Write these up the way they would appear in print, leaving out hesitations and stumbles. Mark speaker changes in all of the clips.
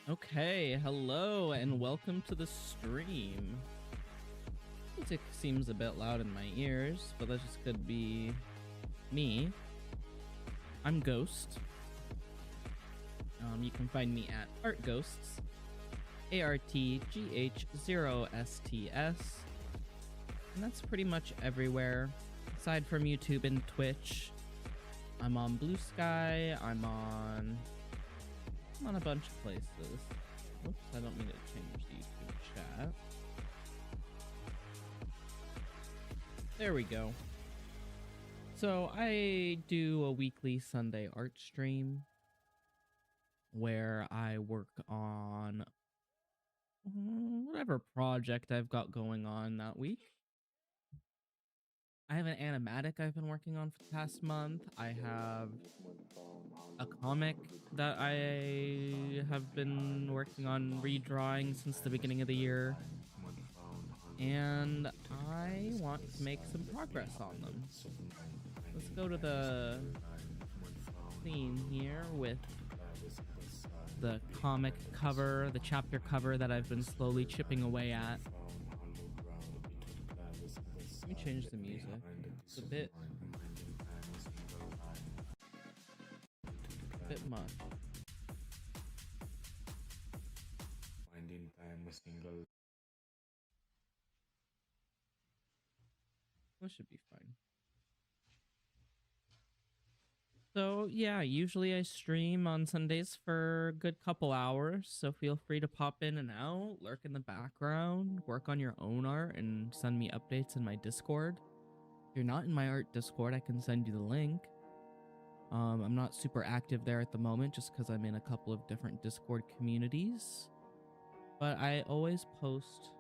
Speaker 1: Okay, hello and welcome to the stream. Music seems a bit loud in my ears, but that just could be me. I'm Ghost. You can find me at ArtGhosts, ARTGH0STS, and that's pretty much everywhere, aside from YouTube and Twitch. I'm on Blue Sky, I'm on a bunch of places. Oops, I don't mean to change the YouTube chat. There we go. So I do a weekly Sunday art stream where I work on whatever project I've got going on that week. I have an animatic I've been working on for the past month. I have a comic that I have been working on redrawing since the beginning of the year, and I want to make some progress on them. Let's go to the scene here with the comic cover, the chapter cover that I've been slowly chipping away at. Let me change the music. It's a bit much. That should be fine. So yeah, usually I stream on Sundays for a good couple hours, so feel free to pop in and out, lurk in the background, work on your own art, and send me updates in my Discord. If you're not in my art Discord, I can send you the link. I'm not super active there at the moment just because I'm in a couple of different Discord communities, but I always post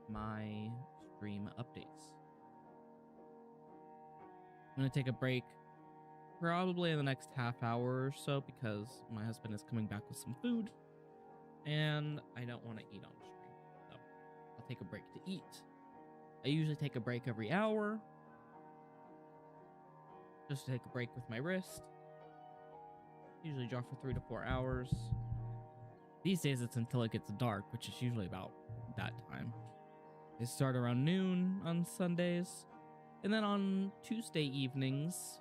Speaker 1: my stream updates. I'm going to take a break probably in the next half hour or so because my husband is coming back with some food and I don't want to eat on stream, so I'll take a break to eat. I usually take a break every hour just to take a break with my wrist. Usually draw for 3 to 4 hours. These days it's until it gets dark, which is usually about that time. I start around noon on Sundays, and then on Tuesday evenings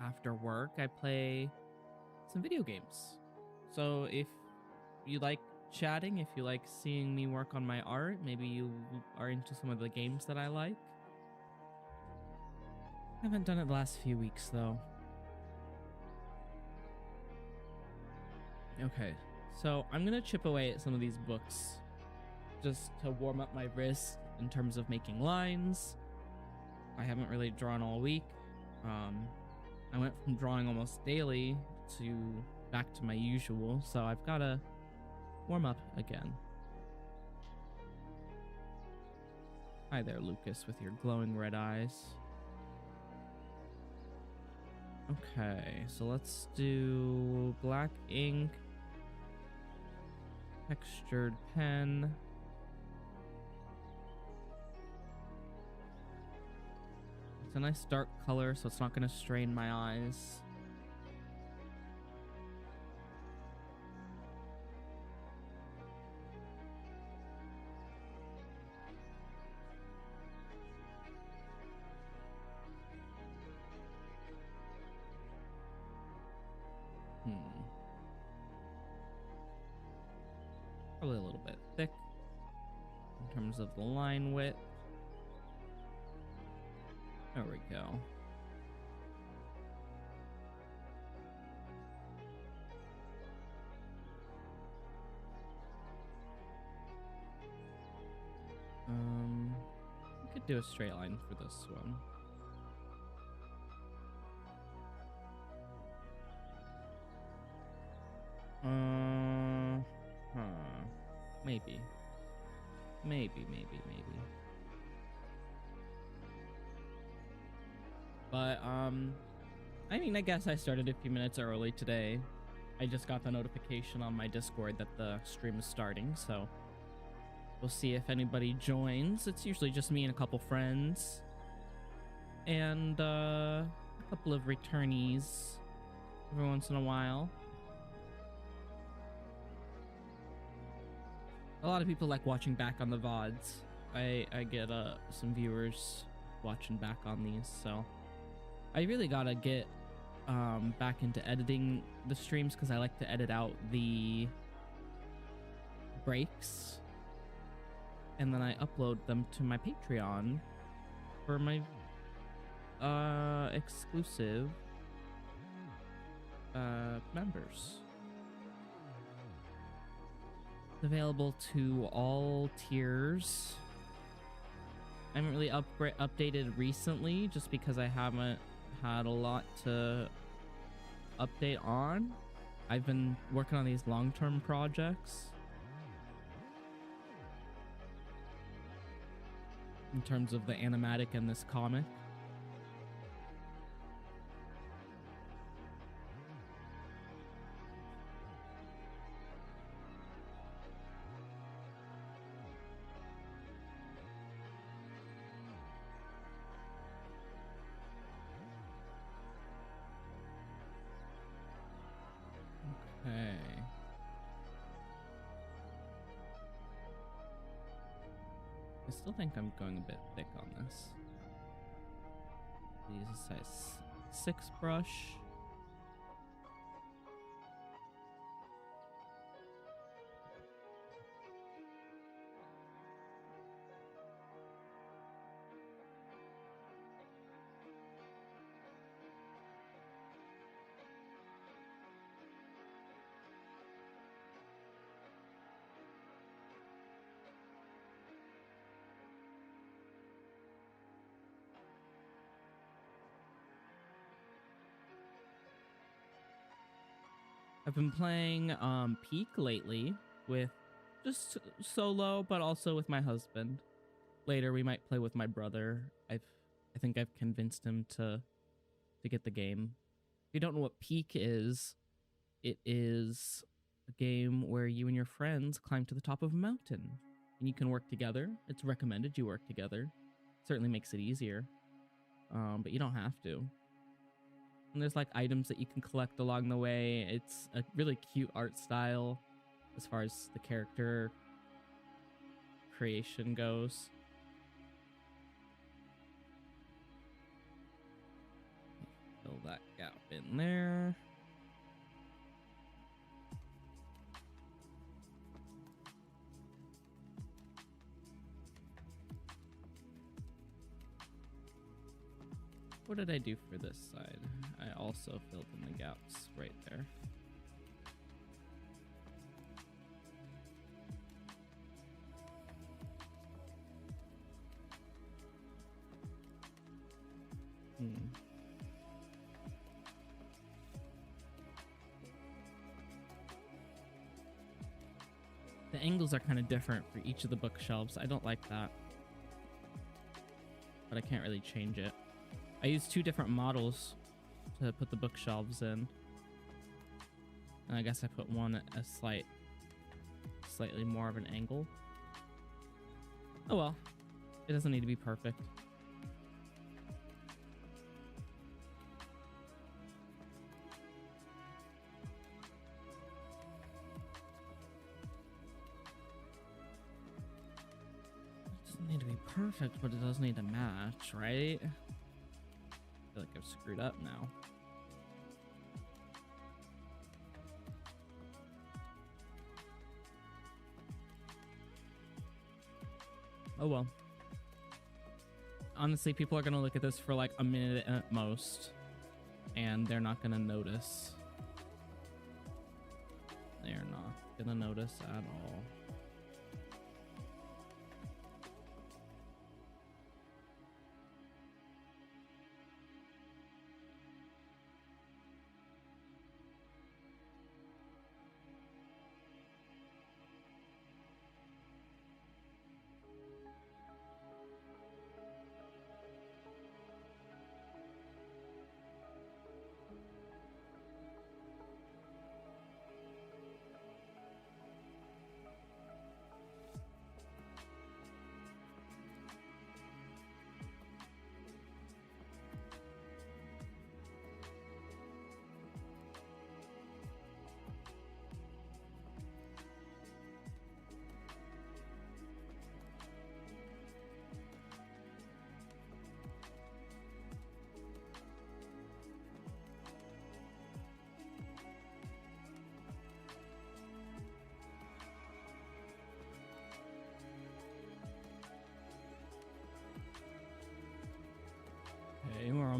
Speaker 1: after work I play some video games. So if you like chatting, if you like seeing me work on my art, maybe you are into some of the games that I like. I haven't done it the last few weeks though. Okay, so I'm gonna chip away at some of these books just to warm up my wrist in terms of making lines. I haven't really drawn all week. I went from drawing almost daily to back to my usual, so I've gotta warm up again. Hi there, Lucas, with your glowing red eyes. Okay, so let's do black ink, textured pen. It's a nice dark color, so it's not going to strain my eyes. Probably a little bit thick in terms of the line width. There we go. We could do a straight line for this one. Maybe. But, I mean, I guess I started a few minutes early today. I just got the notification on my Discord that the stream is starting, so we'll see if anybody joins. It's usually just me and a couple friends. And, a couple of returnees every once in a while. A lot of people like watching back on the VODs. I get some viewers watching back on these, so I really gotta get back into editing the streams because I like to edit out the breaks and then I upload them to my Patreon for my exclusive members. It's available to all tiers. I haven't really updated recently just because I haven't had a lot to update on. I've been working on these long-term projects in terms of the Animatic and this comic. Okay. I still think I'm going a bit thick on this. Use a size 6 brush. I've been playing Peak lately with just solo, but also with my husband. Later we might play with my brother. I think I've convinced him to get the game. If you don't know what Peak is, it is a game where you and your friends climb to the top of a mountain and you can work together. It's recommended you work together. Certainly makes it easier, but you don't have to. And there's like items that you can collect along the way. It's a really cute art style as far as the character creation goes. Fill that gap in there. What did I do for this side? I also filled in the gaps right there. The angles are kind of different for each of the bookshelves. I don't like that, but I can't really change it. I used 2 different models to put the bookshelves in. And I guess I put one at a slightly more of an angle. Oh well, it doesn't need to be perfect. It doesn't need to be perfect, but it does need to match, right? I feel like I've screwed up now. Oh well. Honestly, people are gonna look at this for like a minute at most, and they're not gonna notice. They're not gonna notice at all.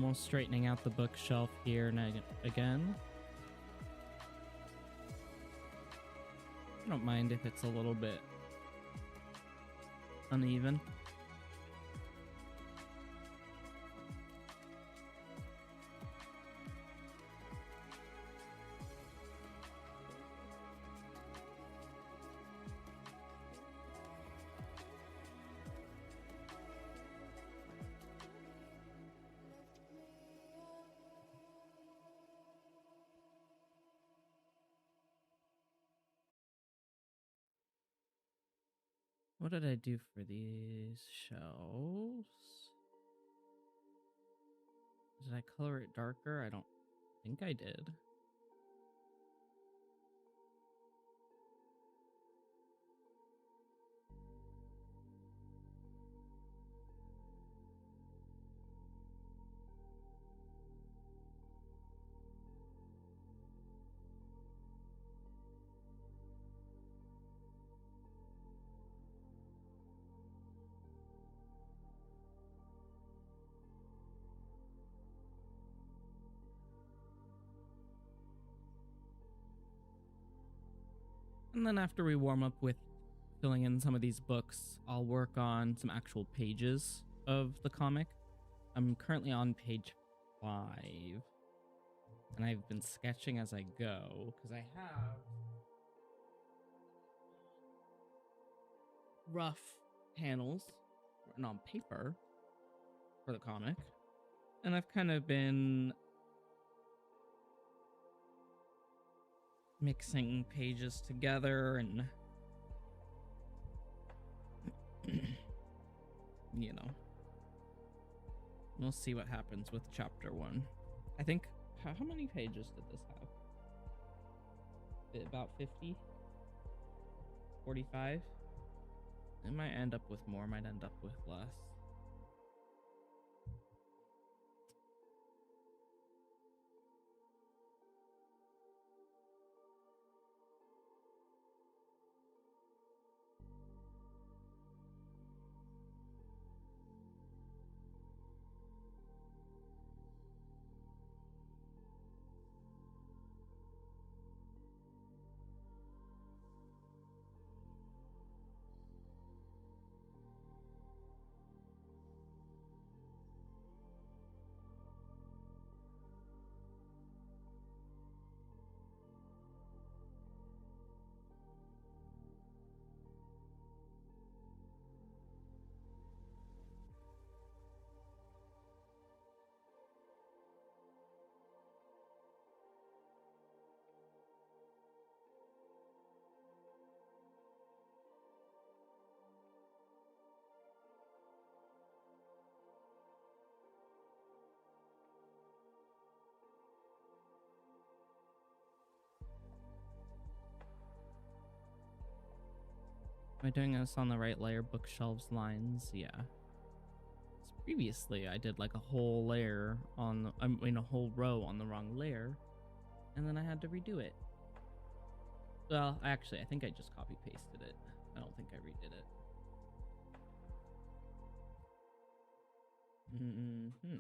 Speaker 1: Almost straightening out the bookshelf here again. I don't mind if it's a little bit uneven. What did I do for these shelves? Did I color it darker? I don't think I did. And then after we warm up with filling in some of these books, I'll work on some actual pages of the comic. I'm currently on page 5, and I've been sketching as I go because I have rough panels written on paper for the comic, and I've kind of been mixing pages together and you know, we'll see what happens with chapter 1. I think, how many pages did this have? About 50? 45? It might end up with more, might end up with less. Am I doing this on the right layer? Bookshelves lines, yeah. Previously, I did like a whole layer on, I mean a whole row on the wrong layer, and then I had to redo it. Well, actually, I think I just copy pasted it. I don't think I redid it. Mm-hmm.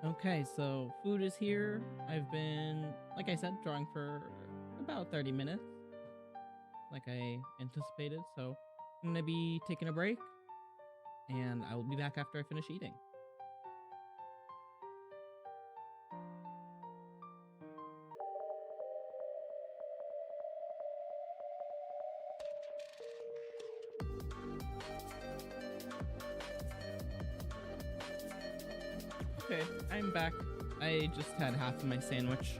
Speaker 1: Okay, so food is here. I've been, like I said, drawing for about 30 minutes, like I anticipated. So I'm gonna be taking a break, and I will be back after I finish eating. Okay, I'm back. I just had half of my sandwich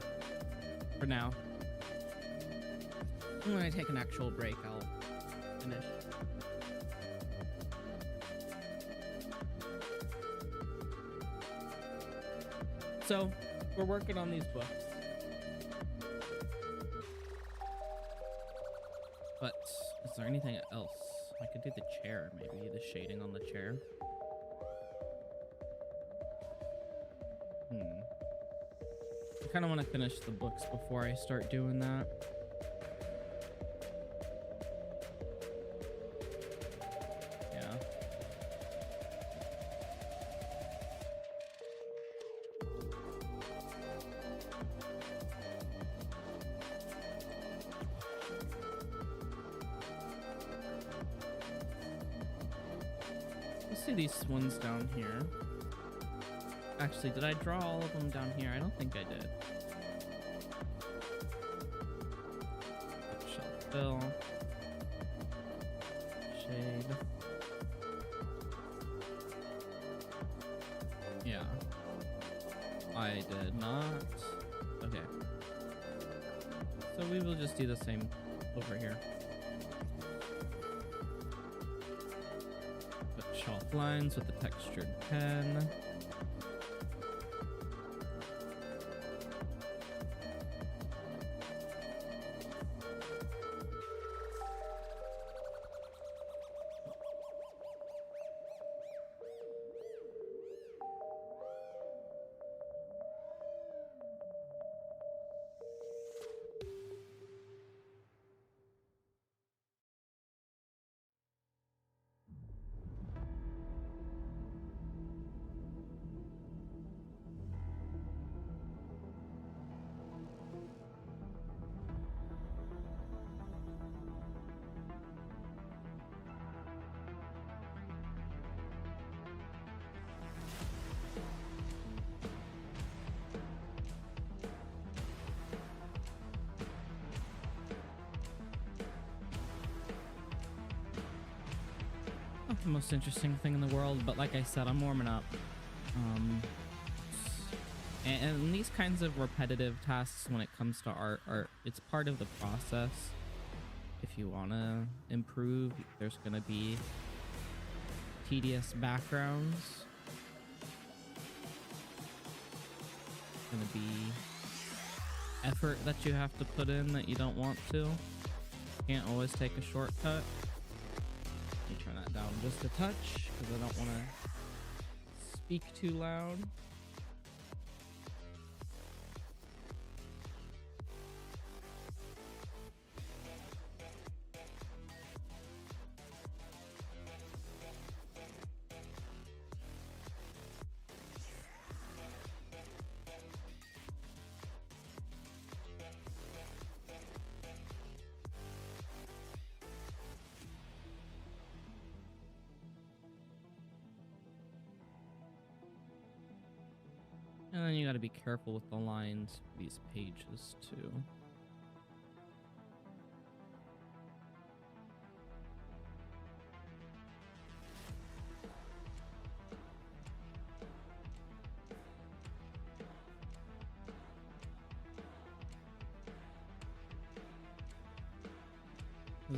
Speaker 1: for now. When I take an actual break, I'll finish. So, we're working on these books. But, is there anything else? I could do the chair, maybe, the shading on the chair. I kind of want to finish the books before I start doing that. Yeah. Let's do these ones down here. Actually, did I draw all of them down here? I don't think I did. Shelf fill. Shade. Yeah. I did not. Okay. So we will just do the same over here. Put shelf lines with the textured pen. Not the most interesting thing in the world, but like I said, I'm warming up. And these kinds of repetitive tasks when it comes to art are, it's part of the process. If you want to improve, there's going to be tedious backgrounds. Going to be effort that you have to put in that you don't want to. Can't always take a shortcut. Let me turn that down just a touch because I don't want to speak too loud. And then you got to be careful with the lines of these pages too.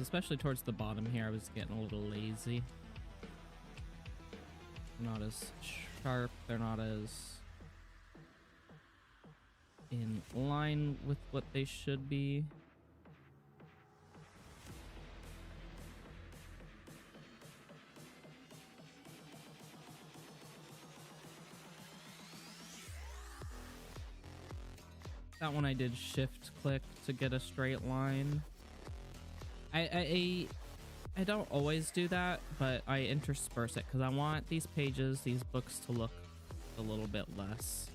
Speaker 1: Especially towards the bottom here, I was getting a little lazy. They're not as sharp, they're not as in line with what they should be. That one I did shift click to get a straight line. I don't always do that, but I intersperse it because I want these pages, these books to look a little bit less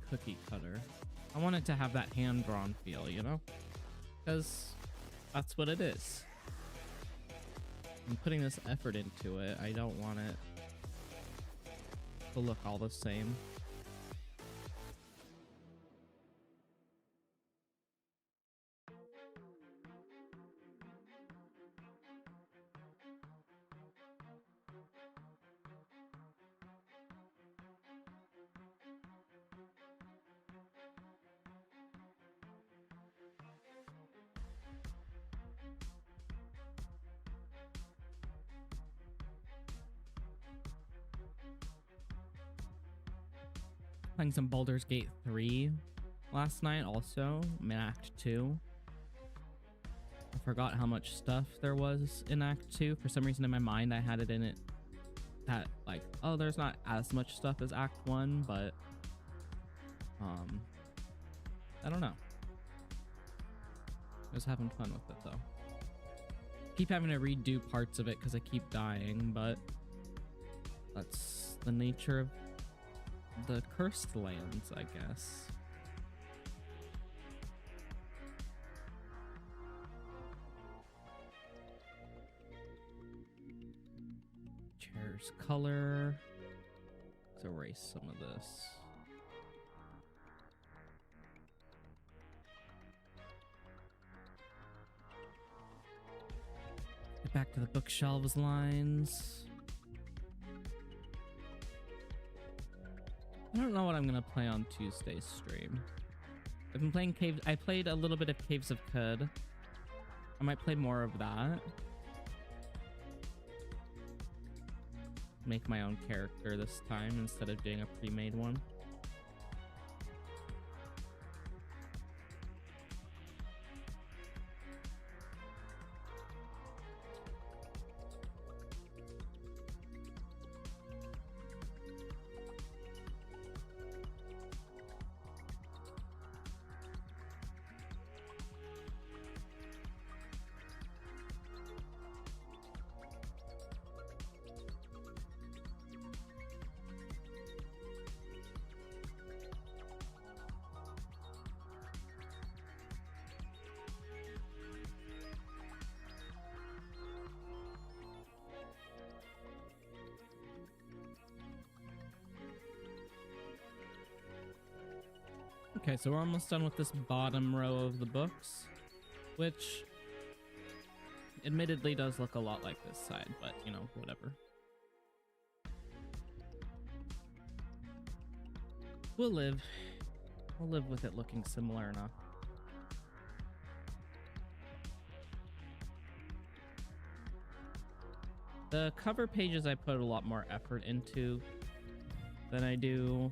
Speaker 1: cookie cutter. I want it to have that hand-drawn feel, you know? Because that's what it is. I'm putting this effort into it. I don't want it to look all the same. Playing some Baldur's Gate 3 last night also. I'm in Act 2. I forgot how much stuff there was in Act 2. For some reason in my mind I had it in it that like, oh, there's not as much stuff as Act 1, but I don't know. I was having fun with it though. Keep having to redo parts of it because I keep dying, but that's the nature of the cursed lands, I guess. Chair's color. Let's erase some of this. Get back to the bookshelves lines. I don't know what I'm gonna play on Tuesday's stream. I've been playing Caves. I played a little bit of Caves of Cud. I might play more of that. Make my own character this time instead of doing a pre-made one. Okay, so we're almost done with this bottom row of the books, which admittedly does look a lot like this side, but you know, whatever. We'll live with it looking similar enough. The cover pages I put a lot more effort into than I do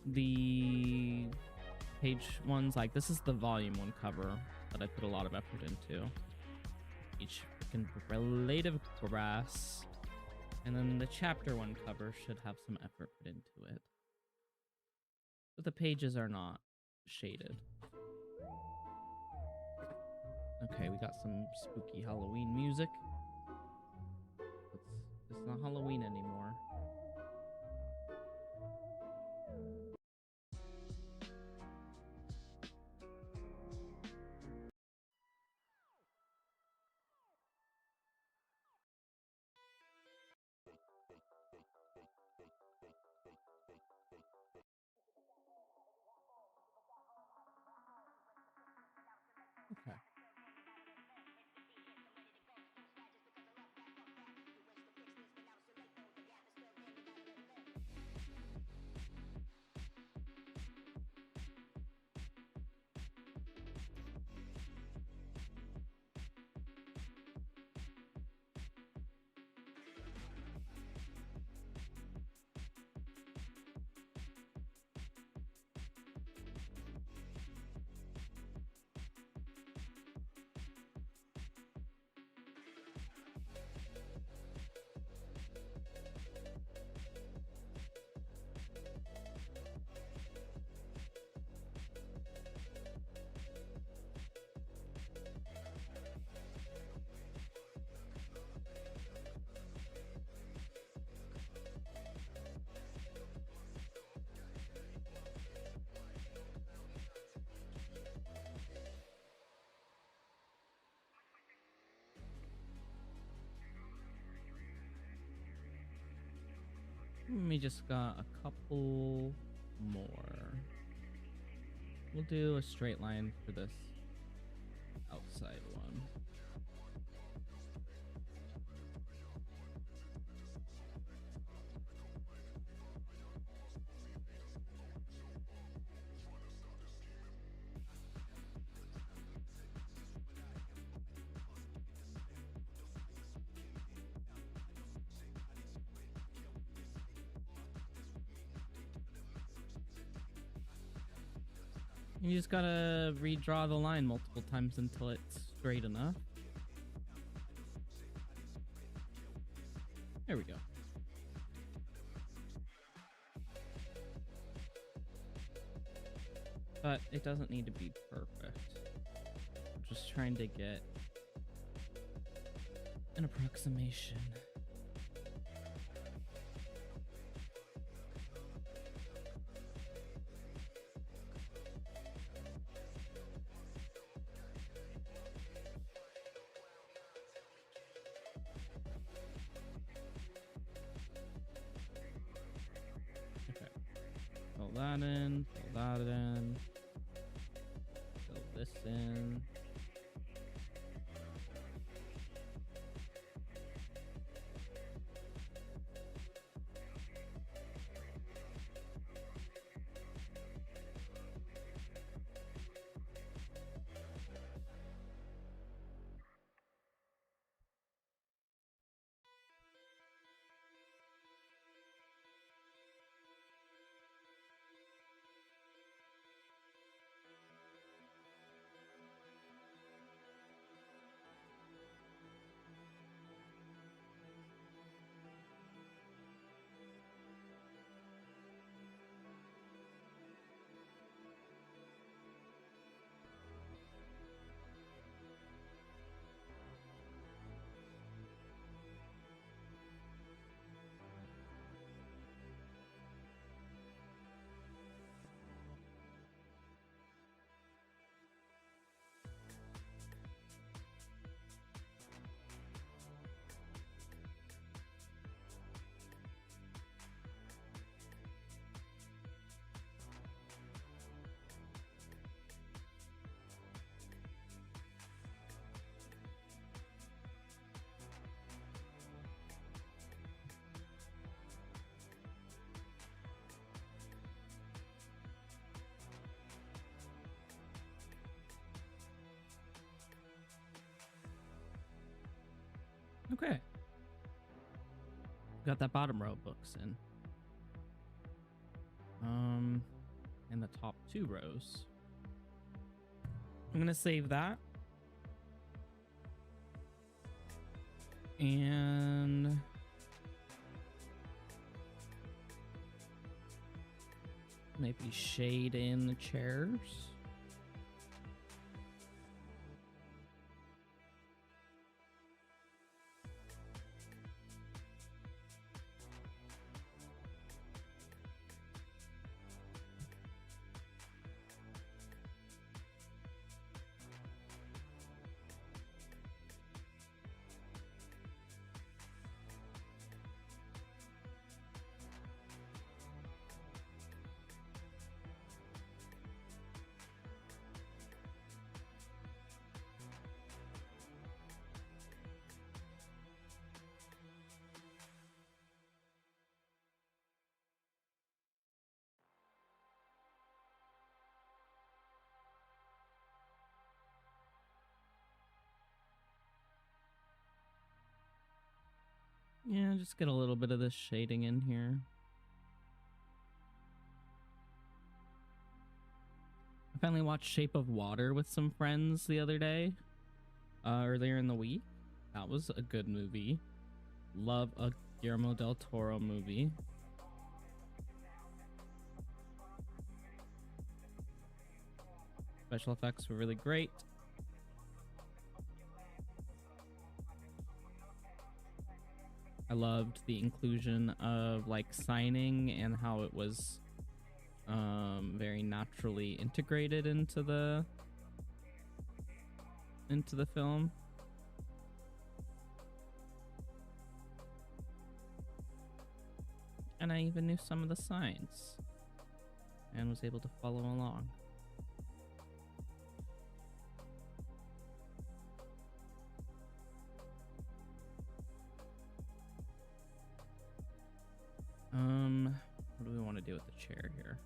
Speaker 1: the page ones. Like this is the volume 1 cover that I put a lot of effort into. Each freaking relative grass. And then the chapter 1 cover should have some effort put into it. But the pages are not shaded. Okay, we got some spooky Halloween music. It's not Halloween anymore. Okay. We just got a couple more. We'll do a straight line for this outside one. You just gotta redraw the line multiple times until it's straight enough. There we go. But it doesn't need to be perfect. I'm just trying to get an approximation. Fill that in, fill that in, fill this in. Okay. Got that bottom row of books in. And the top 2 rows. I'm gonna save that. And maybe shade in the chairs. Yeah, just get a little bit of this shading in here. I finally watched Shape of Water with some friends the other day, earlier in the week. That was a good movie. Love a Guillermo del Toro movie. Special effects were really great. I loved the inclusion of like signing and how it was very naturally integrated into the film. And I even knew some of the signs and was able to follow along. What do we want to do with the chair here?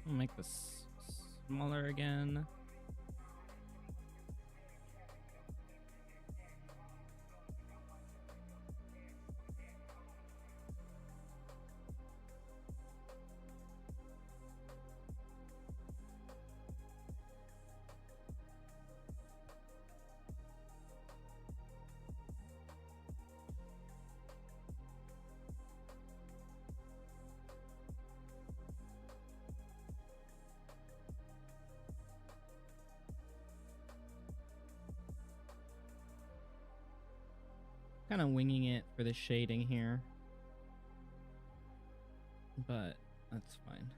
Speaker 1: I'll make this smaller again. Kind of winging it for the shading here, but that's fine.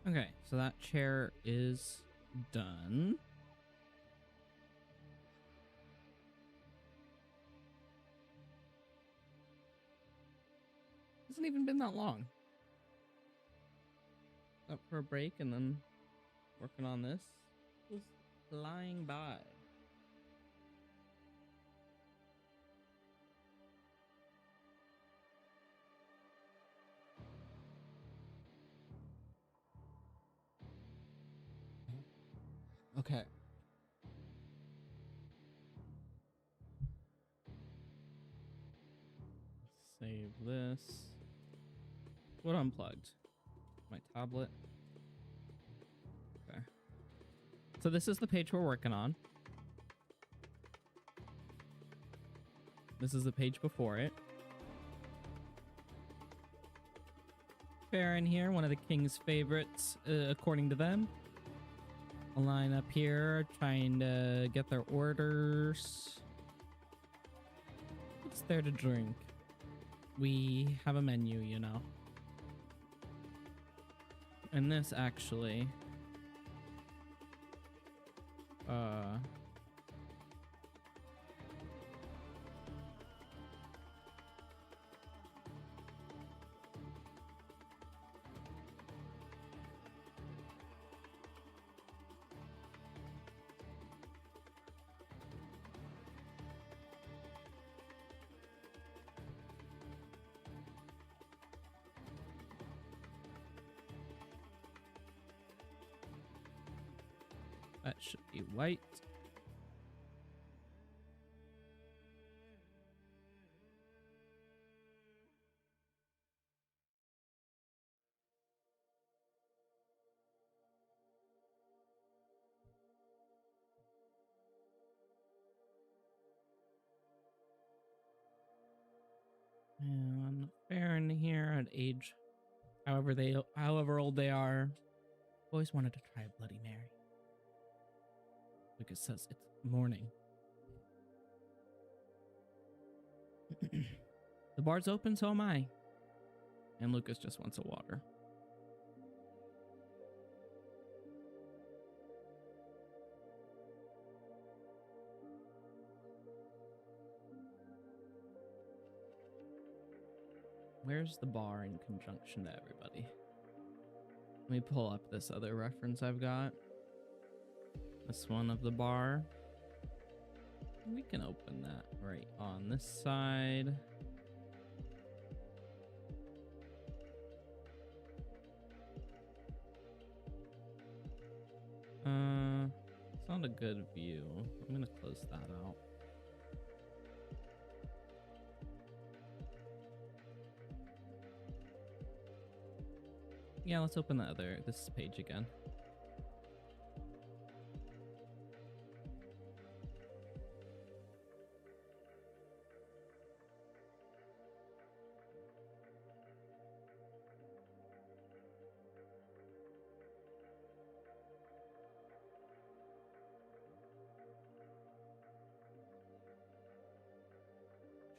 Speaker 1: Okay, so that chair is done. Hasn't even been that long. Up for a break and then working on this. It was flying by. Okay. Save this. What unplugged? My tablet. Okay. So this is the page we're working on. This is the page before it. Baron here, one of the king's favorites, according to them. A line up here, trying to get their orders. What's there to drink? We have a menu, you know. And this actually... should be white. And fair in here at age, however old they are. Always wanted to try a Bloody Mary. Lucas says it's morning. The bar's open, so am I. And Lucas just wants a water. Where's the bar in conjunction to everybody? Let me pull up this other reference I've got. This one of the bar. We can open that right on this side. It's not a good view. I'm gonna close that out. Yeah, let's open this page again.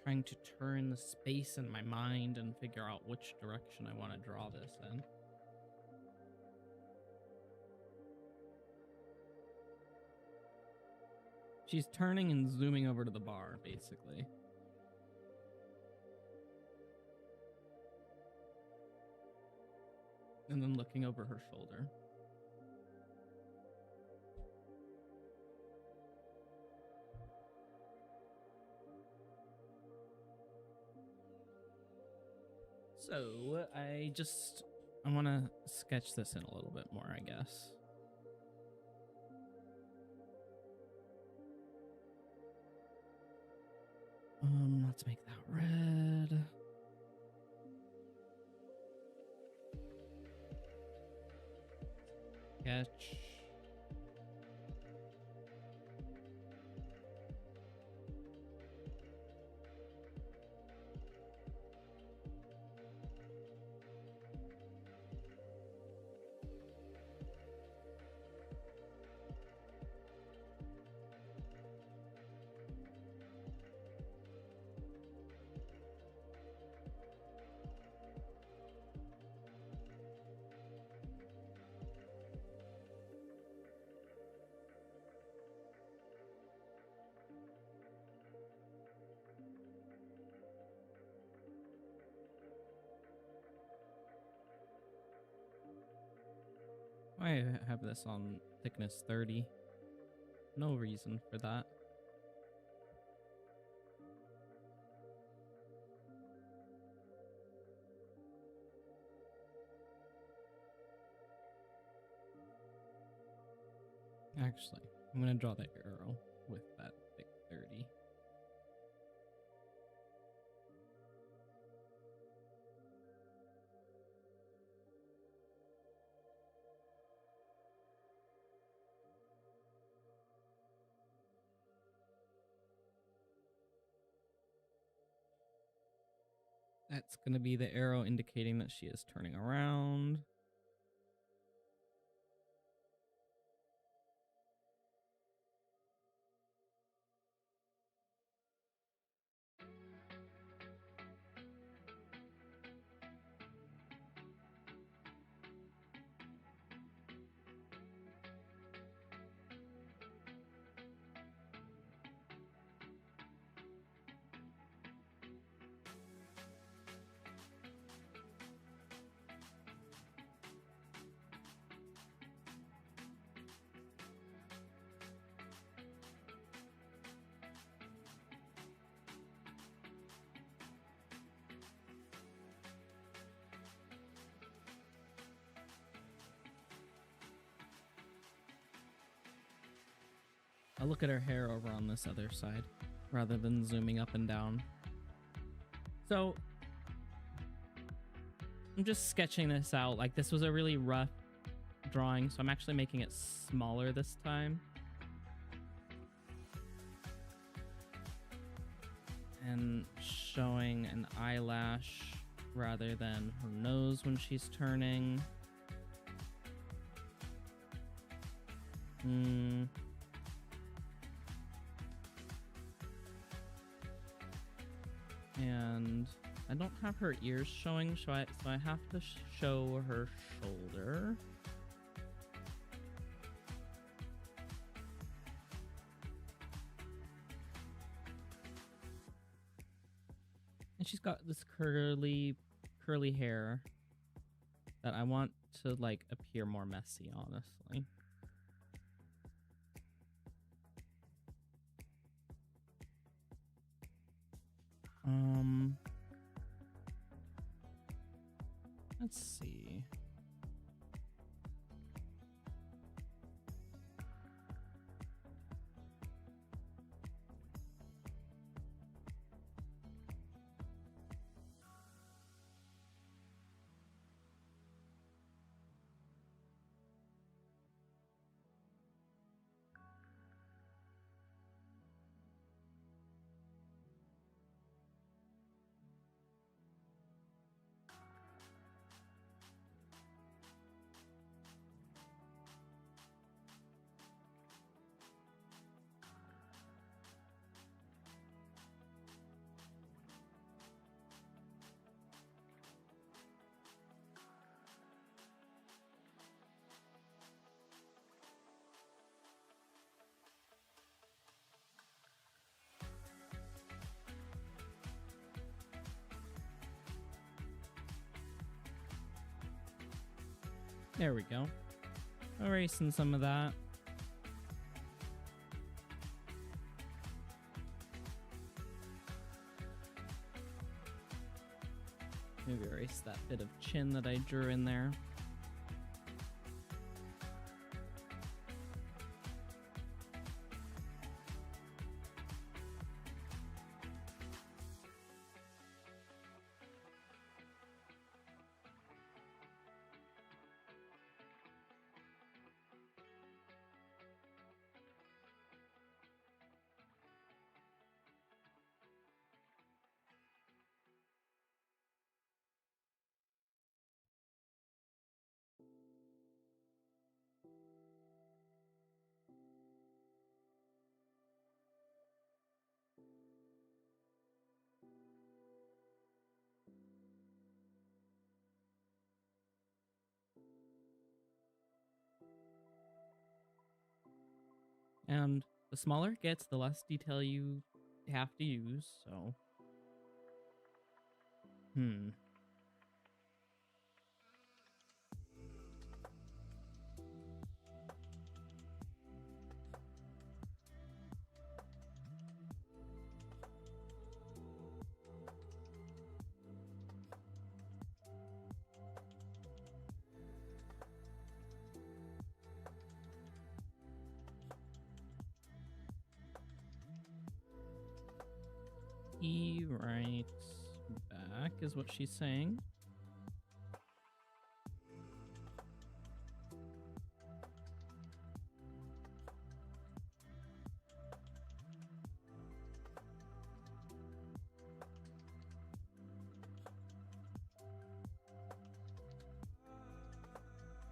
Speaker 1: Trying to turn the space in my mind and figure out which direction I want to draw this in. She's turning and zooming over to the bar, basically. And then looking over her shoulder. So, I want to sketch this in a little bit more, I guess. Let's make that red. Sketch. I have this on thickness 30. No reason for that. Actually, I'm going to draw the arrow with that thick 30. That's going to be the arrow indicating that she is turning around. I'll look at her hair over on this other side rather than zooming up and down. So I'm just sketching this out. Like, this was a really rough drawing, so I'm actually making it smaller this time. And showing an eyelash rather than her nose when she's turning. And I don't have her ears showing, so I have to show her shoulder. And she's got this curly hair that I want to, like, appear more messy, honestly. Let's see. There we go. Erasing some of that. Maybe erase that bit of chin that I drew in there. And the smaller it gets, the less detail you have to use, so. He writes back is what she's saying.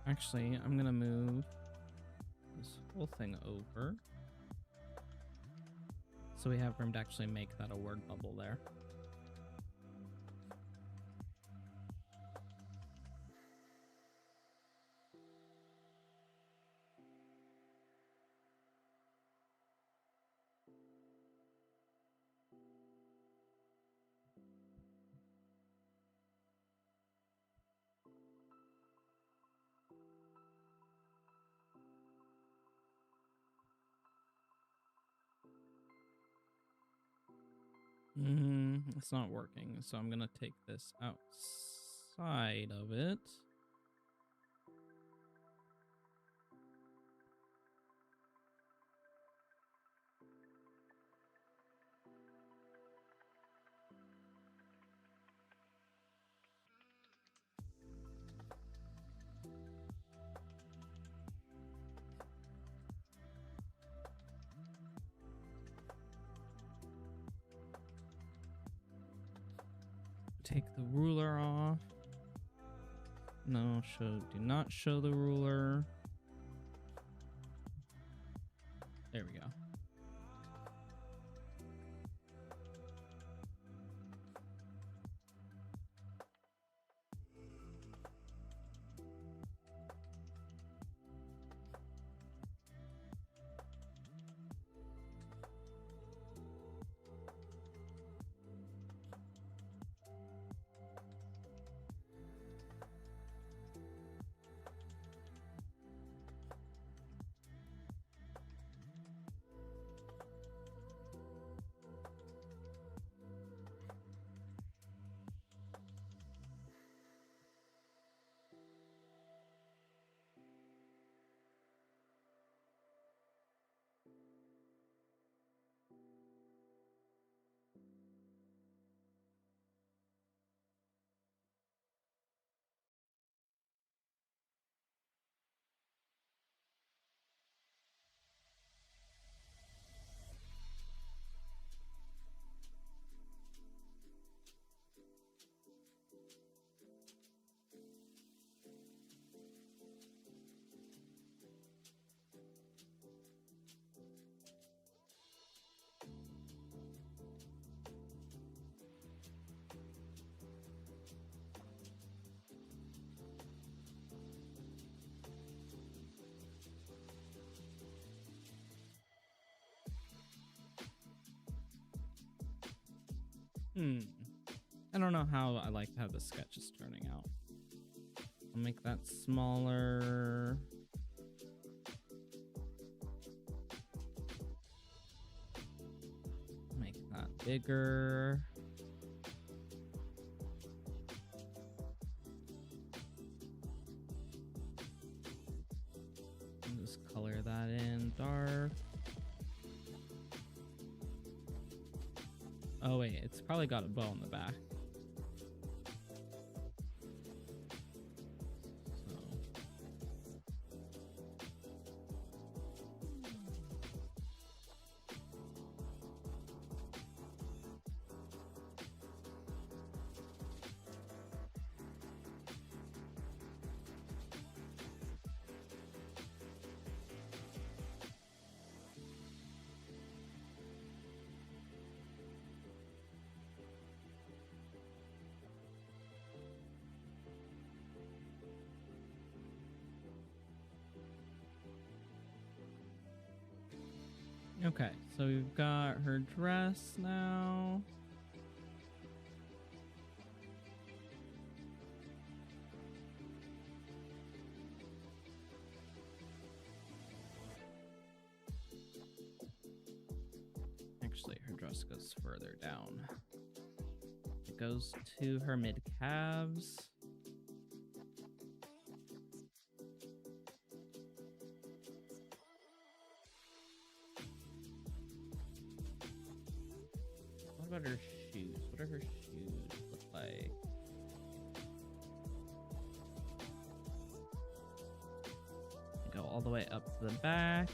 Speaker 1: Actually, I'm gonna move this whole thing over so we have room to actually make that a word bubble there. It's not working, so I'm gonna take this outside of it. take the ruler off. No, do not show the ruler. There we go. I don't know how I like how the sketch is turning out. I'll make that smaller. Make that bigger. And just color that in dark. Oh wait, it's probably got a bow on the back. Okay, so we've got her dress now. Actually, her dress goes further down. It goes to her mid-calves. What about her shoes? What do her shoes look like? Go all the way up to the back.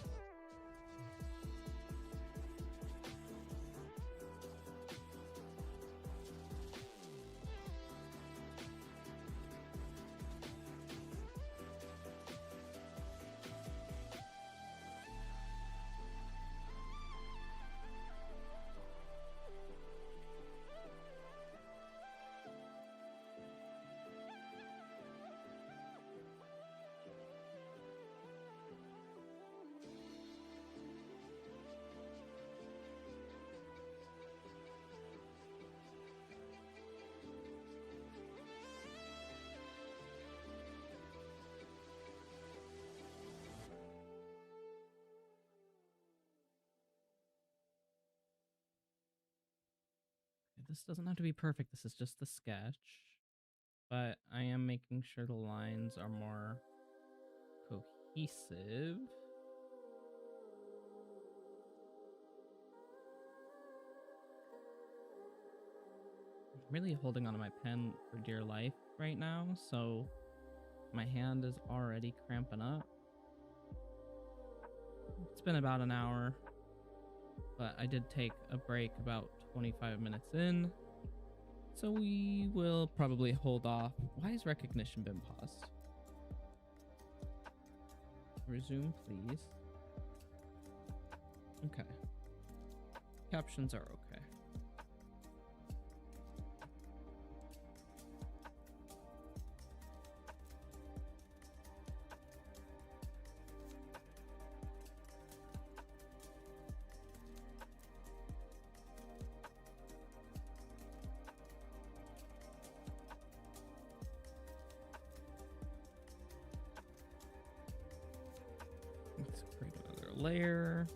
Speaker 1: This doesn't have to be perfect. This is just the sketch. But I am making sure the lines are more cohesive. I'm really holding onto my pen for dear life right now, so my hand is already cramping up. It's been about an hour, but I did take a break about 25 minutes in. So we will probably hold off. Why has recognition been paused? Resume, please. Okay. Captions are okay. Let's create another layer.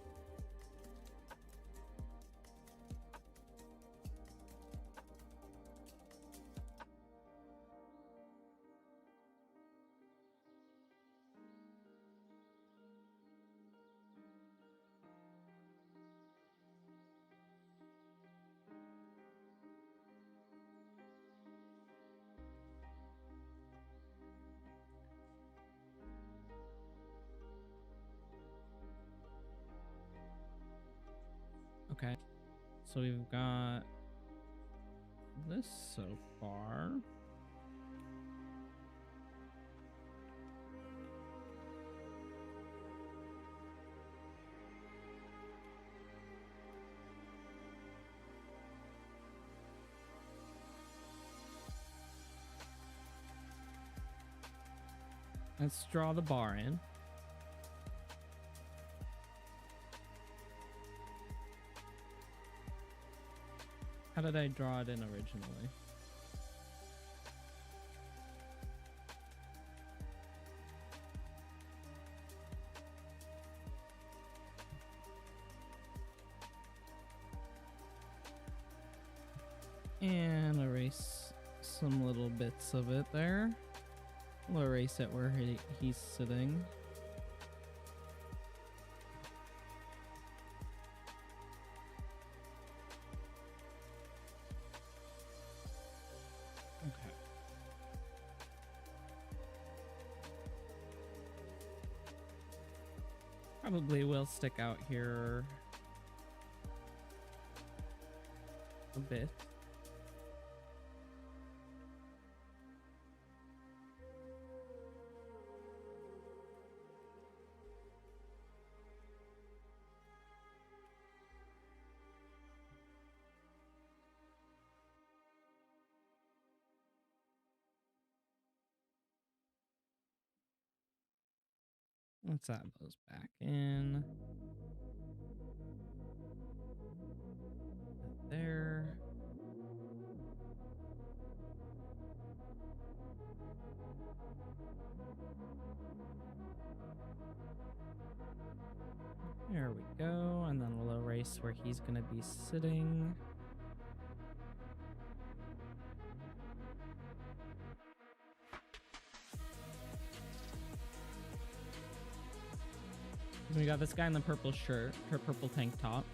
Speaker 1: Okay, so we've got this so far. Let's draw the bar in. How did I draw it in originally? And erase some little bits of it there. We'll erase it where he's sitting. Okay. Probably will stick out here a bit. Let's add those back in. There. There we go. And then we'll erase where he's going to be sitting. We got this guy in the purple shirt, or purple tank top.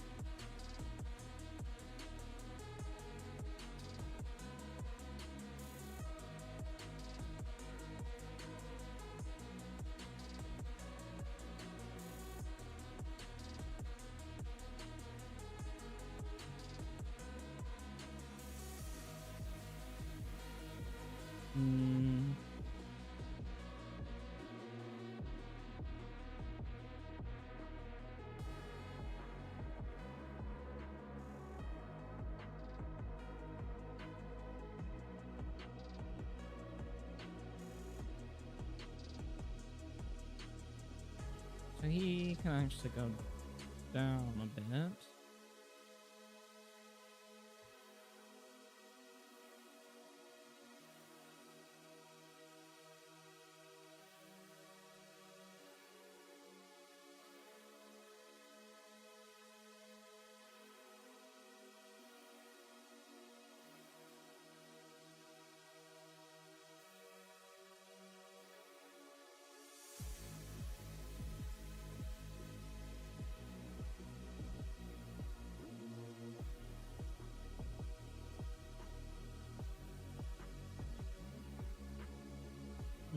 Speaker 1: So he can actually go down a bit.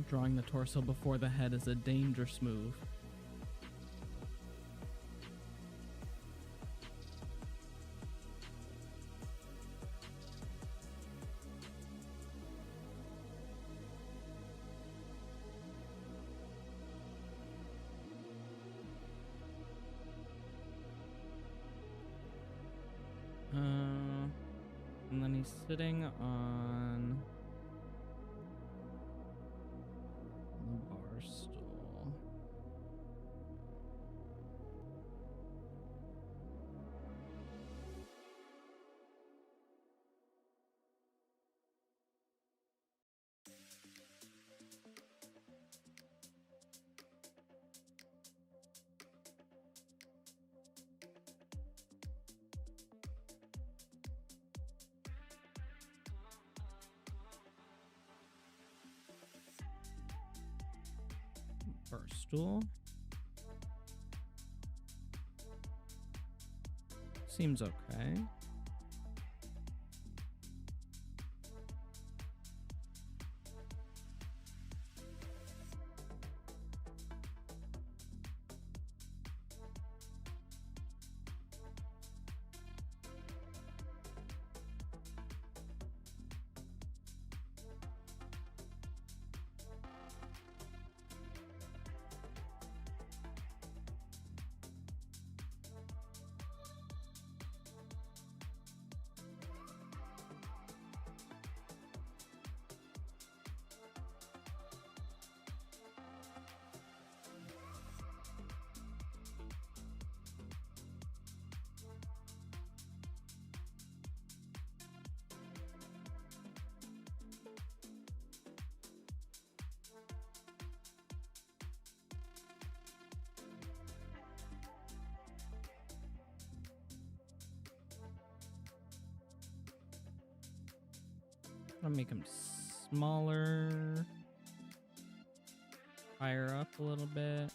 Speaker 1: Drawing the torso before the head is a dangerous move. And then he's sitting on the bar stool. Bar stool. Seems okay. I'll make him smaller, higher up a little bit.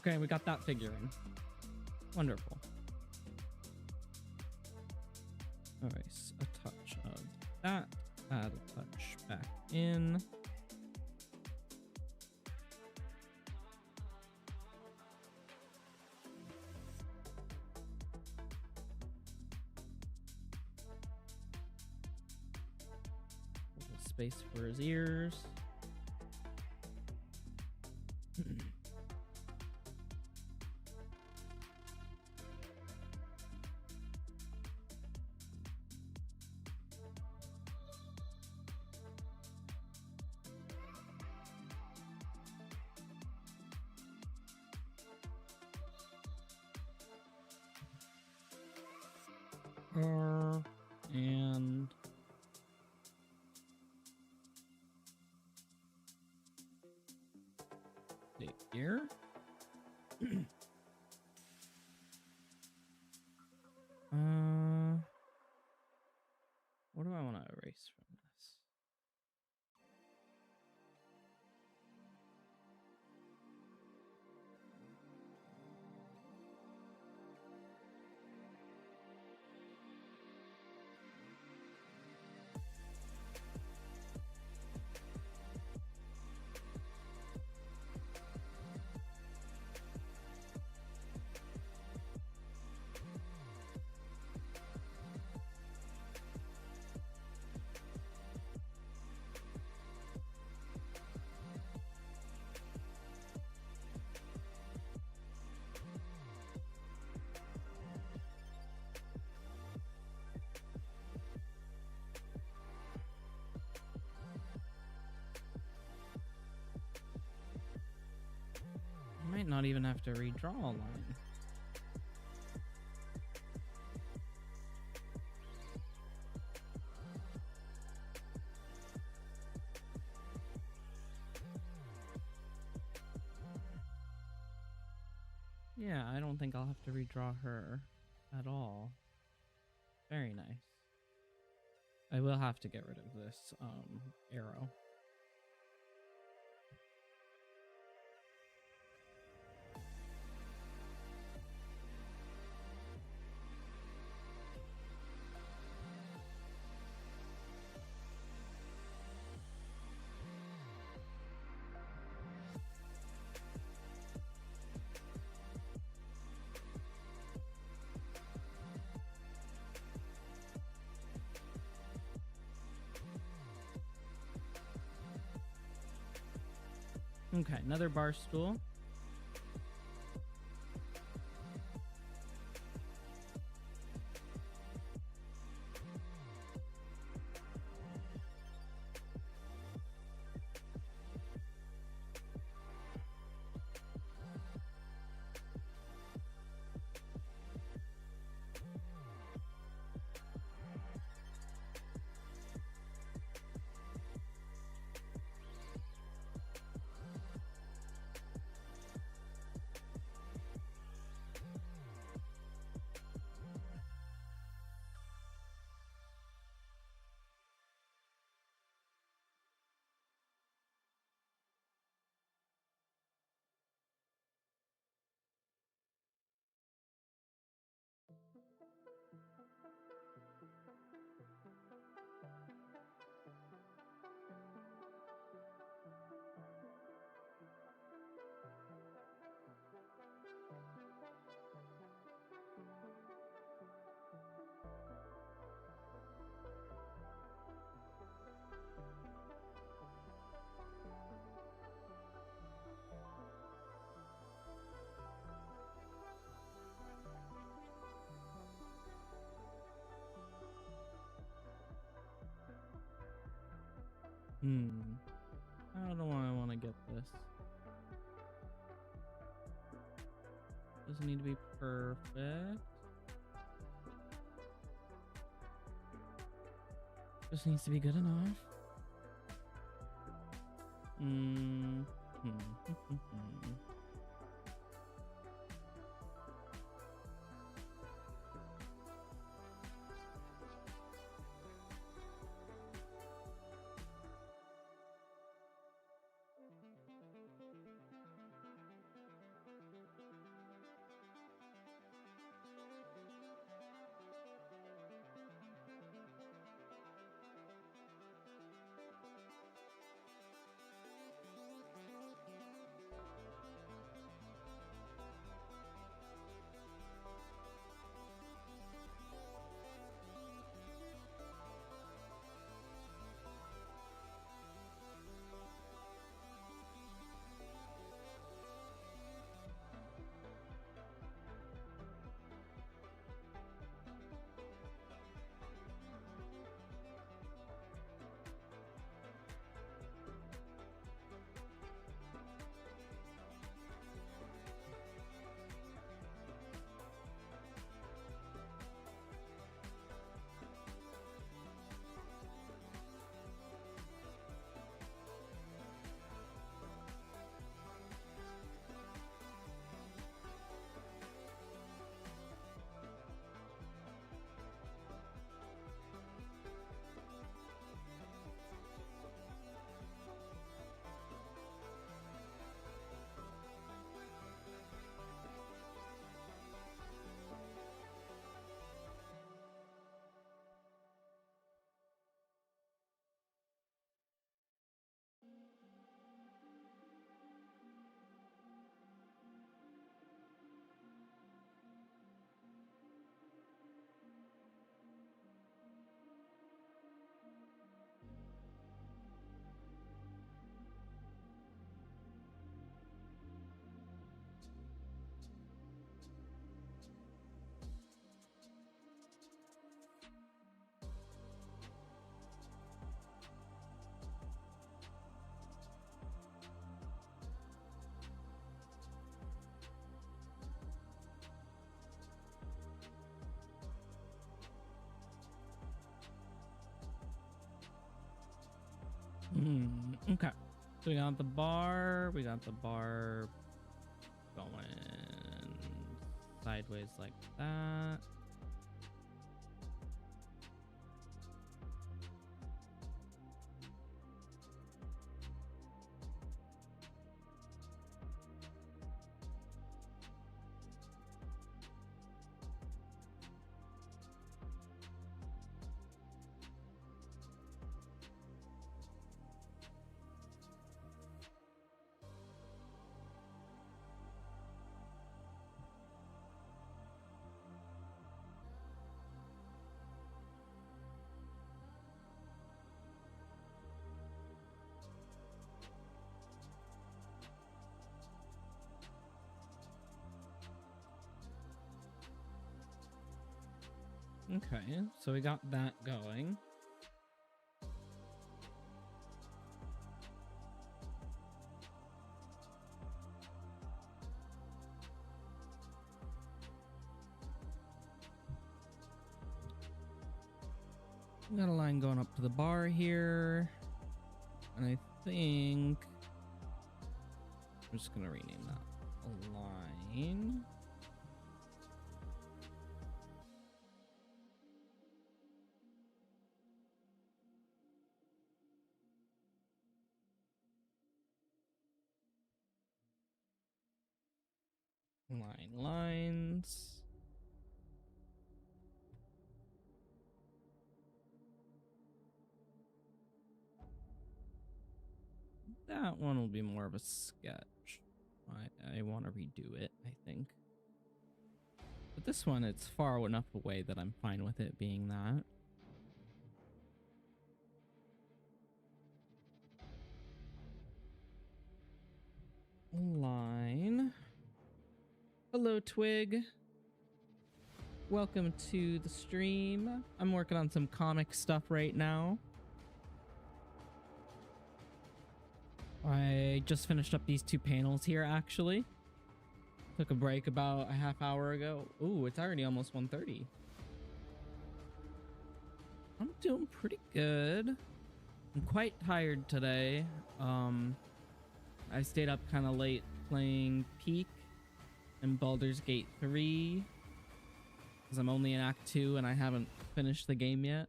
Speaker 1: Okay, we got that figure in. Wonderful. Erase a touch of that. Add a touch back in. A little space for his ears. And here. What do I want to erase from this? not even have to redraw a line. Yeah, I don't think I'll have to redraw her at all. Very nice. I will have to get rid of this arrow. Okay, another bar stool. I don't know why I want to get this. Doesn't need to be perfect. Just needs to be good enough. Okay. So we got the bar. We got the bar going sideways like that. Okay, so we got that going. We got a line going up to the bar here. And I think I'm just gonna rename that a line. Lines. That one will be more of a sketch. I want to redo it, I think. But this one, it's far enough away that I'm fine with it being that. Line. Hello, Twig. Welcome to the stream. I'm working on some comic stuff right now. I just finished up these 2 panels here, actually. Took a break about a half hour ago. Ooh, it's already almost 1:30. I'm doing pretty good. I'm quite tired today. I stayed up kind of late playing Peak and Baldur's Gate 3 because I'm only in Act 2 and I haven't finished the game yet.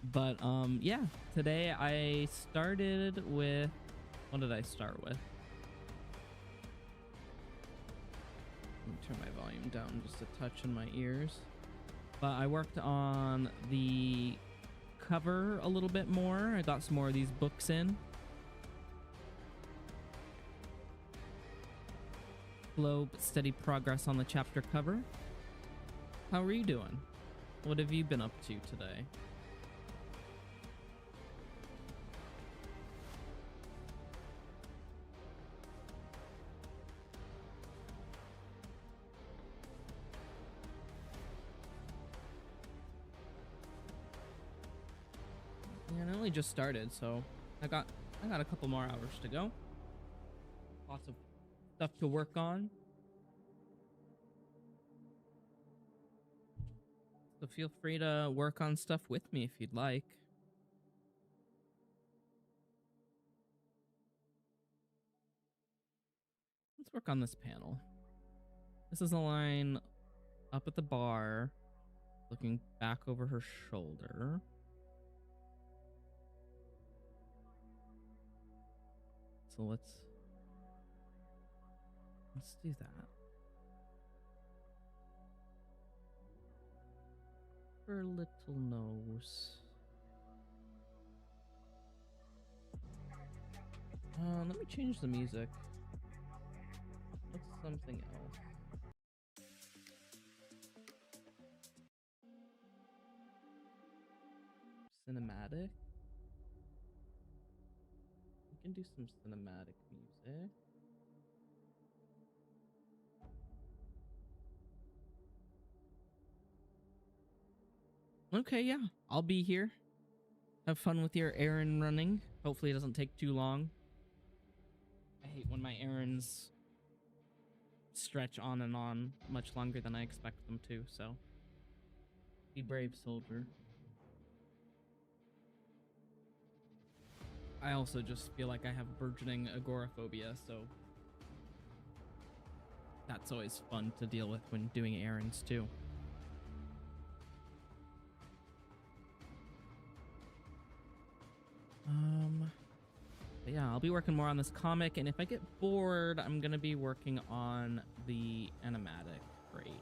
Speaker 1: But yeah, today I started with, what did I start with? Let me turn my volume down just a touch in my ears. But I worked on the cover a little bit more. I got some more of these books in. Slow but steady progress on the chapter cover. How are you doing? What have you been up to today? Yeah, I only just started, so I got a couple more hours to go. Lots of stuff to work on. So feel free to work on stuff with me if you'd like. Let's work on this panel. This is a line up at the bar, looking back over her shoulder. So let's do that. Her little nose. Let me change the music. What's something else? Cinematic? We can do some cinematic music. Okay, yeah, I'll be here. Have fun with your errand running. Hopefully it doesn't take too long. I hate when my errands stretch on and on much longer than I expect them to, so be brave, soldier. I also just feel like I have burgeoning agoraphobia, so that's always fun to deal with when doing errands too. But yeah, I'll be working more on this comic, and if I get bored, I'm gonna be working on the animatic for Adrian.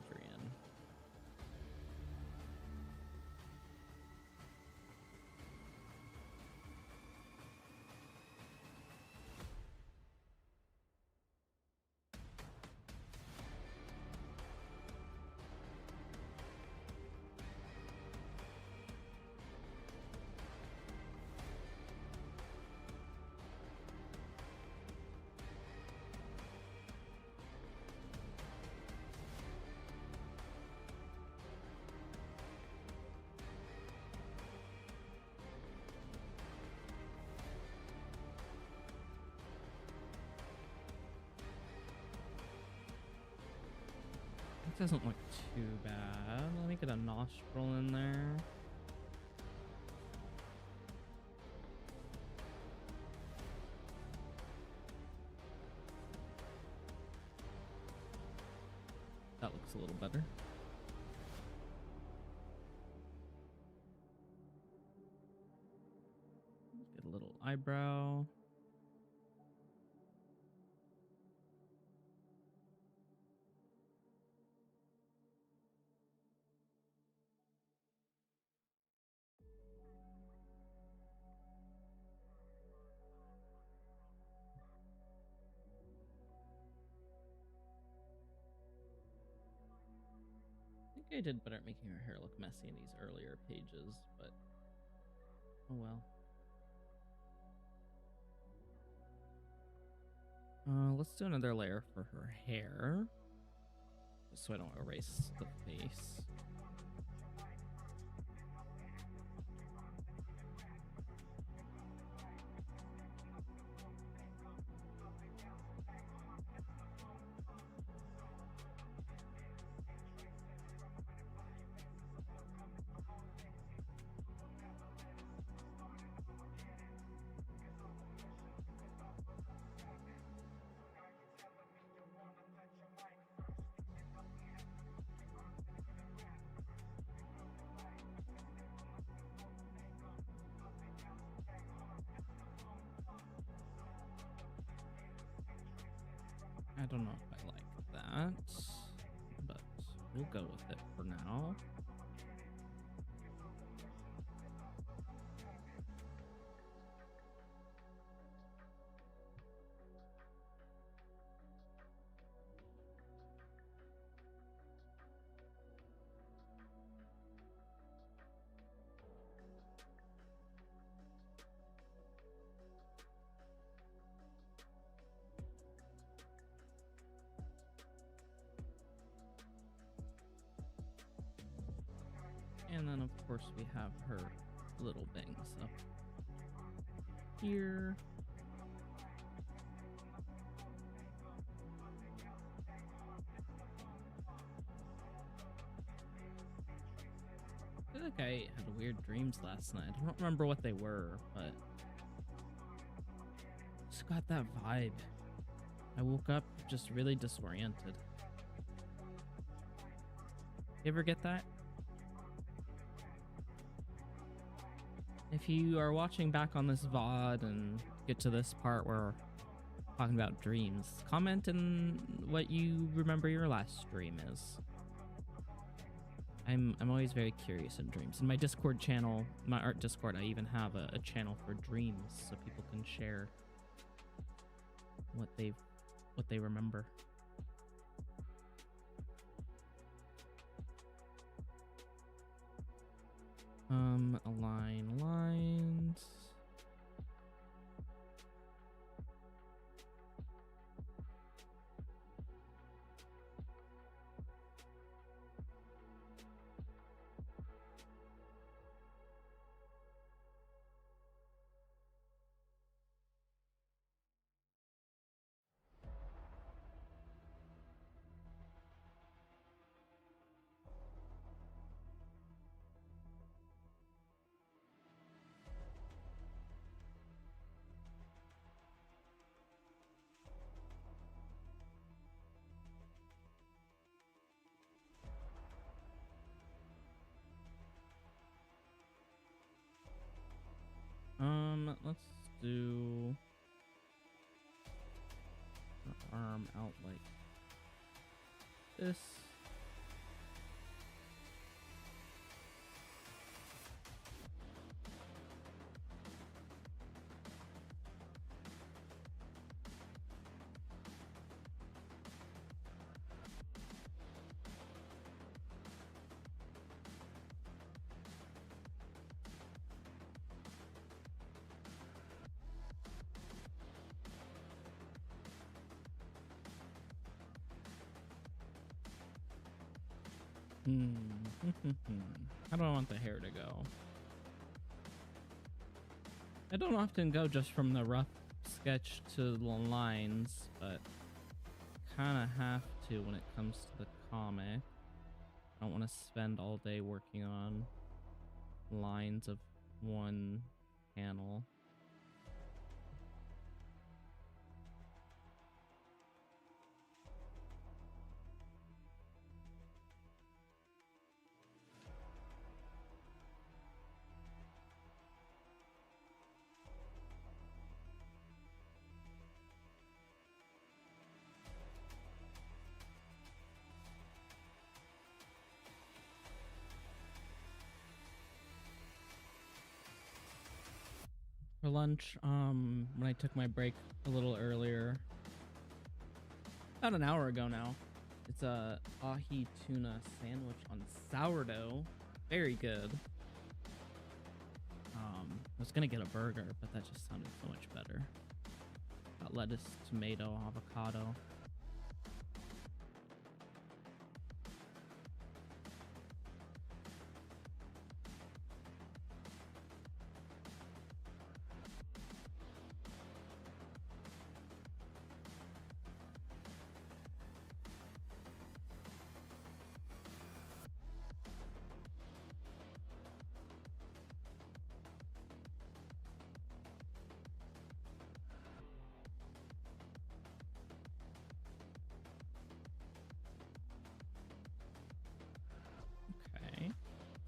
Speaker 1: Doesn't look too bad. Let me get a nostril in there. That looks a little better. Get a little eyebrow. I did better at making her hair look messy in these earlier pages, but oh well. Let's do another layer for her hair, just so I don't erase the face. I don't know if I like that, but we'll go with it for now. And then, of course, we have her little bangs up here. I feel like I had weird dreams last night. I don't remember what they were, but just got that vibe. I woke up just really disoriented. You ever get that? If you are watching back on this VOD and get to this part where we're talking about dreams, comment in what you remember your last stream is. I'm always very curious in dreams. In my Discord channel, my art Discord, I even have a channel for dreams so people can share what they remember. Align lines. do her arm out like this. How do I want the hair to go? I don't often go just from the rough sketch to the lines, but kind of have to when it comes to the comic. I don't want to spend all day working on lines of one panel. For lunch, when I took my break a little earlier, about an hour ago now, it's a ahi tuna sandwich on sourdough. Very good. I was gonna get a burger, but that just sounded so much better. Got lettuce, tomato, avocado.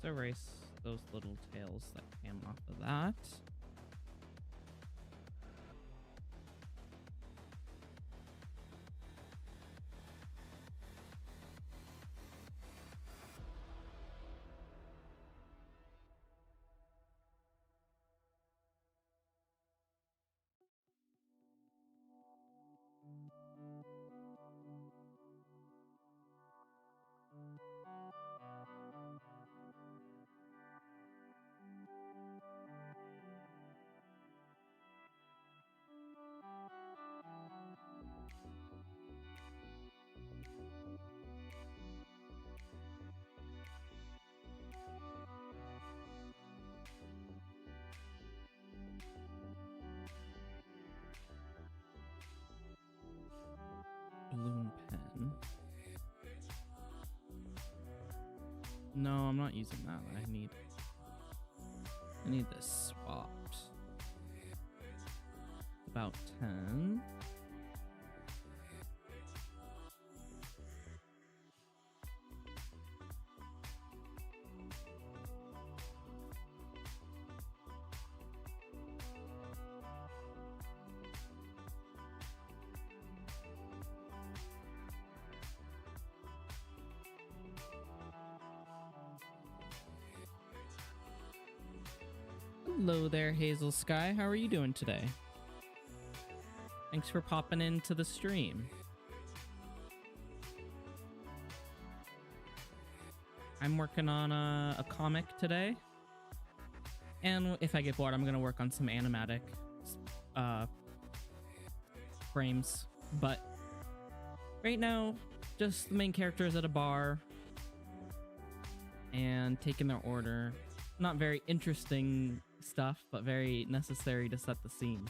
Speaker 1: Let's erase those little tails that came off of that. Balloon pen. No, I'm not using that. I need this swapped. About 10. Hello there, Hazel Sky. How are you doing today? Thanks for popping into the stream. I'm working on a comic today. And if I get bored, I'm going to work on some animatic frames. But right now, just the main characters at a bar and taking their order. Not very interesting stuff, but very necessary to set the scene.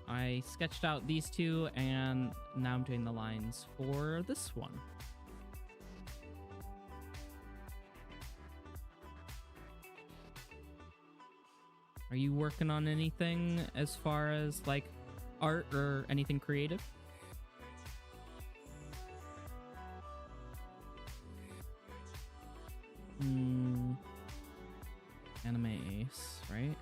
Speaker 1: I sketched out these two, and now I'm doing the lines for this one. Are you working on anything as far as like art or anything creative? Anime Ace. right?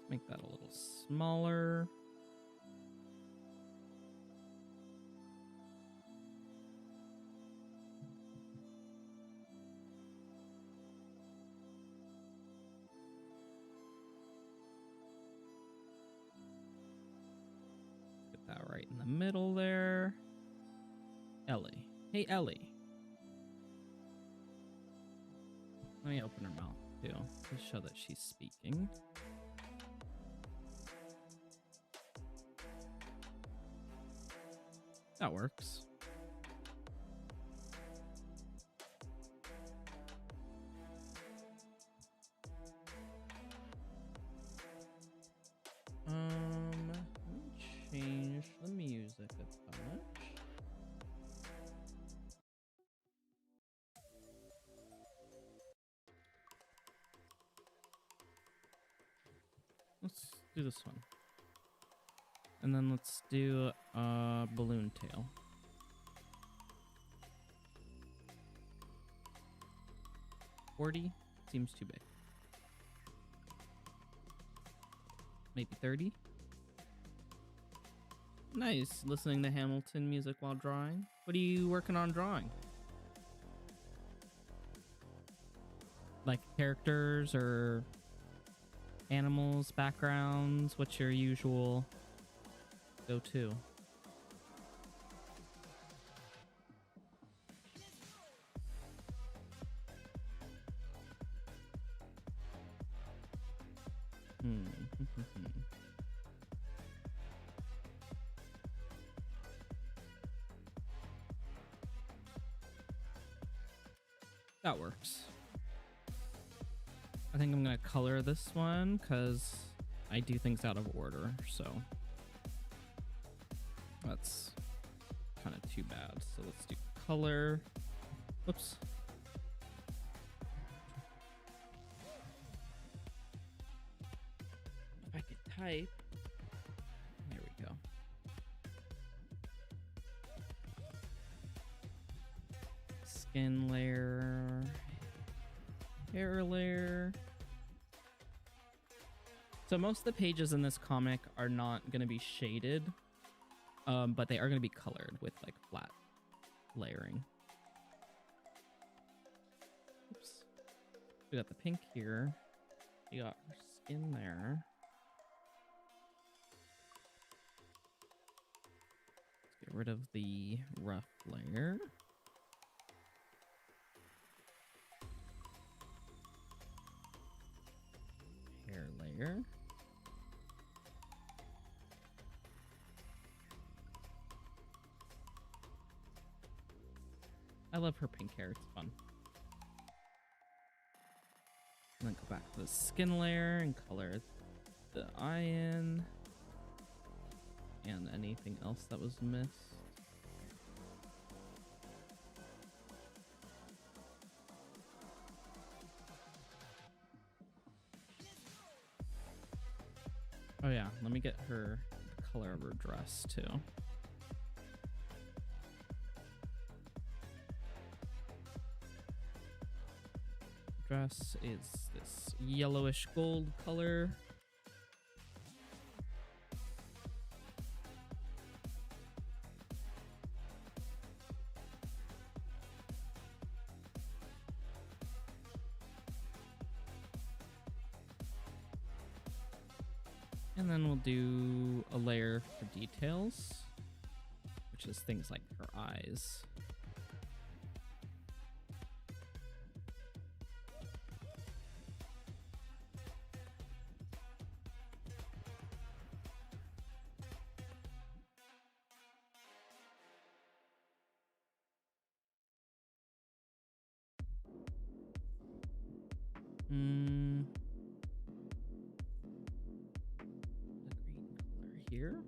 Speaker 1: Make that a little smaller. Get that right in the middle there. Ellie. Hey, Ellie. Let me open her mouth too to show that she's speaking. That works. Let me change the music a touch. Let's do this one. And then let's do balloon tail. $40 seems too big. Maybe 30. Nice, listening to Hamilton music while drawing. What are you working on drawing? Like characters or animals, backgrounds? What's your usual go-to? That works. I think I'm gonna color this one because I do things out of order, so that's kind of too bad. So let's do color. Whoops. If I could type. There we go. Skin layer, hair layer. So most of the pages in this comic are not going to be shaded, but they are going to be colored with like flat layering. Oops. We got the pink here. We got her skin there. Let's get rid of the rough layer. Hair layer. I love her pink hair, it's fun. And then go back to the skin layer and color the eye in. And anything else that was missed. Oh yeah, let me get her the color of her dress too. Dress is this yellowish gold color. And then we'll do a layer for details, which is things like her eyes. The green color here.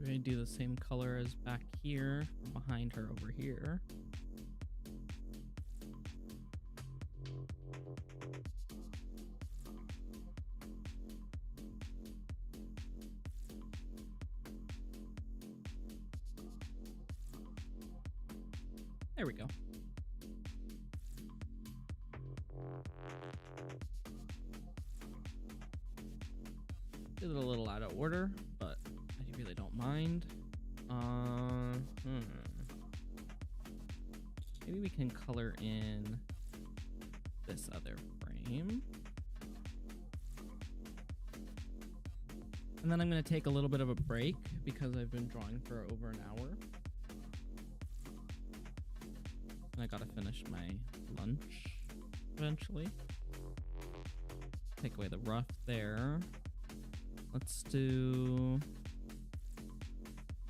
Speaker 1: We're gonna do the same color as back here, behind her over here. There we go. Did it a little out of order, but I really don't mind. Maybe we can color in this other frame. And then I'm going to take a little bit of a break because I've been drawing for over an hour. And I gotta finish my lunch eventually. Take away the rough there. Let's do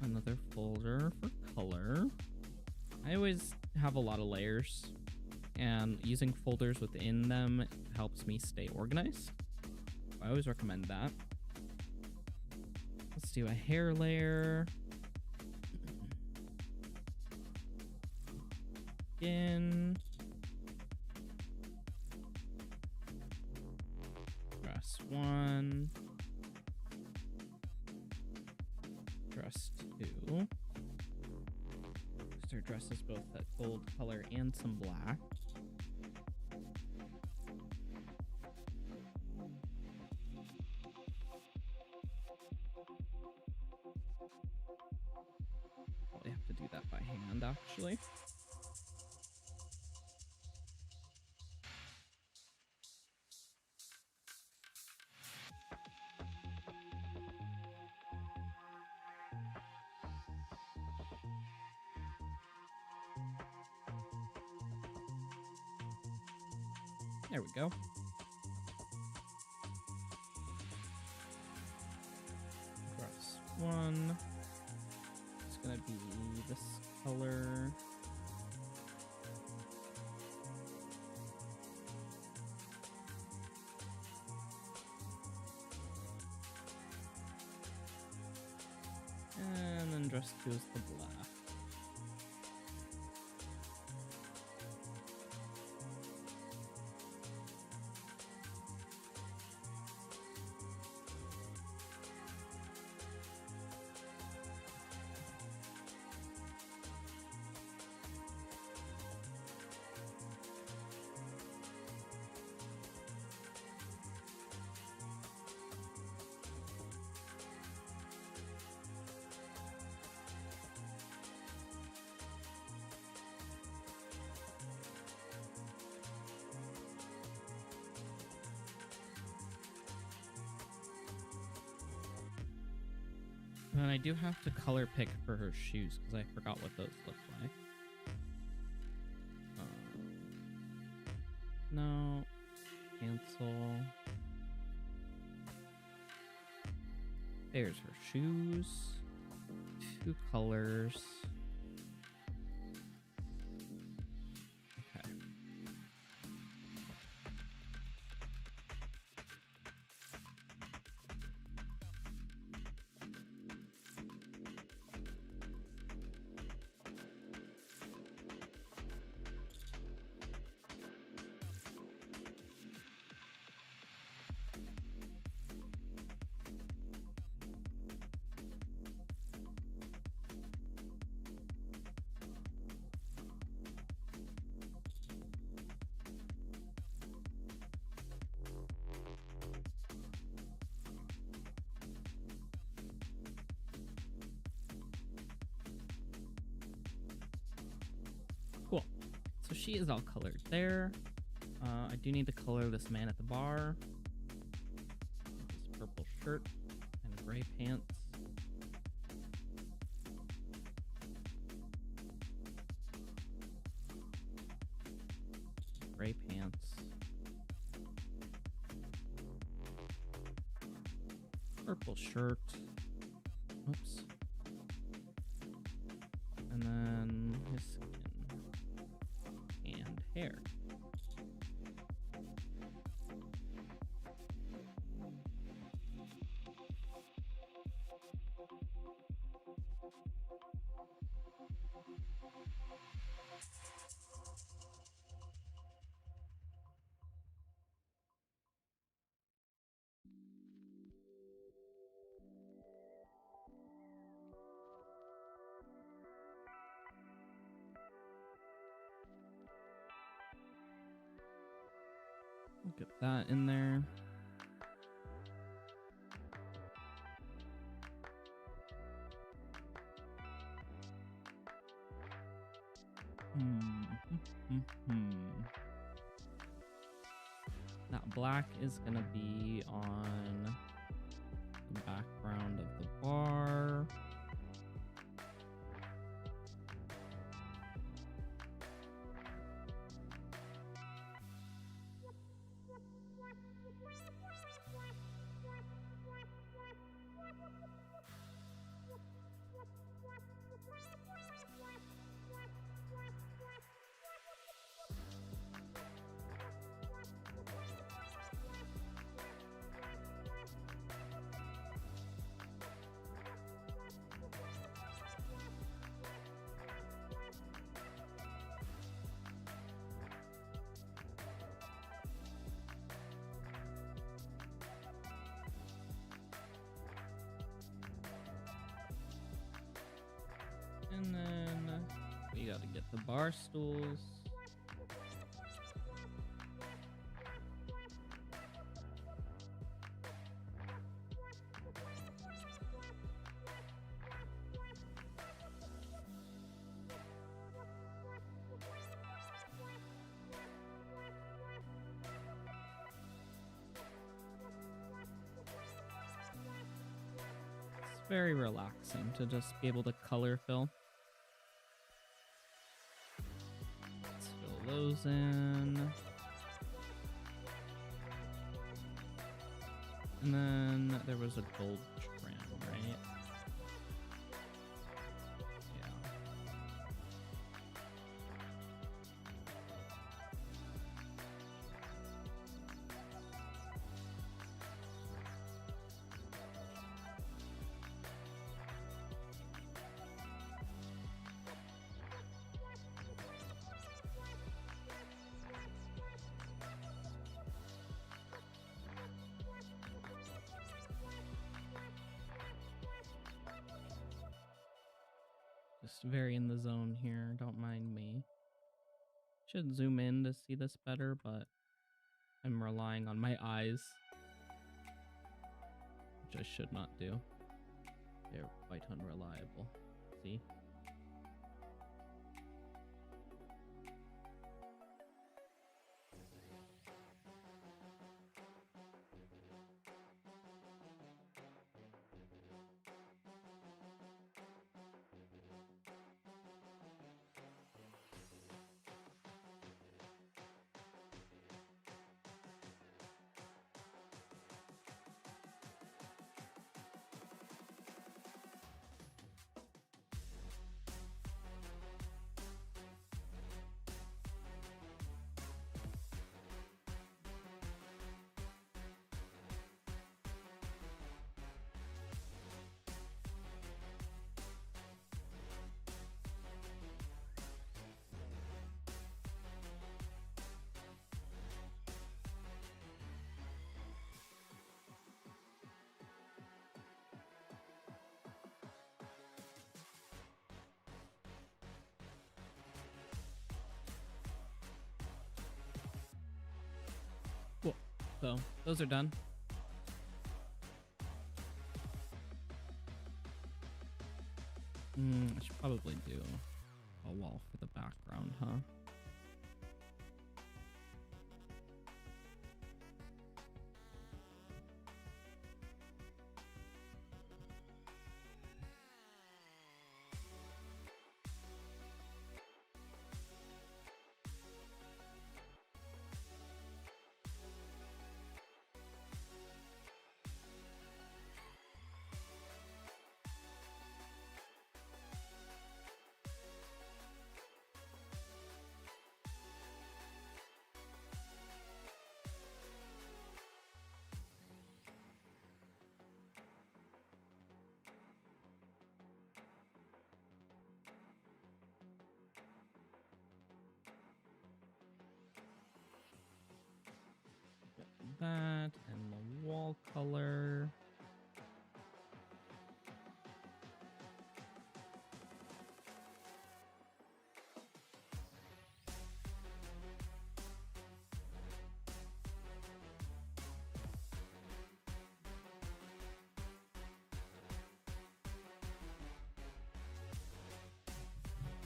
Speaker 1: another folder for color. I always have a lot of layers, and using folders within them helps me stay organized. I always recommend that. Let's do a hair layer. Skin. Dress 1. Dress 2. Our dress is both that gold color and some black. Probably have to do that by hand, actually. There we go. Dress 1. It's gonna be this color. And then dress 2 is the black. And I do have to color pick for her shoes because I forgot what those look like. No. Cancel. There's her shoes. 2 colors. Okay. Cool. So she is all colored there. I do need to color this man at the bar. This purple shirt and gray pants. Gray pants. Purple shirt. Oops. And then his skin and hair. Get that in there. That black is gonna be on the background of the bar. And then we gotta get the bar stools. It's very relaxing to just be able to color fill. Let's fill those in. And then there was a gold trim, right? Yeah. Just very in the zone here, don't mind me. Should zoom in to see this better, but I'm relying on my eyes, which I should not do. They're quite unreliable. See? Cool. So those are done. I should probably do a wall for the background, huh?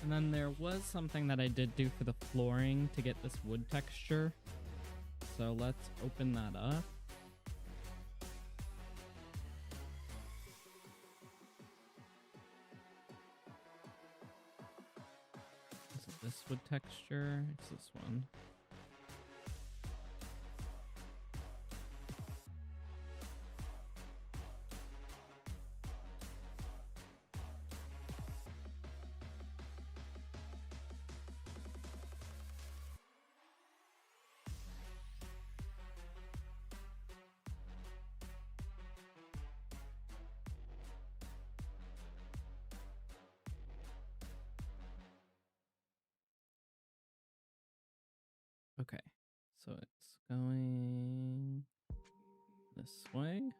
Speaker 1: And then there was something that I did do for the flooring to get this wood texture. So let's open that up. Is it this wood texture? It's this one. Okay, so it's going this way.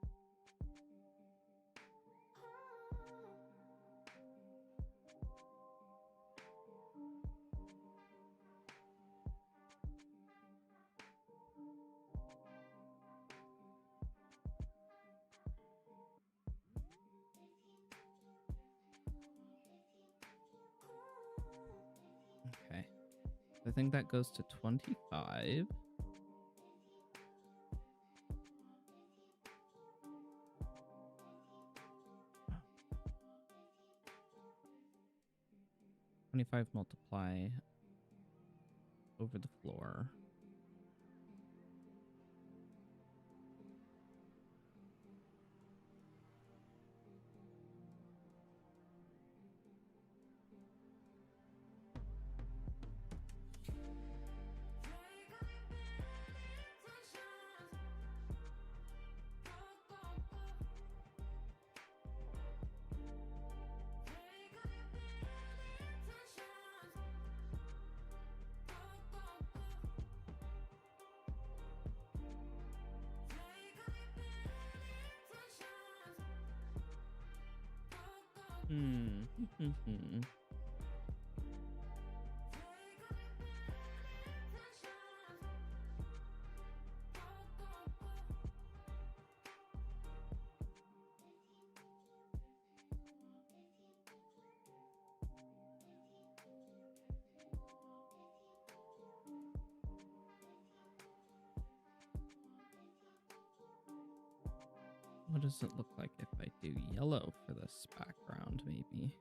Speaker 1: Okay, I think that goes to 25. Multiply over the floor. What does it look like if I do yellow for this background, maybe?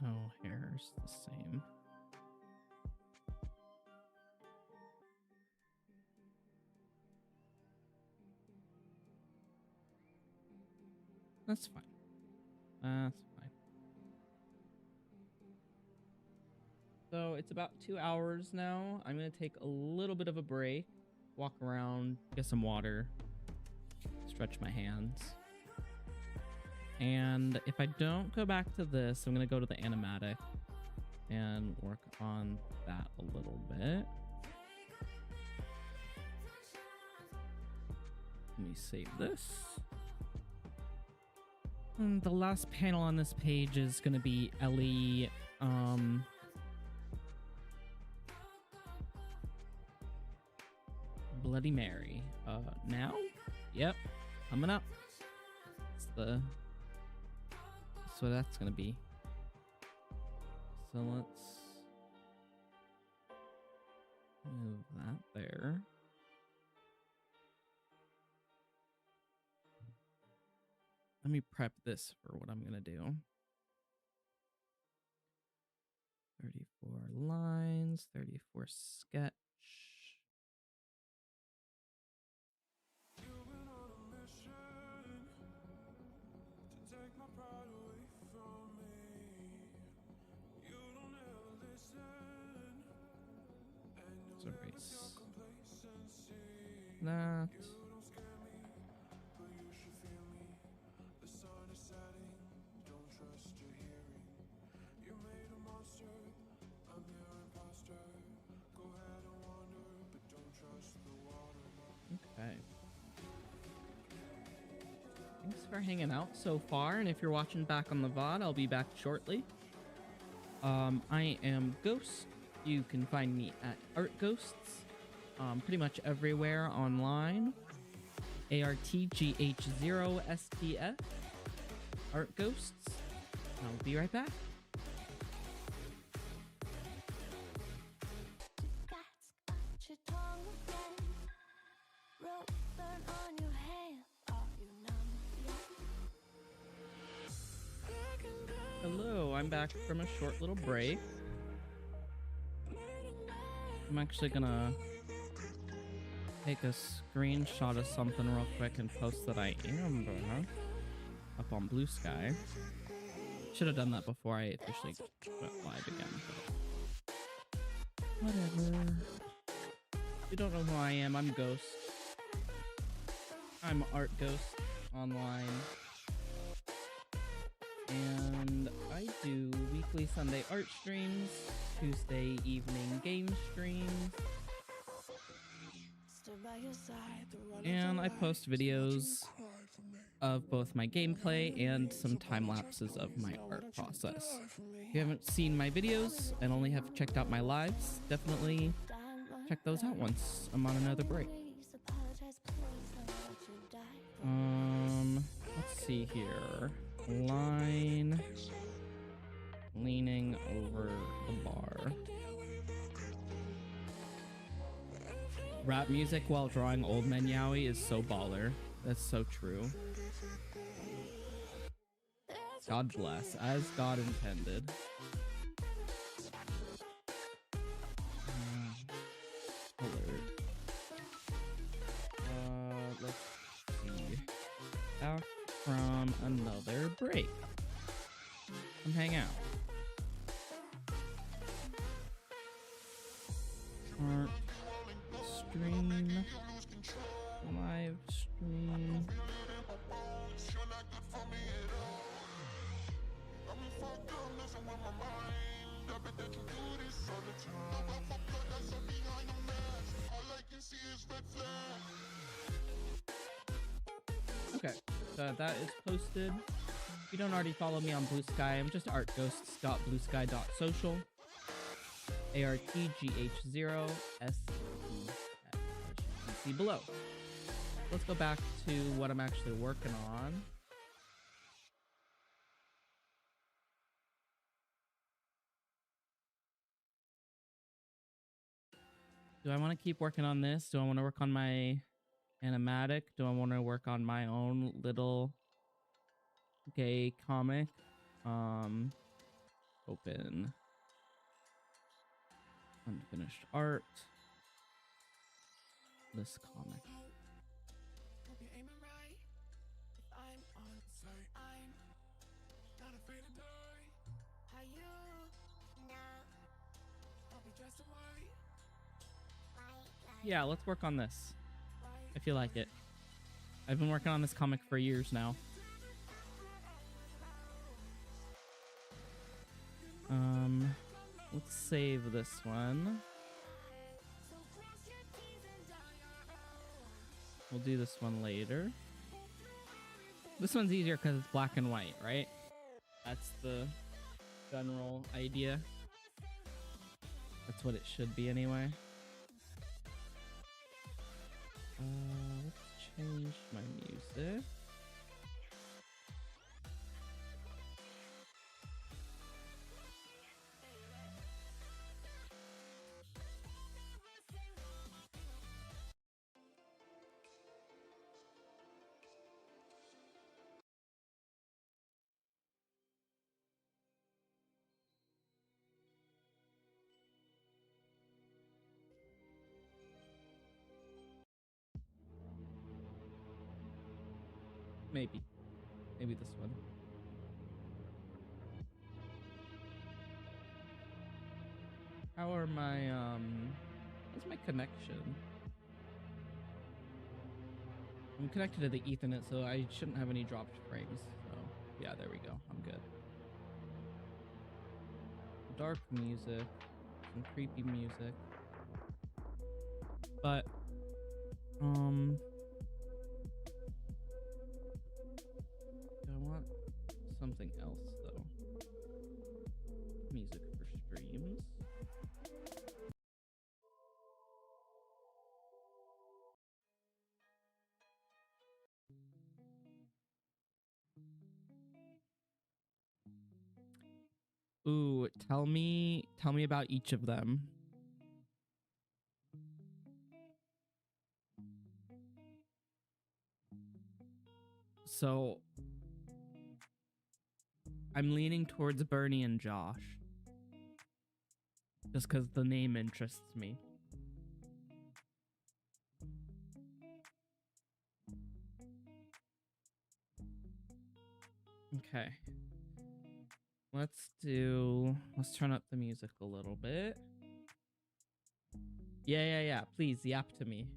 Speaker 1: Oh, hair's the same. That's fine. That's fine. So it's about 2 hours now. I'm going to take a little bit of a break, walk around, get some water, stretch my hands. And if I don't go back to this, I'm going to go to the Animatic and work on that a little bit. Let me save this. And the last panel on this page is going to be Ellie, Bloody Mary. Now? Yep. Coming up. That's what that's going to be. So let's move that there. Let me prep this for what I'm going to do. 34 lines, 34 sketch. So erase that. Okay. Thanks for hanging out so far, and if you're watching back on the VOD, I'll be back shortly. I am Ghost. You can find me at Art Ghosts, pretty much everywhere online. ARTGH0STF, Art Ghosts. I'll be right back. Hello, I'm back from a short little break. I'm actually gonna take a screenshot of something real quick and post that I am up on Blue Sky. Should have done that before I officially went live again, but whatever. If you don't know who I am, I'm Ghost. I'm Art Ghost online. And I do weekly Sunday art streams, Tuesday evening game streams, and I post videos of both my gameplay and some time lapses of my art process. If you haven't seen my videos and only have checked out my lives, definitely check those out once I'm on another break. Let's see here. Line leaning over the bar. Rap music while drawing old men yaoi is so baller. That's so true. God bless, as God intended. Alert. Let's see. Back from another break. Come hang out. Art stream. Live stream. Okay, so that is posted. If you don't already follow me on Blue Sky, I'm just artghosts.bluesky.social. ARTGH0STF, as you can see below. Let's go back to what I'm actually working on. Do I want to keep working on this? Do I want to work on my Animatic? Do I want to work on my own little gay comic? Open unfinished art. This comic. Yeah, let's work on this. I feel like it. I've been working on this comic for years now. Let's save this one. We'll do this one later. This one's easier because it's black and white, right? That's the general idea. That's what it should be anyway. Let's change my music. Maybe this one. How are my what's my connection? I'm connected to the Ethernet, so I shouldn't have any dropped frames. So yeah, there we go. I'm good. Dark music, some creepy music. But do I want something else though? Music for streams. Ooh, tell me about each of them. So I'm leaning towards Bernie and Josh. Just because the name interests me. Okay. Let's turn up the music a little bit. Yeah. Please, yap to me.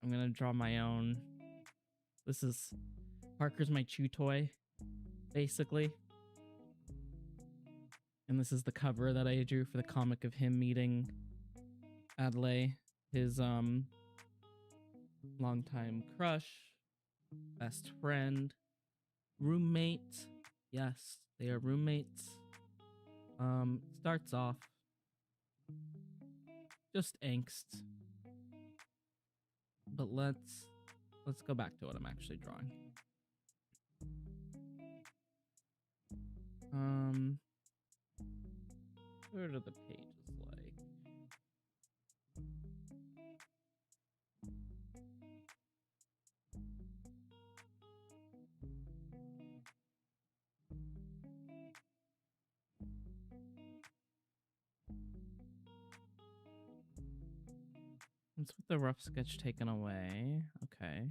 Speaker 1: I'm gonna draw my own. This is Parker's my chew toy, basically. And this is the cover that I drew for the comic of him meeting Adlai, his longtime crush, best friend, roommate. Yes, they are roommates. Starts off just angst. But let's go back to what I'm actually drawing. What are the pages like? Let's put the rough sketch taken away. Okay.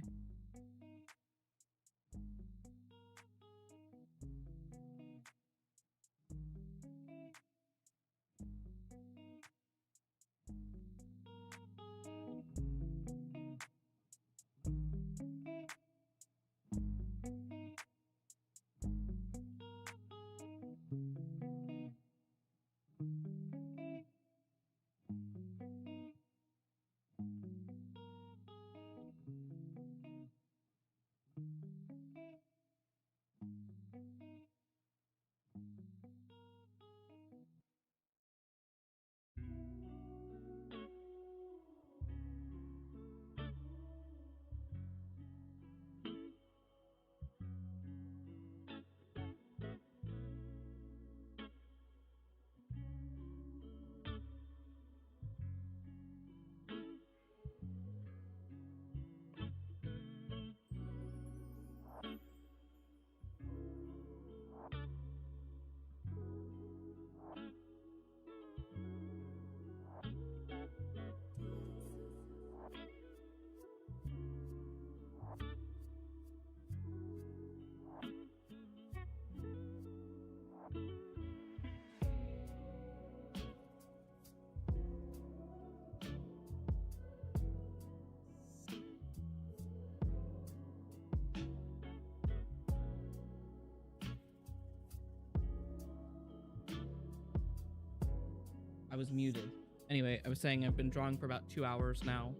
Speaker 1: I was muted. Anyway, I was saying I've been drawing for about 2 hours now.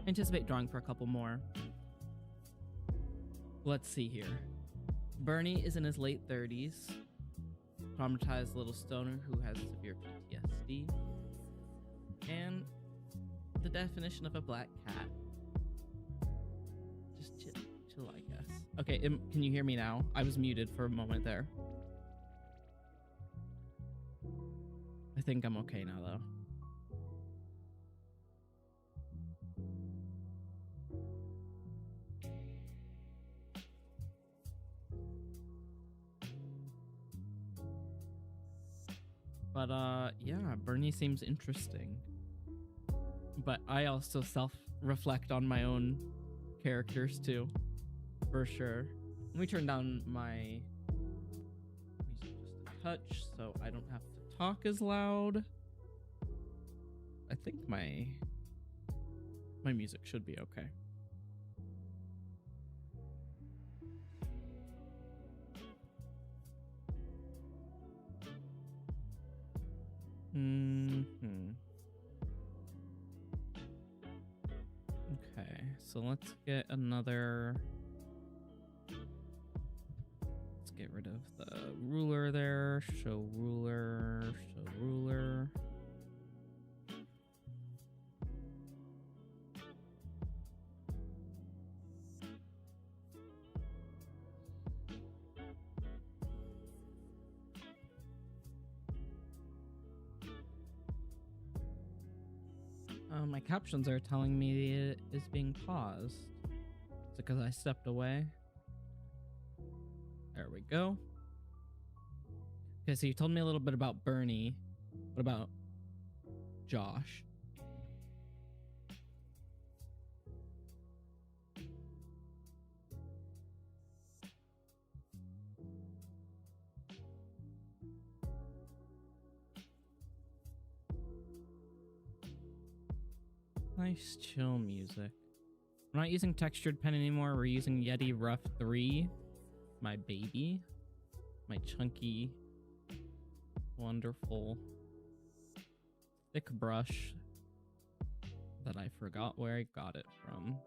Speaker 1: Anticipate drawing for a couple more. Let's see here. Bernie is in his late 30s. Traumatized little stoner who has severe PTSD. And the definition of a black cat. Just chill, I guess. Okay, can you hear me now? I was muted for a moment there. I think I'm okay now, though. But, yeah, Bernie seems interesting. But I also self-reflect on my own characters, too. For sure. Let me turn down my music just a touch so I don't have to talk as loud. I think my music should be okay. Okay, so let's get another. Let's get rid of the ruler there. Show ruler. My captions are telling me it is being paused. Is it because I stepped away? There we go. Okay, so you told me a little bit about Bernie. What about Josh? Nice chill music. We're not using textured pen anymore. We're using Yeti Rough 3. My baby. My chunky, wonderful, thick brush that I forgot where I got it from.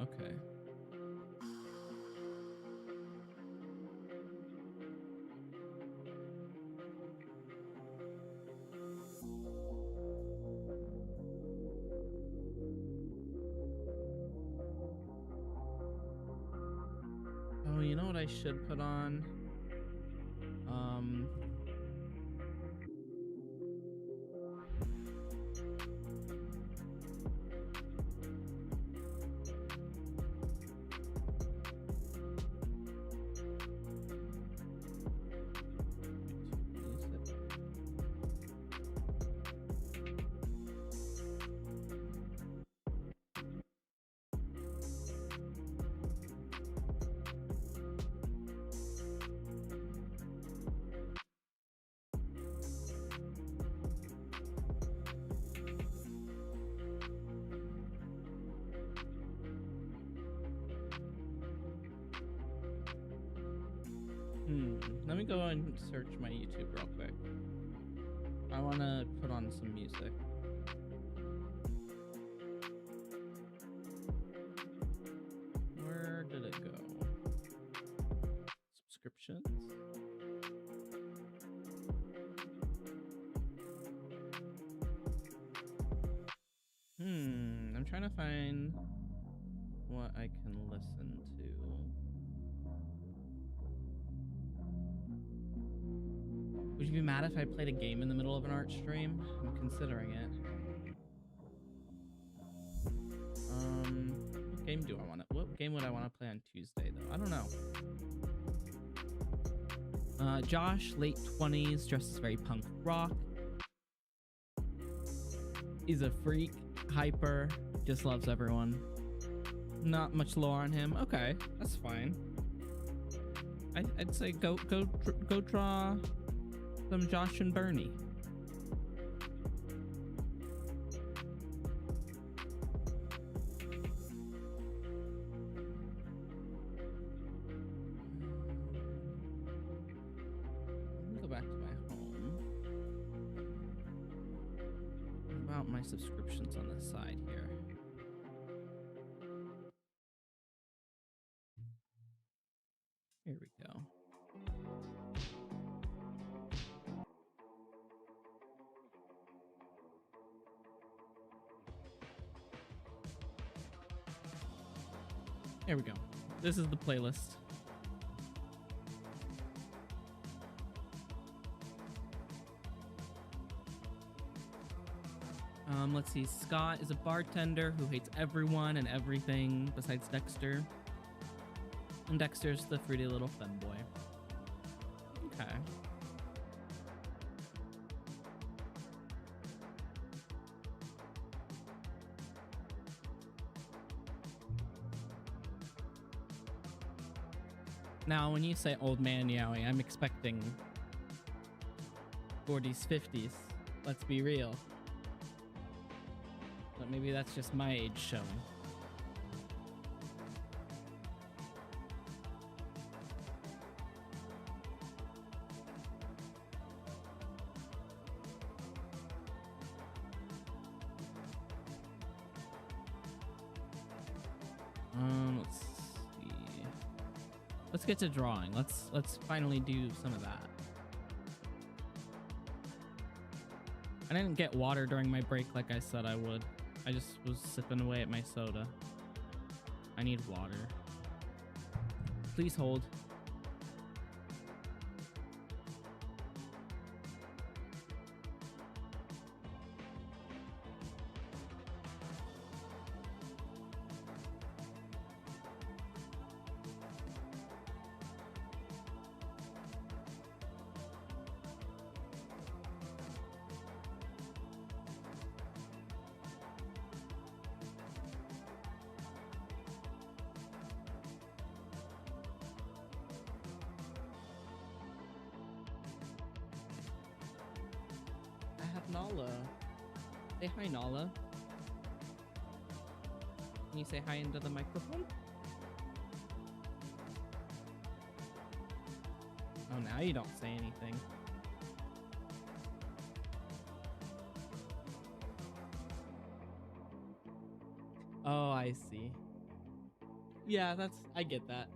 Speaker 1: Okay. Oh, you know what I should put on? Let me go and search my YouTube real quick. I want to put on some music. Where did it go? Subscriptions? I'm trying to find what I can listen to. Would you be mad if I played a game in the middle of an art stream? I'm considering it. What game do I want to? What game would I want to play on Tuesday though? I don't know. Josh, late 20s, dresses very punk rock. He's a freak, hyper, just loves everyone. Not much lore on him. Okay, that's fine. I'd say go draw some Josh and Bernie. Let me go back to my home. What about my subscriptions on the side here? Here we go. Here we go. This is the playlist. Let's see. Scott is a bartender who hates everyone and everything besides Dexter. And Dexter's the fruity little femboy. Okay. Now, when you say old man yaoi, I'm expecting 40s, 50s. Let's be real. But maybe that's just my age showing. Let's see. Let's get to drawing. Let's finally do some of that. I didn't get water during my break like I said I would. I just was sipping away at my soda. I need water. Please hold. Nala. Say hi, Nala. Can you say hi into the microphone? Oh, now you don't say anything. Oh, I see. Yeah, I get that.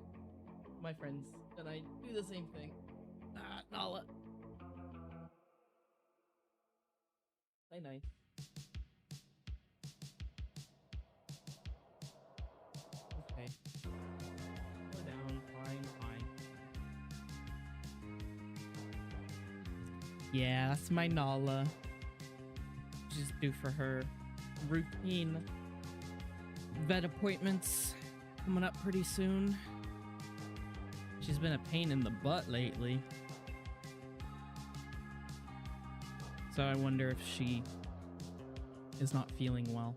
Speaker 1: My friends and I do the same thing. Ah, Nala. Say nice. Okay. Go down. Fine. Yeah, that's my Nala. Just do for her routine vet appointments coming up pretty soon. She's been a pain in the butt lately. So I wonder if she is not feeling well.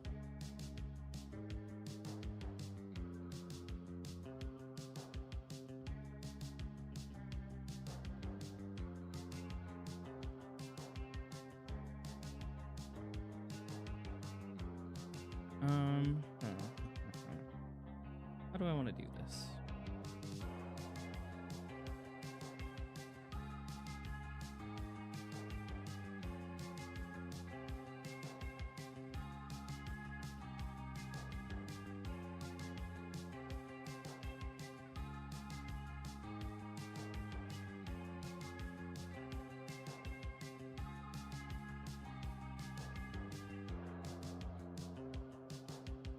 Speaker 1: How do I want to do this?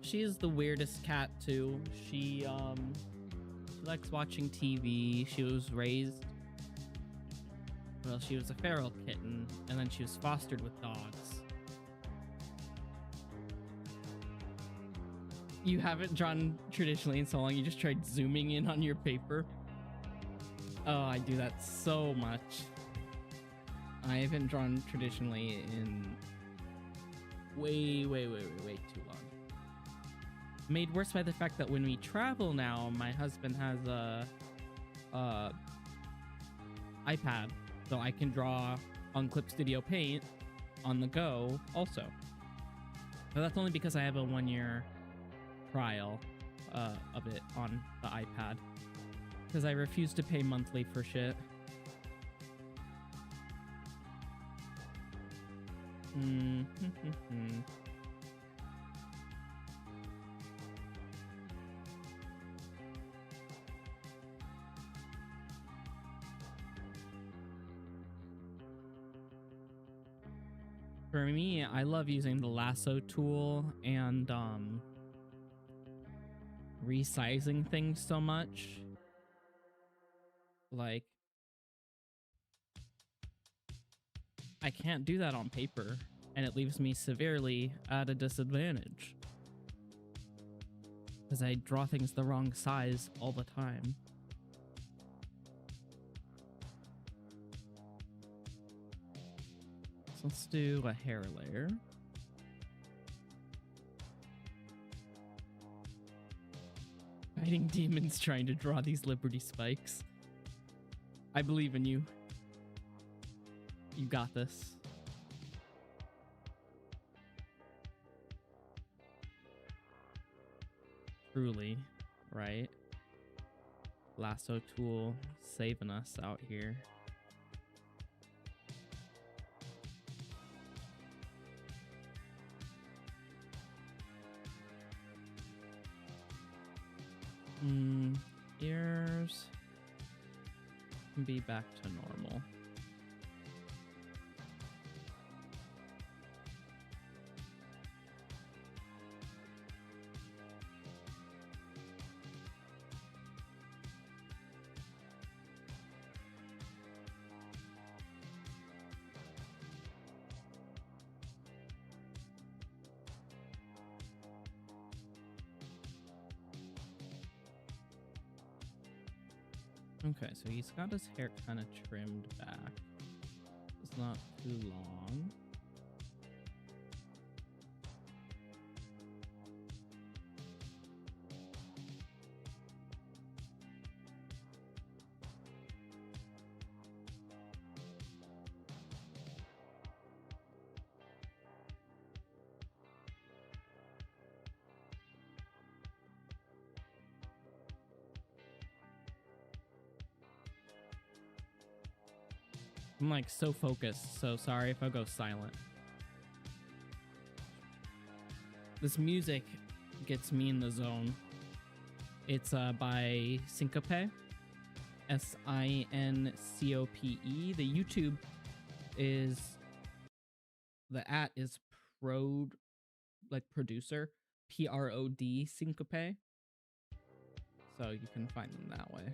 Speaker 1: She's the weirdest cat too. She likes watching TV. She was raised, well, she was a feral kitten, and then she was fostered with dogs. You haven't drawn traditionally in so long, you just tried zooming in on your paper? Oh, I do that so much. I haven't drawn traditionally in way too long. Made worse by the fact that when we travel now, my husband has a iPad, so I can draw on Clip Studio Paint on the go also. But that's only because I have a 1-year trial of it on the iPad, because I refuse to pay monthly for shit. For me, I love using the lasso tool and resizing things so much. Like, I can't do that on paper, and it leaves me severely at a disadvantage, because I draw things the wrong size all the time. So let's do a hair layer. Fighting demons trying to draw these Liberty spikes. I believe in you. You got this. Truly, right? Lasso tool saving us out here. Ears can be back to normal. Okay, so he's got his hair kind of trimmed back. It's not too long. I'm like so focused, so sorry if I go silent. This music gets me in the zone. It's by Syncope, Sincope. The YouTube is, the @ is prod, like producer, PROD Syncope. So you can find them that way.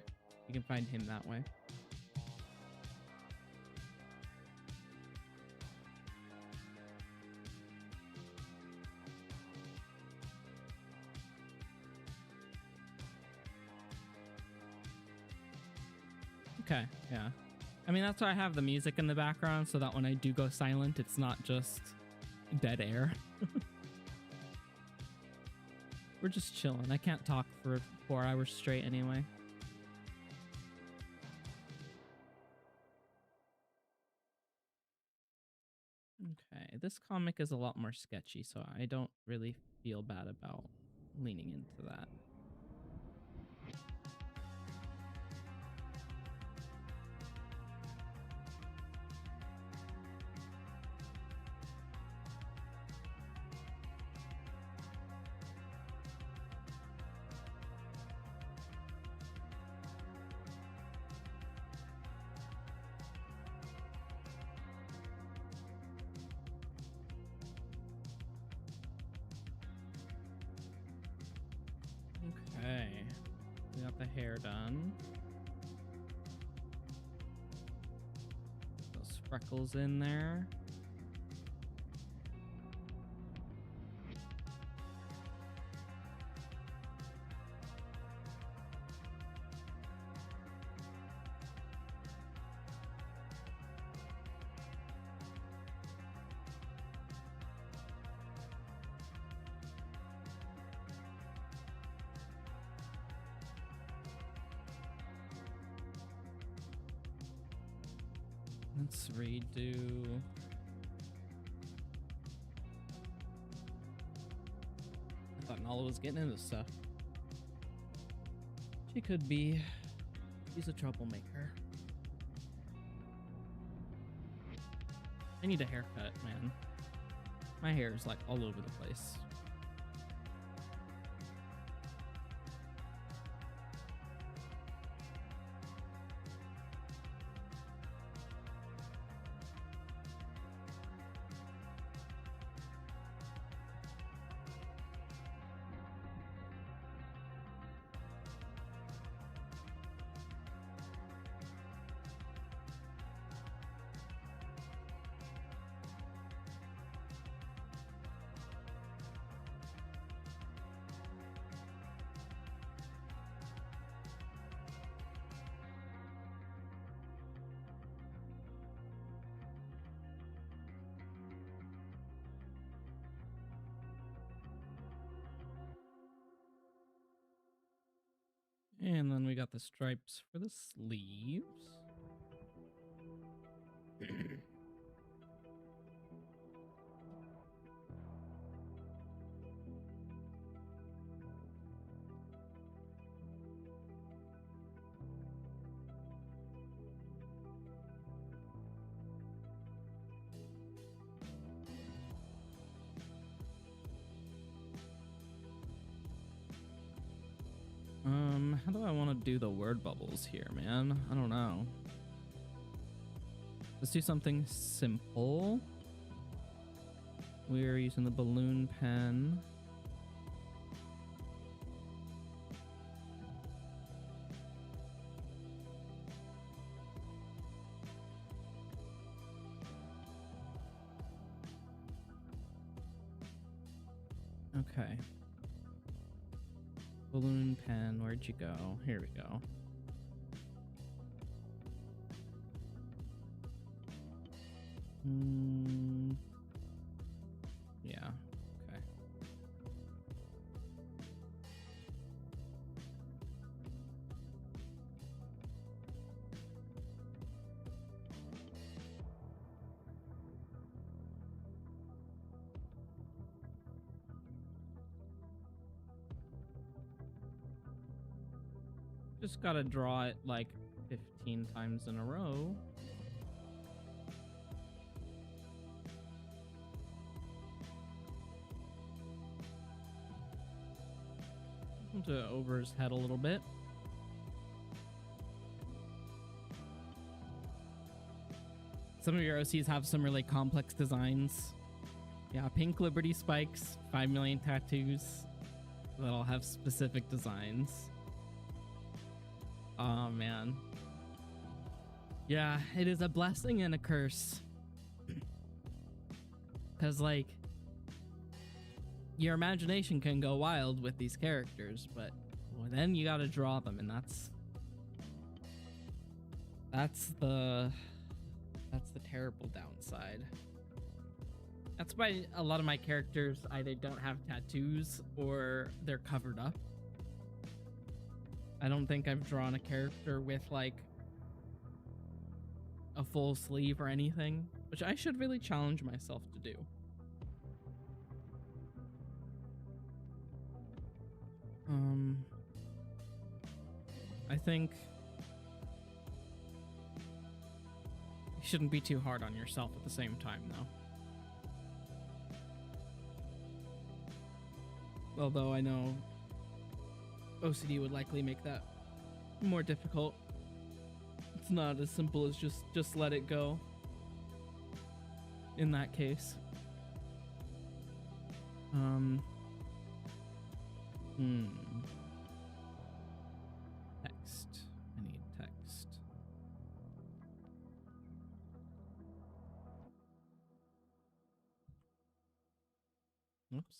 Speaker 1: You can find him that way. Okay, yeah. I mean, that's why I have the music in the background, so that when I do go silent, it's not just dead air. We're just chilling. I can't talk for 4 hours straight anyway. Okay, this comic is a lot more sketchy, so I don't really feel bad about leaning into that. Okay, we got the hair done. Those freckles in there. Let's redo. I thought Nala was getting into stuff. She could be. She's a troublemaker. I need a haircut, man. My hair is like all over the place. And then we got the stripes for the sleeves. How do I want to do the word bubbles here, man? I don't know. Let's do something simple. We're using the balloon pen. Okay. Balloon pen, where'd you go? Here we go. Yeah. Okay. Just gotta draw it like 15 times in a row. To over his head a little bit. Some of your OCs have some really complex designs. Yeah, pink Liberty spikes, 5 million tattoos that all have specific designs. Oh man. Yeah, it is a blessing and a curse. Because like, your imagination can go wild with these characters, but well, then you gotta draw them, and that's the terrible downside. That's why a lot of my characters either don't have tattoos or they're covered up. I don't think I've drawn a character with like a full sleeve or anything, which I should really challenge myself to do. I think you shouldn't be too hard on yourself at the same time, though. Although I know OCD would likely make that more difficult. It's not as simple as just let it go in that case. Text. I need text. Oops.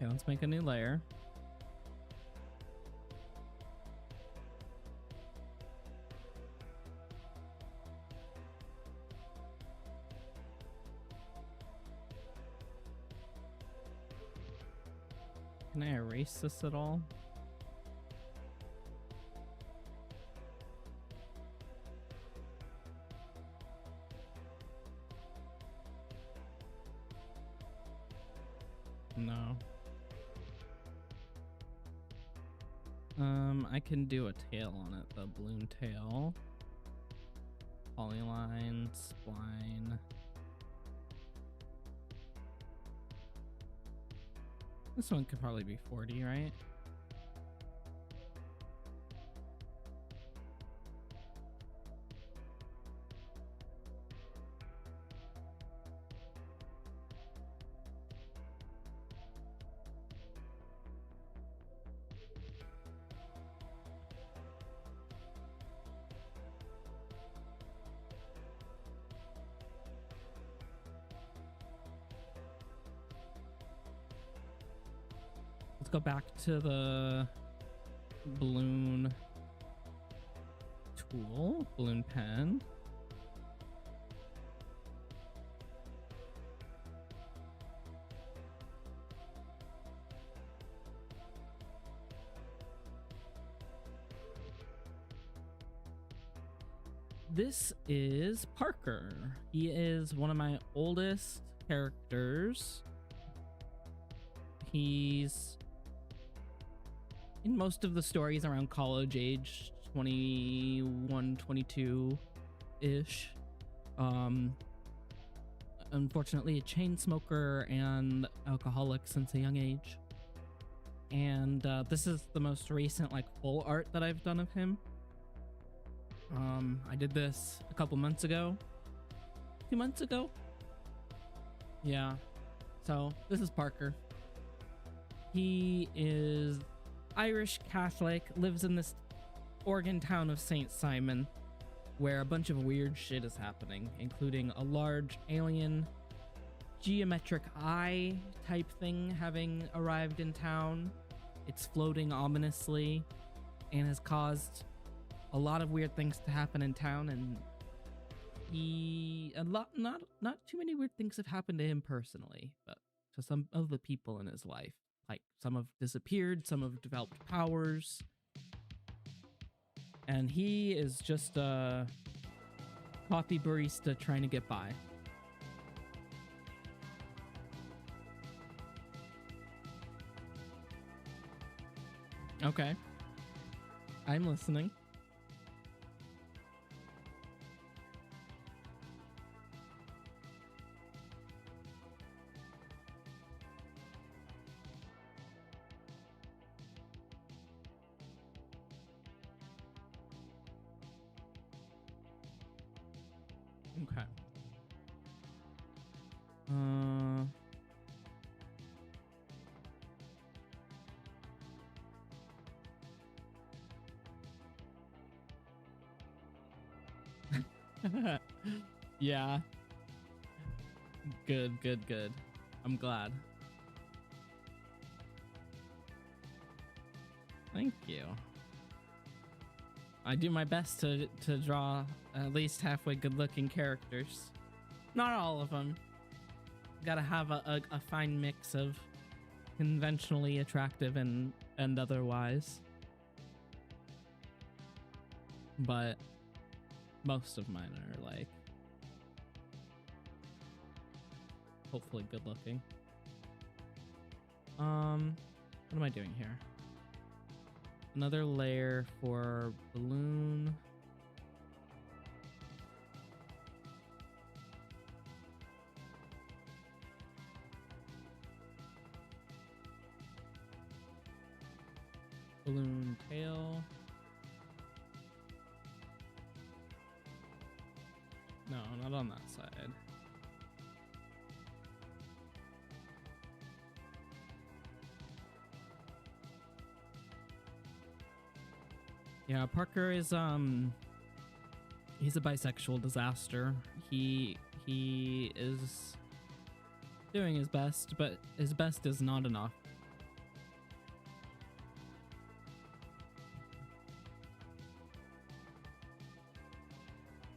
Speaker 1: Okay, let's make a new layer. Can I erase this at all? No. I can do a tail on it, the balloon tail. Polyline, spline. This one could probably be 40, right? Let's go back to the balloon tool, balloon pen. This is Parker. He is one of my oldest characters. He's in most of the stories around college age, 21, 22-ish. Unfortunately a chain smoker and alcoholic since a young age. and this is the most recent like full art that I've done of him. I did this a couple months ago, 2 months ago. Yeah. So this is Parker. He is Irish Catholic, lives in this Oregon town of St. Simon, where a bunch of weird shit is happening, including a large alien geometric eye type thing having arrived in town. It's floating ominously and has caused a lot of weird things to happen in town, and not too many weird things have happened to him personally, but to some of the people in his life. Like, some have disappeared, some have developed powers, and he is just a coffee barista trying to get by. Okay. I'm listening. Okay. Yeah. Good, good, good. I'm glad. Thank you. I do my best to draw at least halfway good-looking characters. Not all of them. Gotta have a fine mix of conventionally attractive and otherwise. But most of mine are like hopefully good looking. What am I doing here? Another layer for balloon. Balloon tail. No, not on that side. Yeah, Parker is he's a bisexual disaster. He is doing his best, but his best is not enough.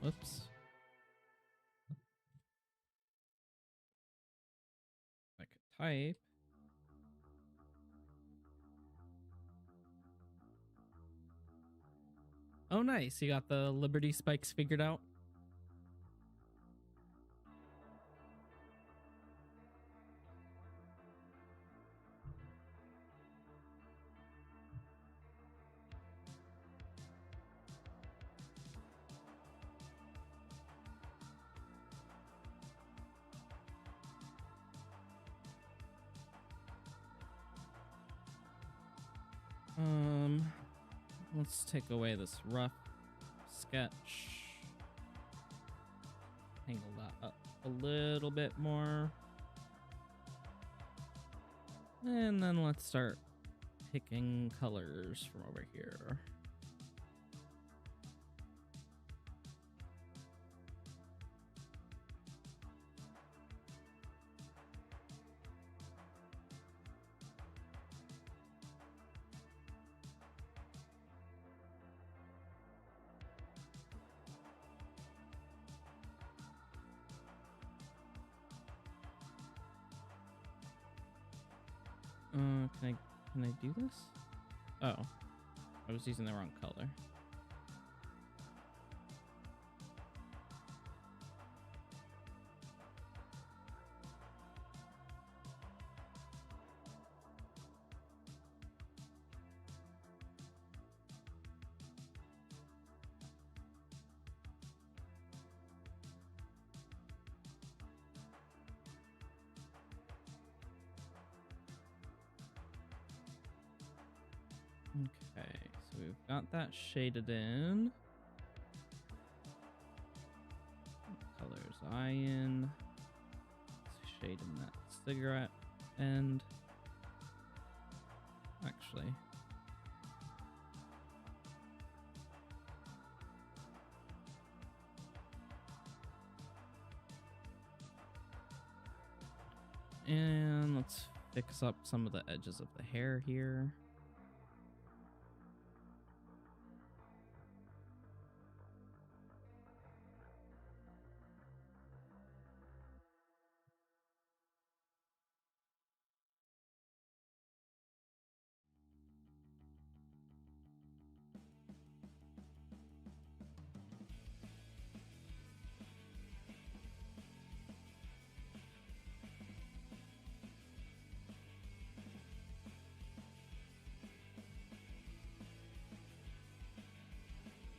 Speaker 1: Whoops. I could type. Oh, nice. You got the Liberty spikes figured out. Let's take away this rough sketch. Angle that up a little bit more. And then let's start picking colors from over here. Can I do this? Oh, I was using the wrong color. Okay, so we've got that shaded in. What color's I in? Let's shade in that cigarette end. Actually. And let's fix up some of the edges of the hair here.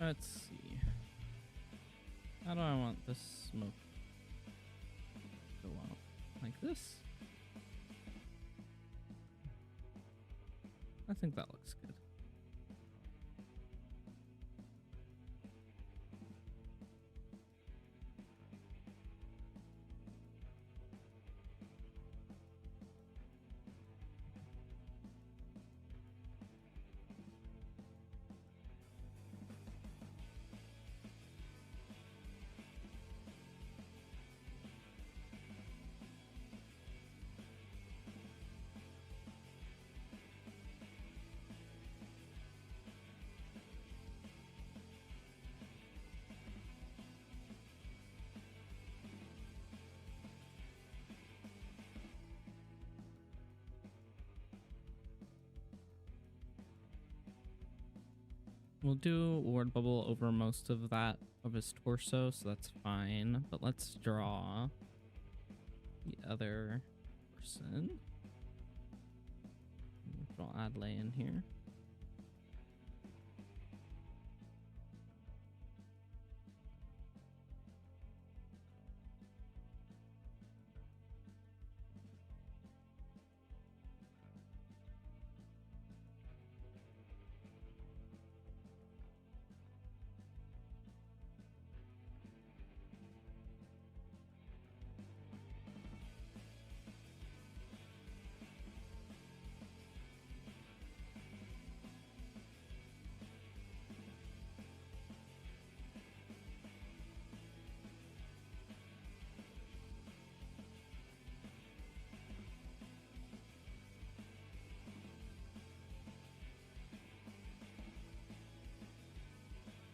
Speaker 1: Let's see. How do I want this smoke to go out? Like this? I think that looks good. We'll do a word bubble over most of that of his torso, so that's fine. But let's draw the other person. Draw Adley in here.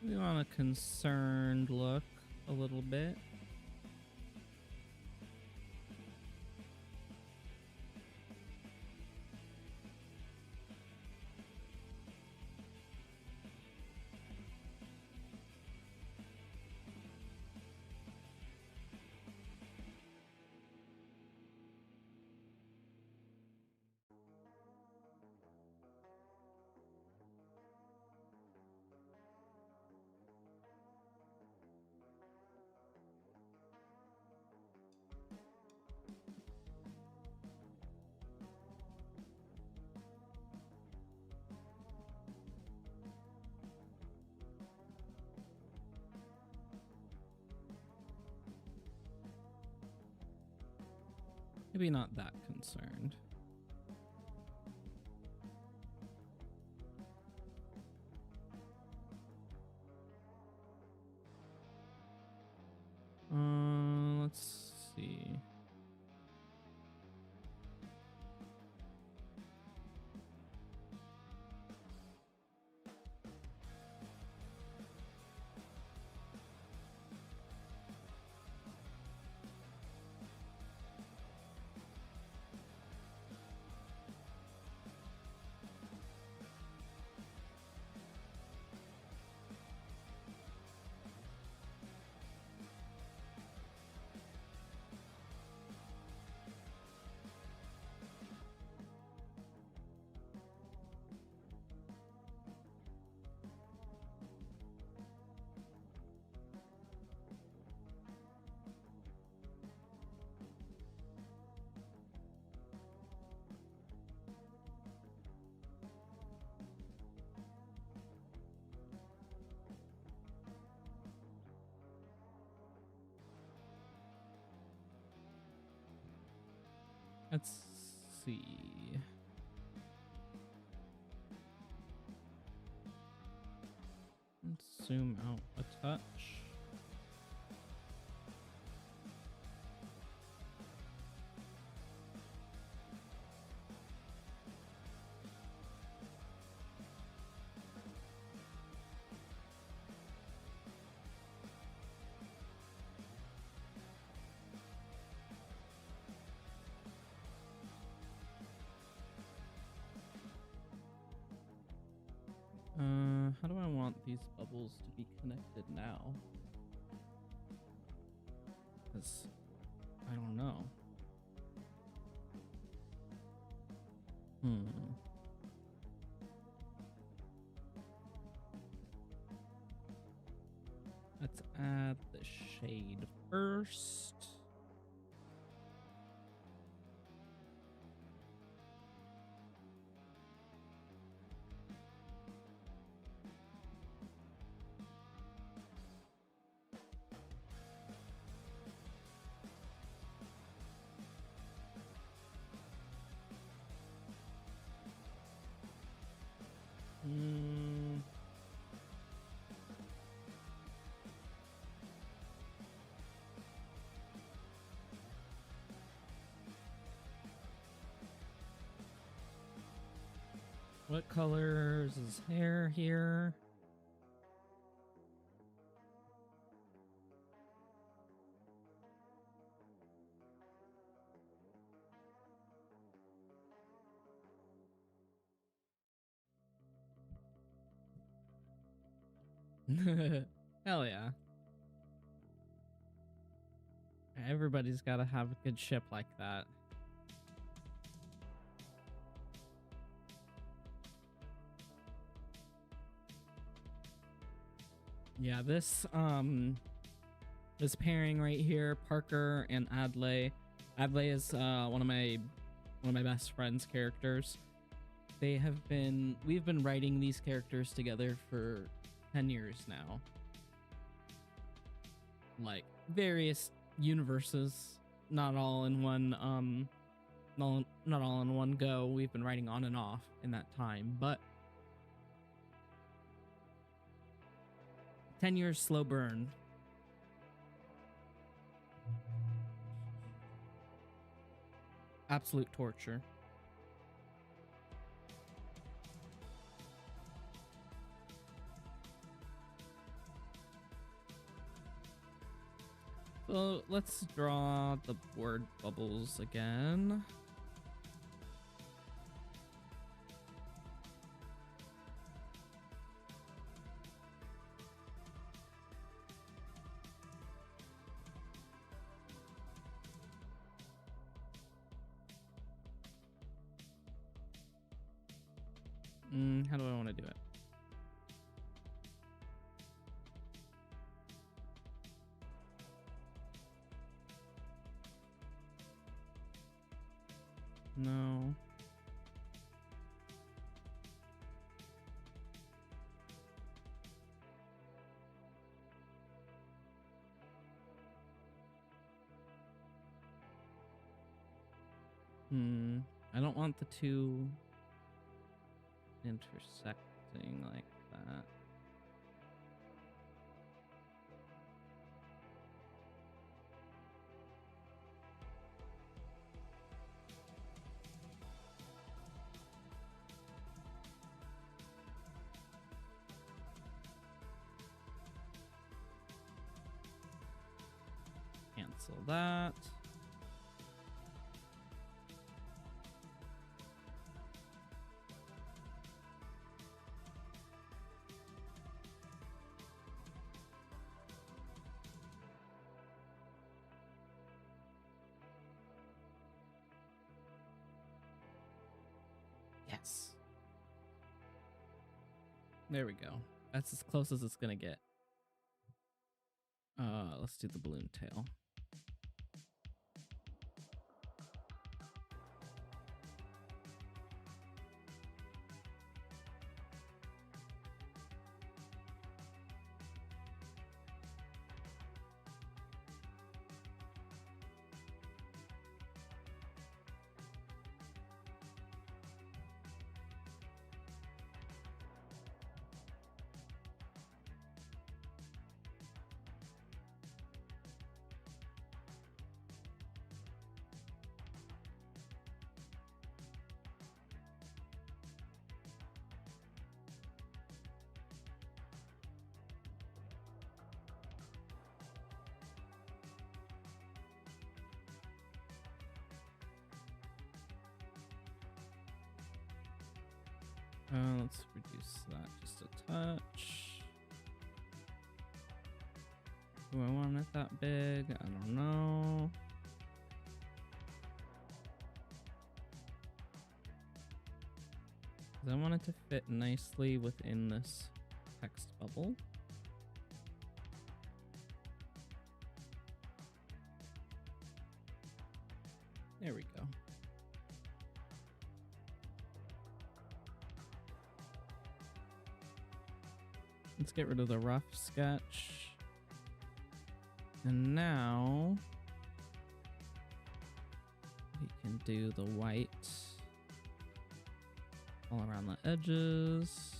Speaker 1: We want a concerned look a little bit. Maybe not that concerned. Let's see. Let's see. Let's zoom out a touch. How do I want these bubbles to be connected now? Because I don't know. Let's add the shade first. What colors is hair here? Hell yeah. Everybody's got to have a good ship like that. Yeah, this pairing right here, Parker and Adley. Adley is one of my best friends' characters. We've been writing these characters together for 10 years now. Like various universes, not all in one not all in one go. We've been writing on and off in that time, but 10 years slow burn. Absolute torture. So let's draw the word bubbles again. How do I want to do it? No. I don't want the two intersecting like that. Cancel that. Yes. There we go. That's as close as it's gonna get. Let's do the balloon tail. Let's reduce that just a touch. Do I want it that big? I don't know. I want it to fit nicely within this text bubble. There we go. Let's get rid of the rough sketch. And now we can do the white all around the edges.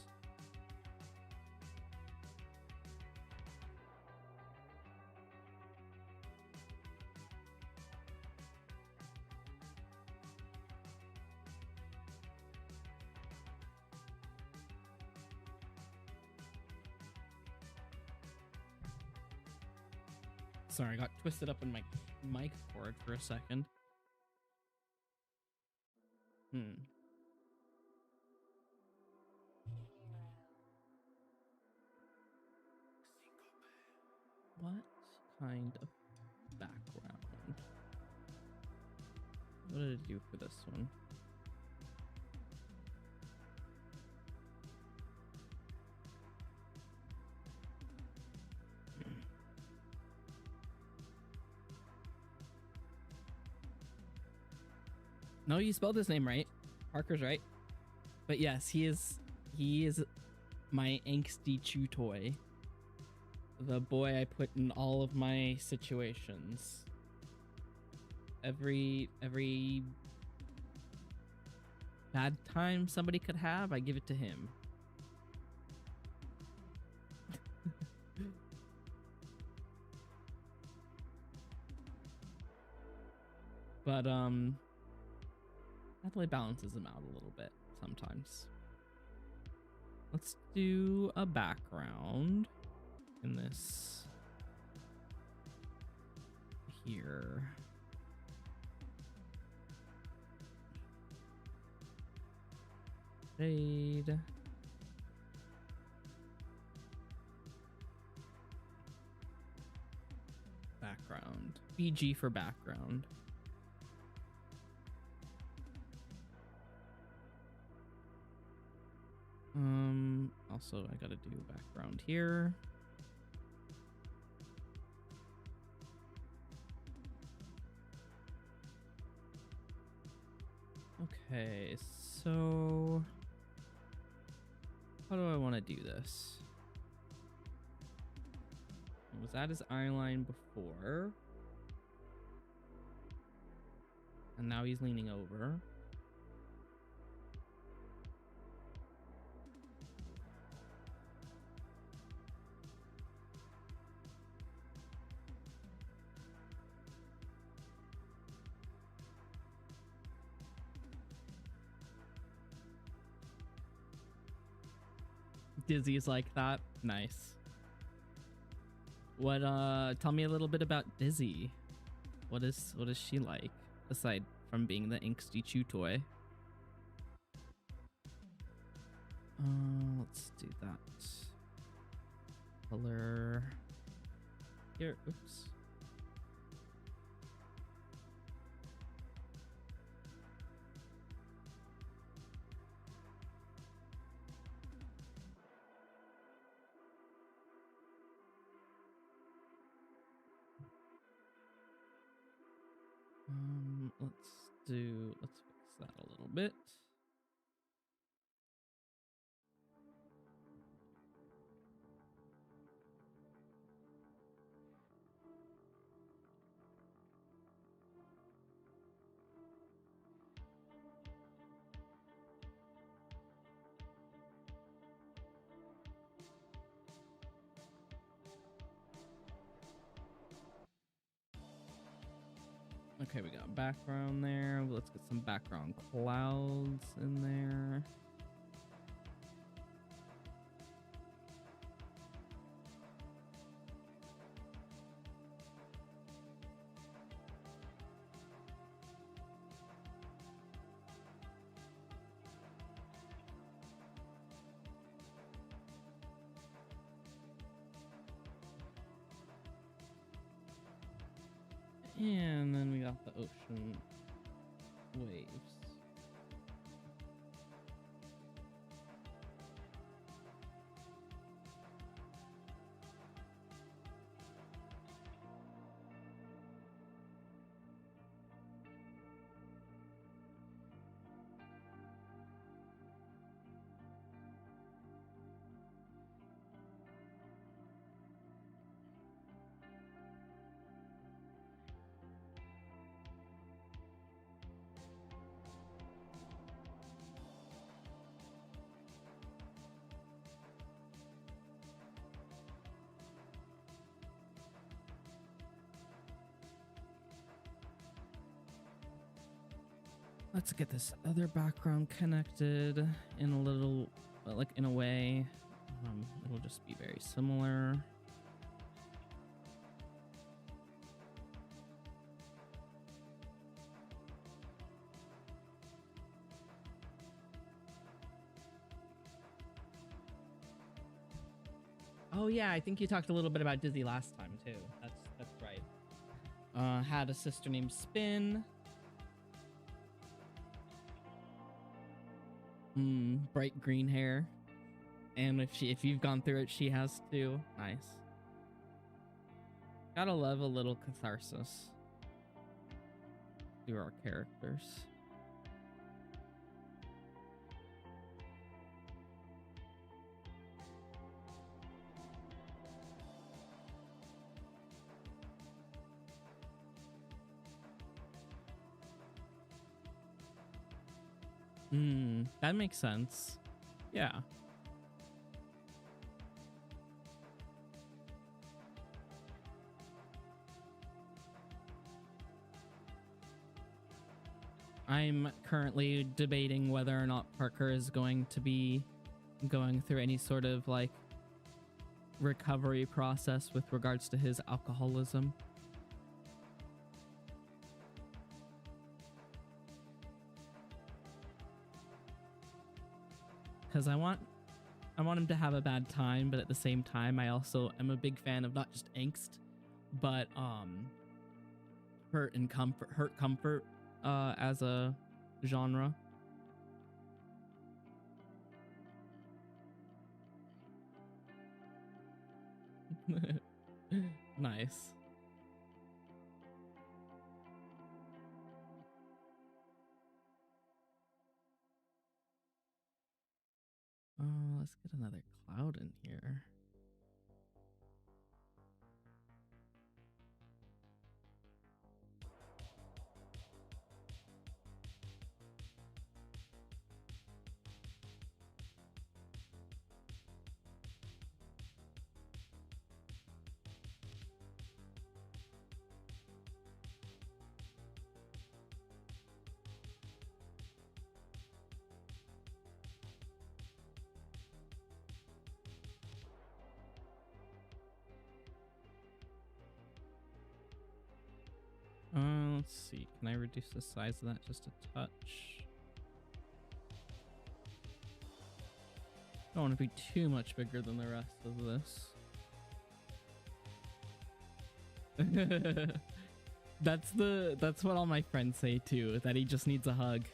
Speaker 1: Sorry, I got twisted up in my mic cord for a second. What kind of background? What did it do for this one? No, you spelled his name right. Parker's right. But yes, he is my angsty chew toy. The boy I put in all of my situations. Every bad time somebody could have, I give it to him. But that really balances him out a little bit sometimes. Let's do a background in this here. Shade. Background. BG for background. Also I gotta do background here. Okay, so how do I want to do this? I was at his eye line before, and now he's leaning over. Dizzy's like that. Nice. What tell me a little bit about Dizzy. What is she like aside from being the angsty chew toy? Let's do that. Color here. Oops. Let's fix that a little bit. Okay, we got background there. Let's get some background clouds in there. And then we got the ocean waves. Let's get this other background connected in a little, like in a way. It'll just be very similar. Oh yeah, I think you talked a little bit about Dizzy last time too. That's right. Had a sister named Spin. Bright green hair, and if you've gone through it, she has too. Nice. Gotta love a little catharsis through our characters. That makes sense. Yeah. I'm currently debating whether or not Parker is going to be going through any sort of like recovery process with regards to his alcoholism. Because I want him to have a bad time, but at the same time, I also am a big fan of not just angst, but hurt comfort as a genre. Nice. Let's get another cloud in here. Let's see. Can I reduce the size of that just a touch? Don't want to be too much bigger than the rest of this. That's what all my friends say too, that he just needs a hug.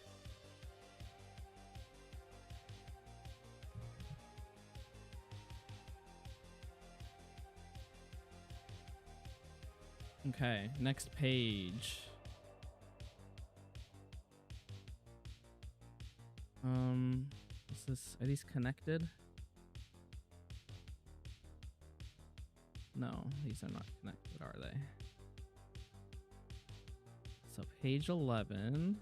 Speaker 1: Okay, next page. Are these connected? No, these are not connected, are they? So page 11.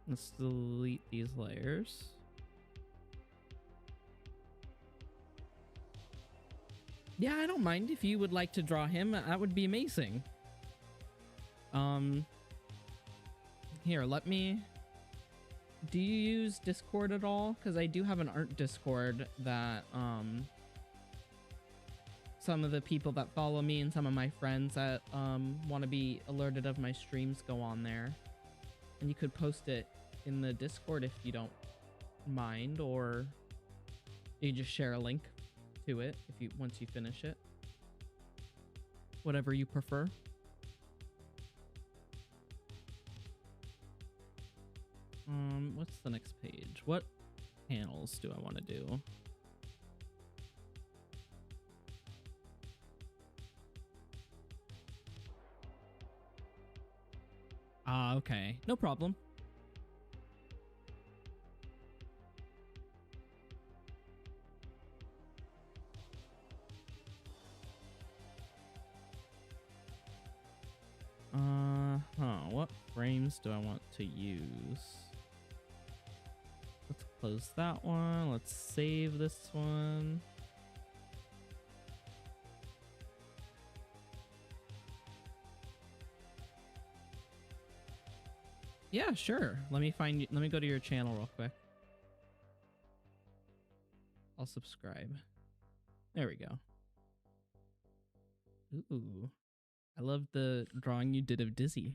Speaker 1: Let's delete these layers. Yeah, I don't mind if you would like to draw him. That would be amazing. Here, let me... Do you use Discord at all? Because I do have an art Discord that, some of the people that follow me and some of my friends that, want to be alerted of my streams go on there. And you could post it in the Discord if you don't mind, or you just share a link to it if you once you finish it. Whatever you prefer. What's the next page? What panels do I want to do? Ah, okay. No problem. What frames do I want to use? Let's close that one. Let's save this one. Yeah, sure. Let me go to your channel real quick. I'll subscribe. There we go. Ooh. I love the drawing you did of Dizzy.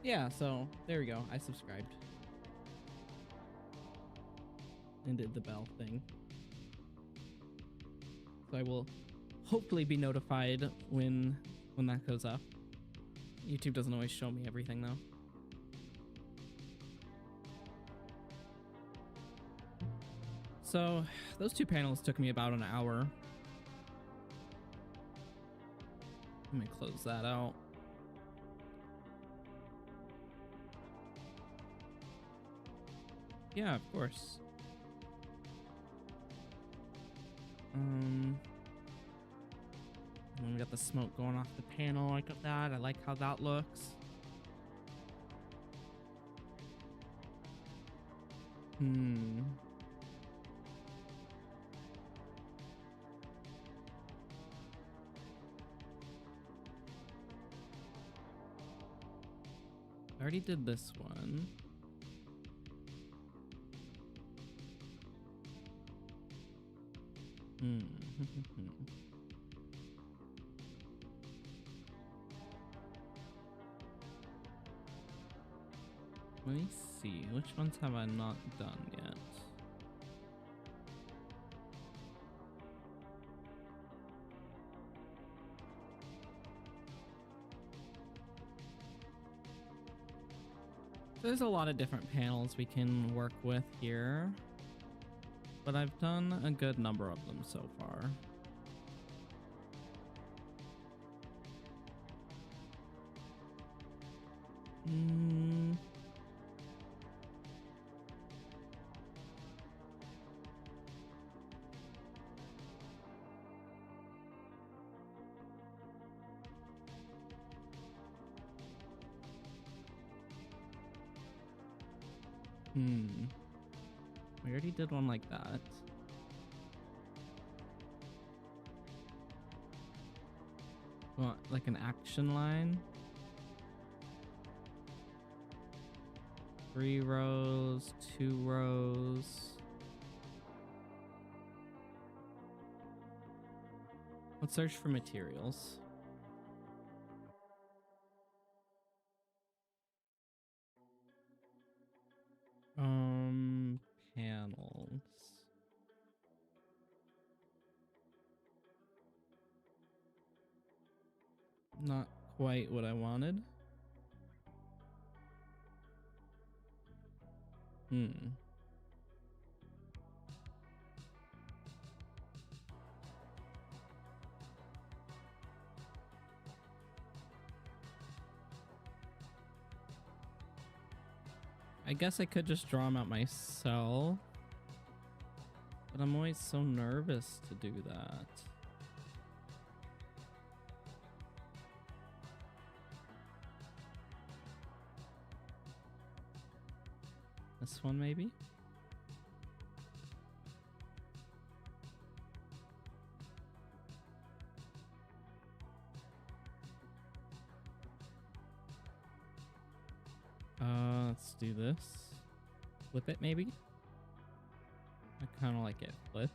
Speaker 1: Yeah, so there we go. I subscribed. And did the bell thing. So I will hopefully be notified when that goes up. YouTube doesn't always show me everything though. So those two panels took me about an hour. Let me close that out. Yeah, of course. And we got the smoke going off the panel. I got that. I like how that looks. I already did this one. Let me see, which ones have I not done yet? There's a lot of different panels we can work with here, but I've done a good number of them so far. We already did one like that. What, like an action line? 3 rows, 2 rows. Let's search for materials. Panels. Not quite what I wanted. I guess I could just draw them out myself, but I'm always so nervous to do that. This one maybe? Let's do this. Flip it, maybe? I kind of like it flipped.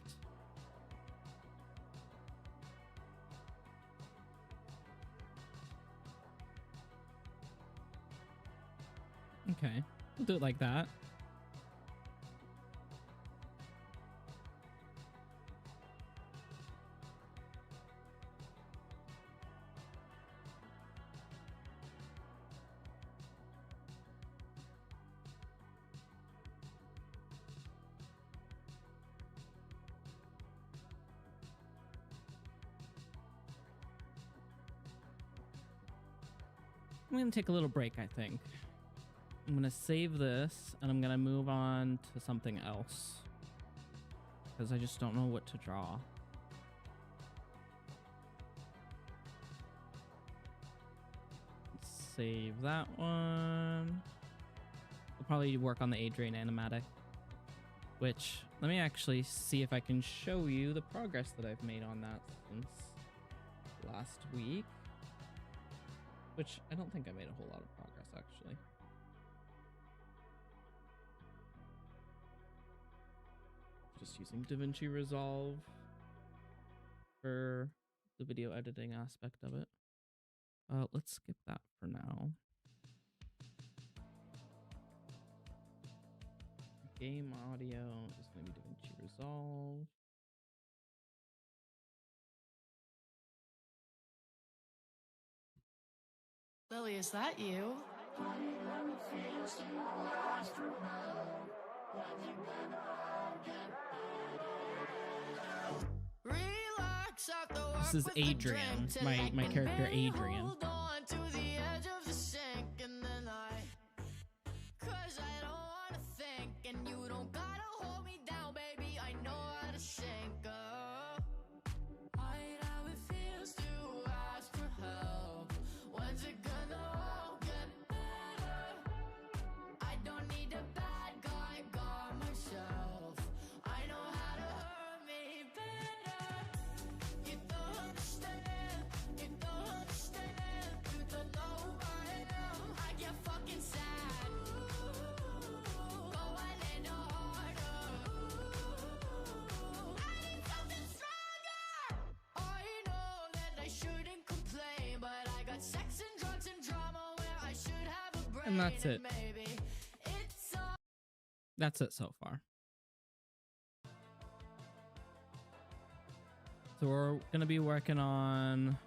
Speaker 1: Okay, we'll do it like that. I'm gonna take a little break, I think. I'm gonna save this and I'm gonna move on to something else because I just don't know what to draw. Let's save that one. I'll probably work on the Adrian animatic, which let me actually see if I can show you the progress that I've made on that since last week. Which I don't think I made a whole lot of progress, actually. Just using DaVinci Resolve for the video editing aspect of it. Let's skip that for now. Game audio is going to be DaVinci Resolve.
Speaker 2: Lily, is that you?
Speaker 1: This is Adrian, my character Adrian. And that's it. That's it so far. So we're gonna be working on,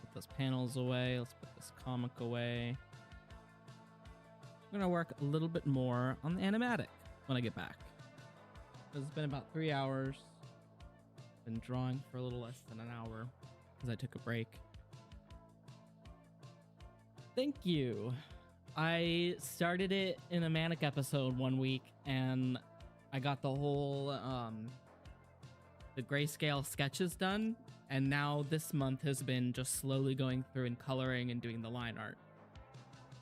Speaker 1: put those panels away. Let's put this comic away. I'm gonna work a little bit more on the animatic when I get back. It's been about 3 hours. Been drawing for a little less than an hour because I took a break. Thank you. I started it in a Manic episode 1 week and I got the whole the grayscale sketches done, and now this month has been just slowly going through and coloring and doing the line art.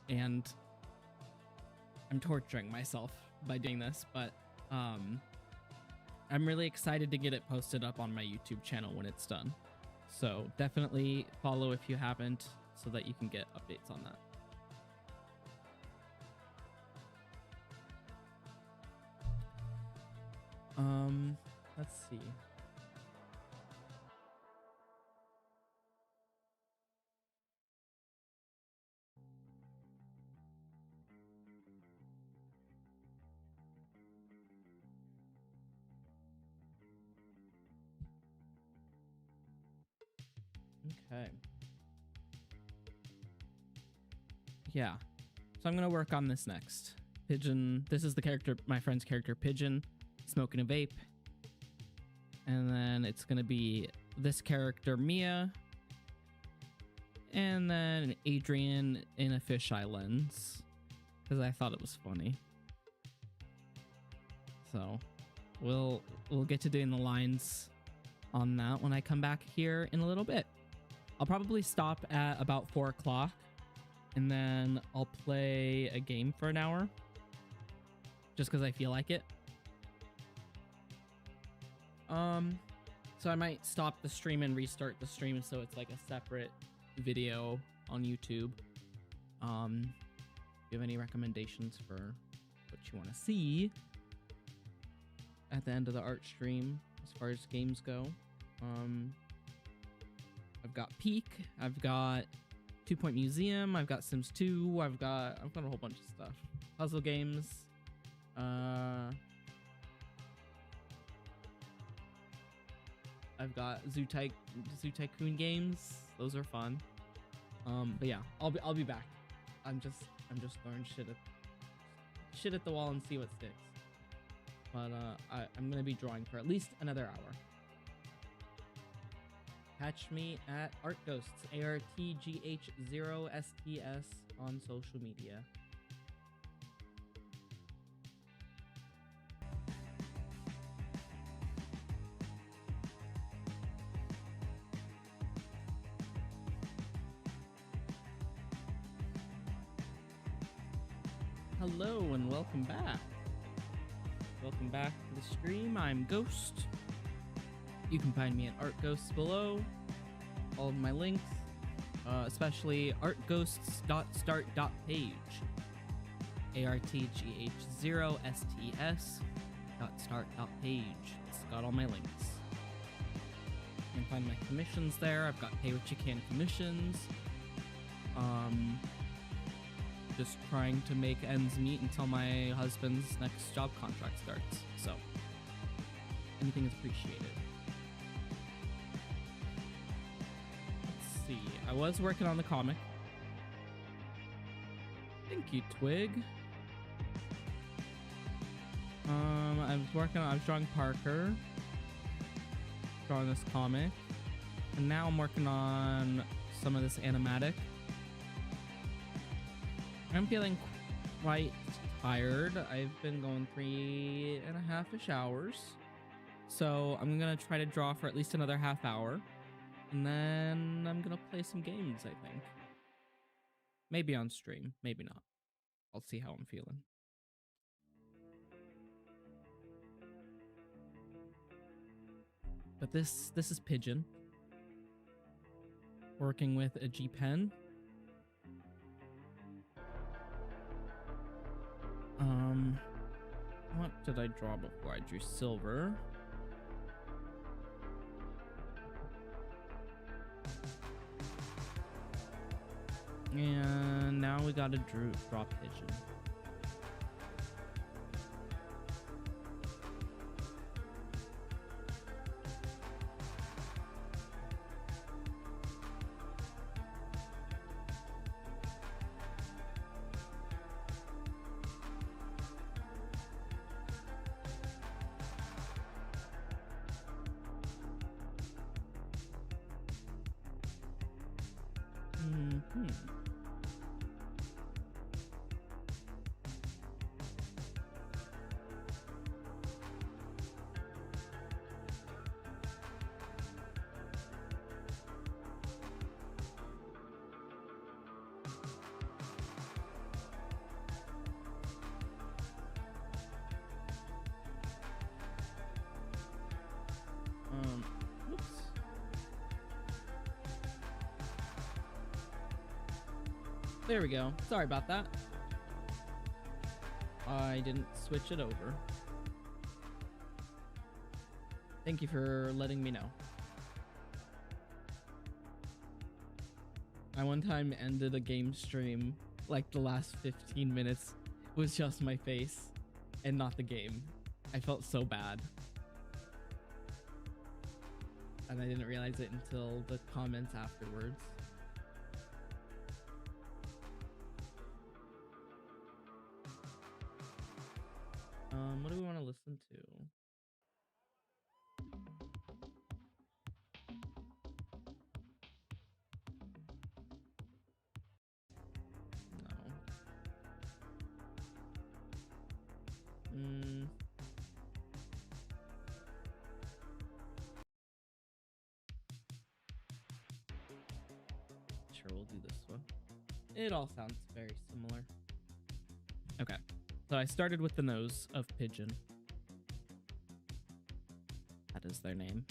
Speaker 1: And I'm torturing myself by doing this, but I'm really excited to get it posted up on my YouTube channel when it's done. So definitely follow if you haven't, so that you can get updates on that. Let's see. Okay. Yeah. So I'm gonna work on this next. Pigeon. This is the character, my friend's character, Pigeon, smoking a vape. And then it's gonna be this character, Mia. And then Adrian in a fisheye lens, because I thought it was funny. So we'll get to doing the lines on that when I come back here in a little bit. I'll probably stop at about 4 o'clock, and then I'll play a game for an hour, just because I feel like it. So I might stop the stream and restart the stream so it's like a separate video on YouTube. Be you have any recommendations for what you want to see at the end of the art stream as far as games go. I've got Peak, I've got 2 Point Museum, I've got Sims 2, I've got a whole bunch of stuff. Puzzle games. I've got Zoo Tycoon games. Those are fun. But yeah, I'll be back. I'm just throwing shit at the wall and see what sticks. But I'm gonna be drawing for at least another hour. Catch me at ArtGhosts, ARTGH0STS on social media. Hello and welcome back. Welcome back to the stream. I'm Ghost. You can find me at ArtGhosts below. All of my links, especially artghosts.start.page. ARTGH0STS.start.page. It's got all my links. You can find my commissions there. I've got pay what you can commissions. Just trying to make ends meet until my husband's next job contract starts. So anything is appreciated. Let's see. I was working on the comic. Thank you, Twig. I was drawing Parker. Drawing this comic. And now I'm working on some of this animatic. I'm feeling quite tired. I've been going 3.5-ish hours. So I'm gonna try to draw for at least another half hour. And then I'm gonna play some games, I think. Maybe on stream, maybe not. I'll see how I'm feeling. But this is Pigeon. Working with a G pen. What did I draw before? I drew silver. And now we gotta draw Pigeon. Whoops. There we go. Sorry about that. I didn't switch it over. Thank you for letting me know. I one time ended a game stream, like the last 15 minutes was just my face and not the game. I felt so bad. And I didn't realize it until the comments afterwards. What do we want to listen to? No. Sure, we'll do this one. It all sounds very similar. Okay, so I started with the nose of Pigeon. That is their name.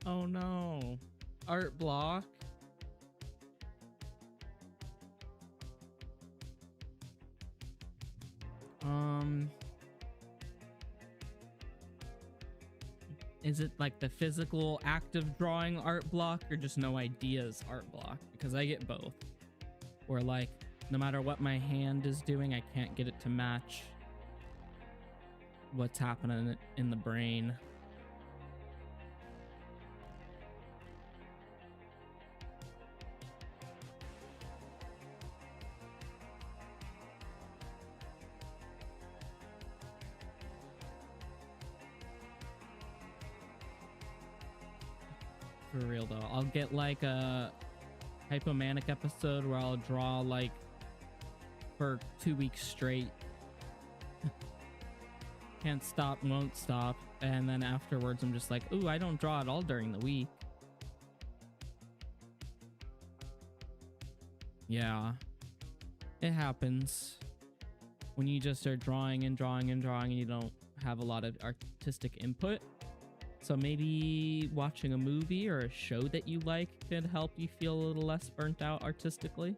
Speaker 1: Oh no. Art block. Is it like the physical active drawing art block or just no ideas art block? Because I get both. Or like no matter what my hand is doing, I can't get it to match what's happening in the brain. For real though, I'll get like a hypomanic episode where I'll draw like for 2 weeks straight. Can't stop, won't stop, and then afterwards I'm just like, ooh, I don't draw at all during the week. Yeah, it happens when you just start drawing and drawing and drawing and you don't have a lot of artistic input. So maybe watching a movie or a show that you like could help you feel a little less burnt out artistically.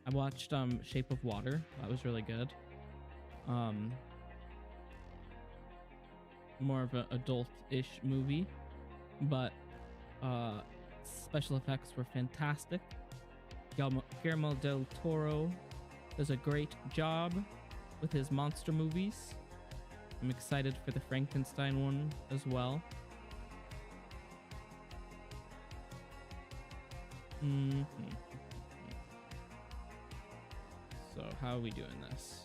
Speaker 1: I watched Shape of Water. That was really good. More of an adult-ish movie, but special effects were fantastic. Guillermo del Toro does a great job with his monster movies. I'm excited for the Frankenstein one as well. So how are we doing this?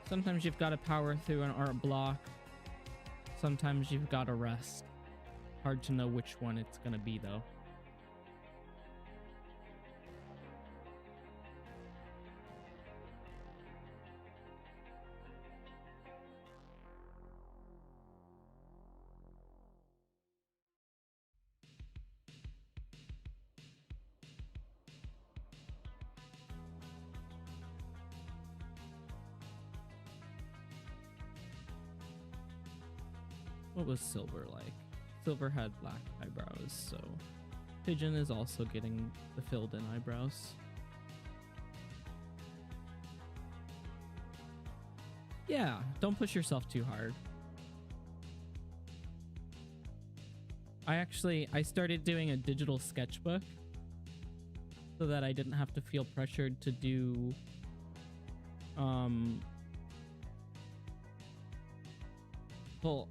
Speaker 1: Sometimes you've got to power through an art block. Sometimes you've got to rest. Hard to know which one it's gonna be though. What was Silver like? Silver had black eyebrows, so Pigeon is also getting the filled in eyebrows. Yeah, don't push yourself too hard. I started doing a digital sketchbook so that I didn't have to feel pressured to do full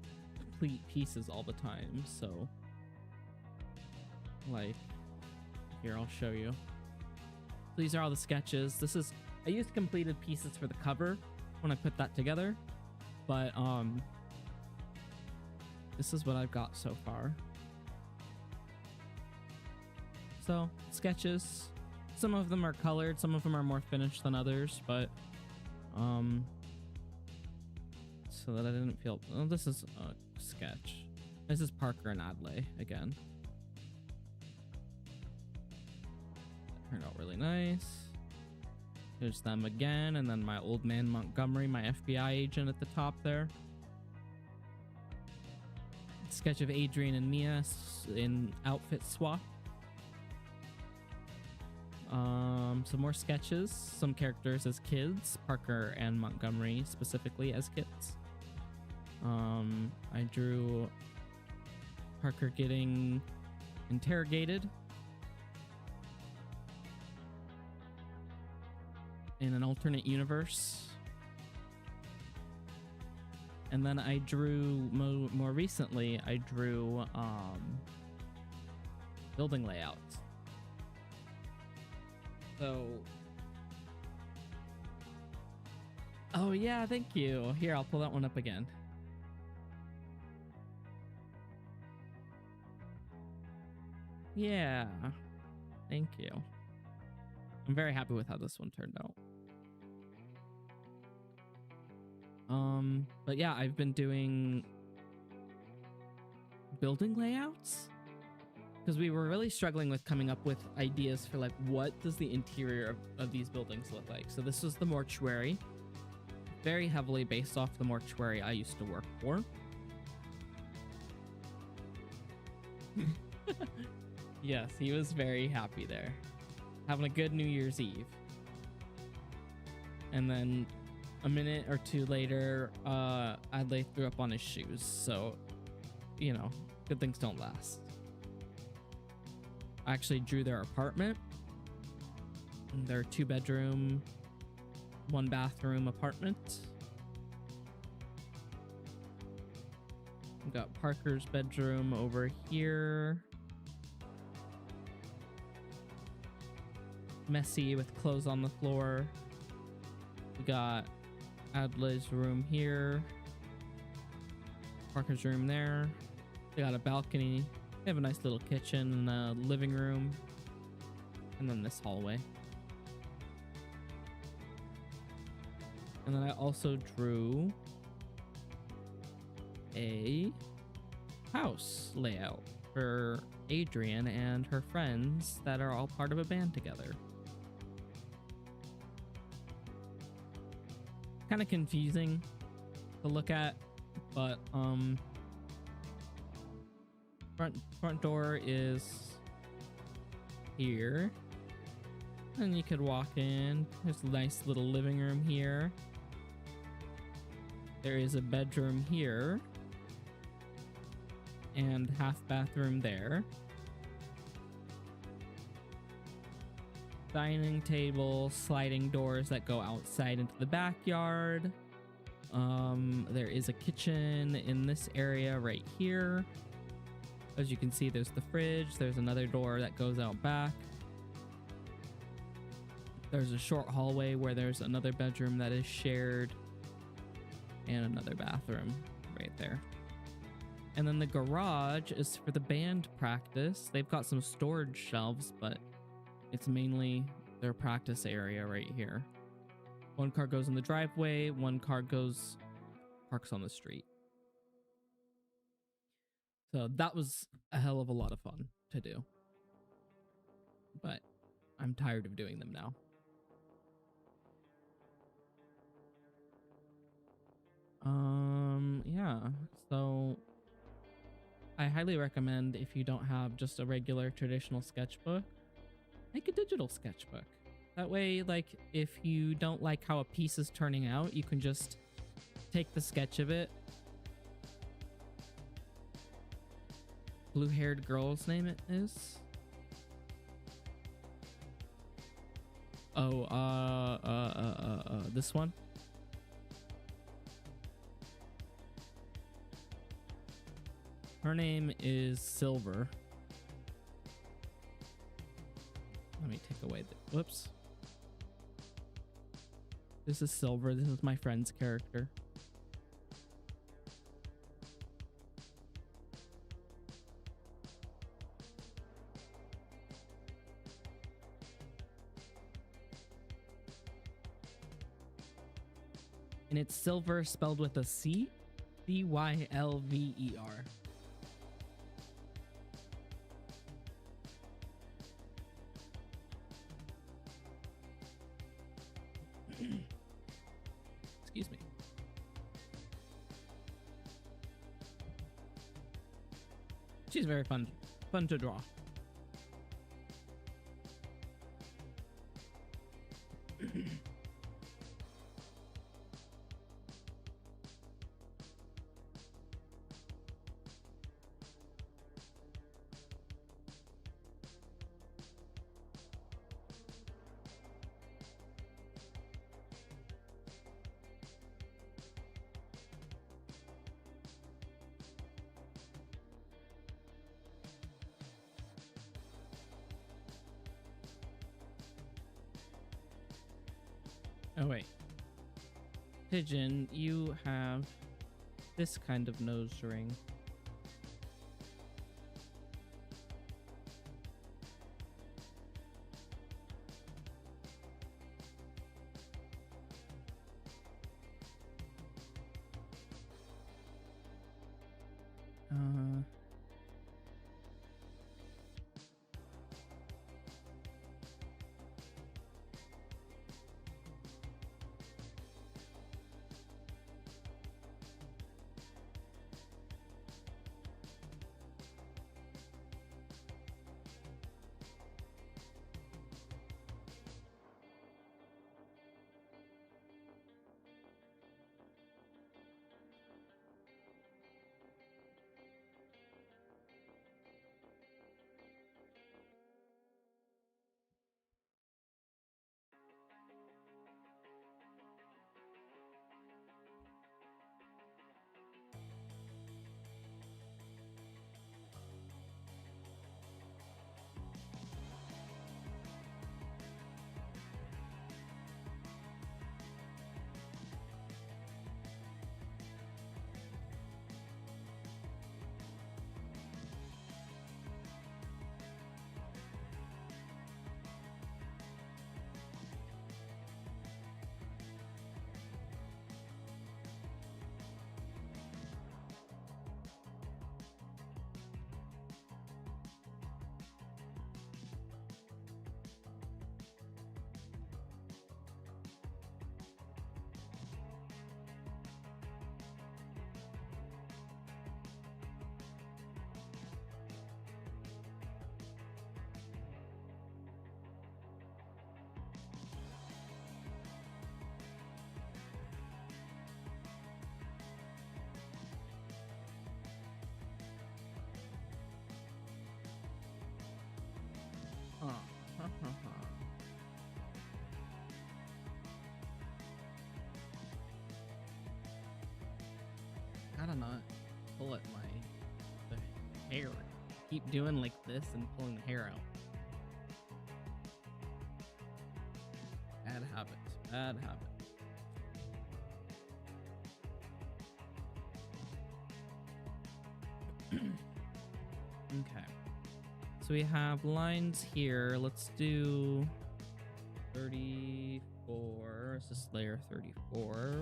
Speaker 1: complete pieces all the time. So like here, I'll show you. These are all the sketches. I used completed pieces for the cover when I put that together, but this is what I've got so far. So sketches, some of them are colored, some of them are more finished than others, but so that I didn't feel, oh, this is a sketch. This is Parker and Adley again. That turned out really nice. There's them again, and then my old man Montgomery, my FBI agent at the top there. Sketch of Adrian and Mia in outfit swap. Some more sketches, some characters as kids, Parker and Montgomery specifically as kids. I drew Parker getting interrogated in an alternate universe. And then I drew, more recently, I drew building layouts. So, oh yeah, thank you. Here, I'll pull that one up again. Yeah, thank you. I'm very happy with how this one turned out. But yeah, I've been doing building layouts because we were really struggling with coming up with ideas for like what does the interior of these buildings look like. So this was the mortuary. very heavily based off the mortuary I used to work for. Yes, he was very happy there, having a good New Year's Eve. And then a minute or two later, Adley threw up on his shoes. So, you know, good things don't last. I actually drew their apartment. Their 2-bedroom, 1-bathroom apartment. We've got Parker's bedroom over here. Messy with clothes on the floor. We got Adley's room here. Parker's room there. They got a balcony. They have a nice little kitchen and a living room. And then this hallway. And then I also drew a house layout for Adrian and her friends that are all part of a band together. Kind of confusing to look at, but front door is here, and you could walk in. There's a nice little living room here. There is a bedroom here and half bathroom there. Dining table, sliding doors that go outside into the backyard. There is a kitchen in this area right here. As you can see, there's the fridge. There's another door that goes out back. There's a short hallway where there's another bedroom that is shared and another bathroom right there. And then the garage is for the band practice. They've got some storage shelves, but it's mainly their practice area right here. One car goes in the driveway, one car parks on the street. So that was a hell of a lot of fun to do. But I'm tired of doing them now. Yeah, so I highly recommend, if you don't have just a regular traditional sketchbook, make a digital sketchbook. That way, like, if you don't like how a piece is turning out, you can just take the sketch of it. Blue-haired girl's name it is. Oh, this one. Her name is Silver. Let me take away the, whoops. This is Silver. This is my friend's character. And it's Silver spelled with a C. C-Y-L-V-E-R. Excuse me. She's very fun to draw. Oh wait, Pigeon, you have this kind of nose ring. cannot pull at the hair. Keep doing like this and pulling the hair out. Bad habit. Bad habit. Okay. So we have lines here. Let's do 34. Is this layer 34?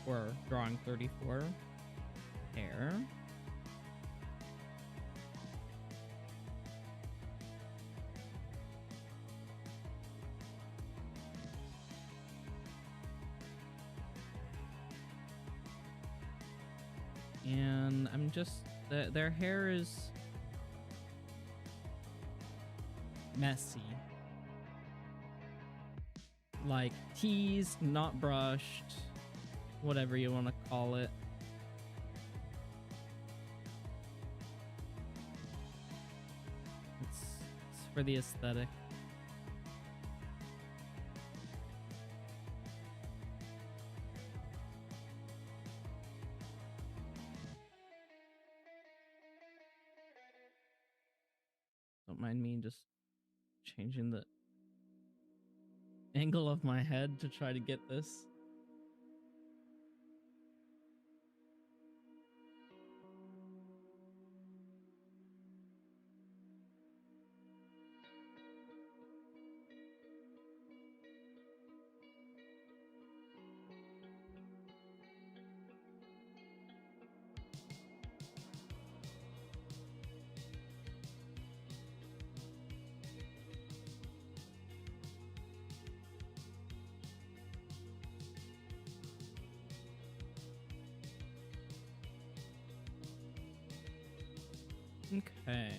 Speaker 1: Or drawing 34. Hair. And I'm just, their hair is messy. Like teased, not brushed, whatever you want to call it. It's for the aesthetic. Don't mind me just changing the angle of my head to try to get this. Okay,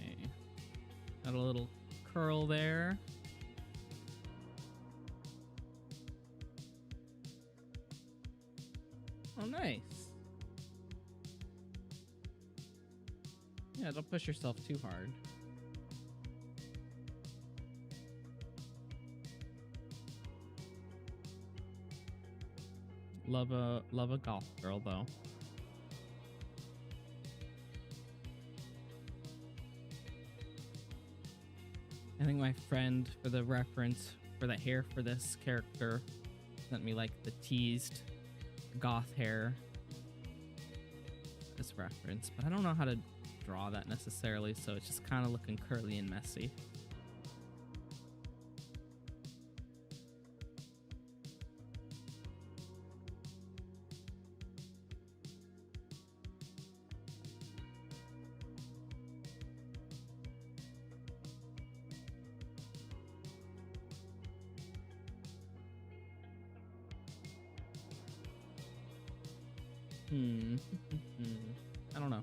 Speaker 1: got a little curl there. Oh, nice. Yeah, don't push yourself too hard. Love a golf girl though. I think my friend, for the reference for the hair for this character, sent me like the teased goth hair as reference, but I don't know how to draw that necessarily, so it's just kind of looking curly and messy. I don't know.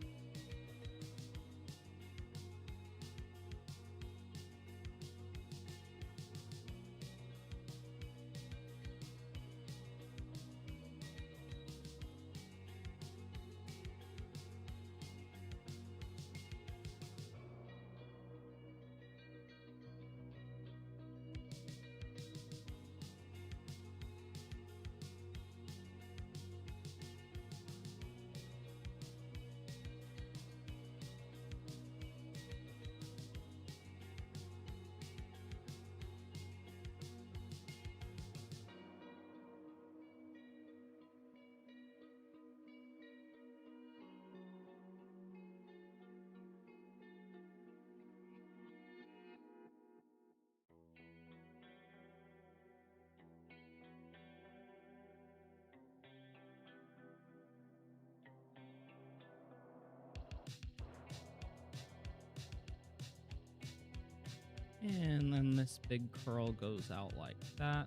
Speaker 1: And then this big curl goes out like that.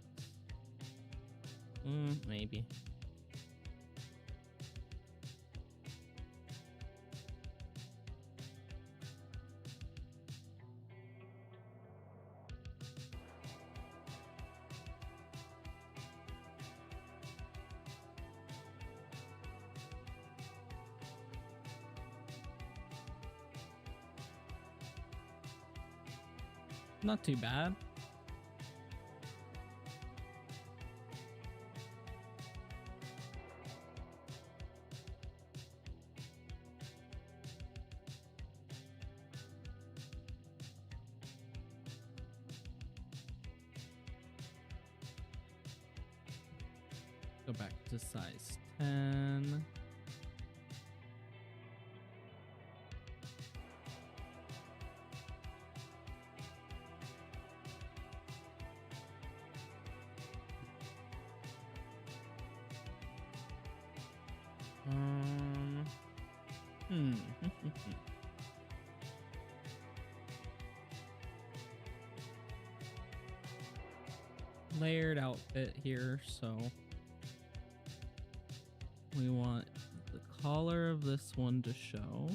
Speaker 1: Maybe. Not too bad. go back to size 10. Layered outfit here, so we want the collar of this one to show.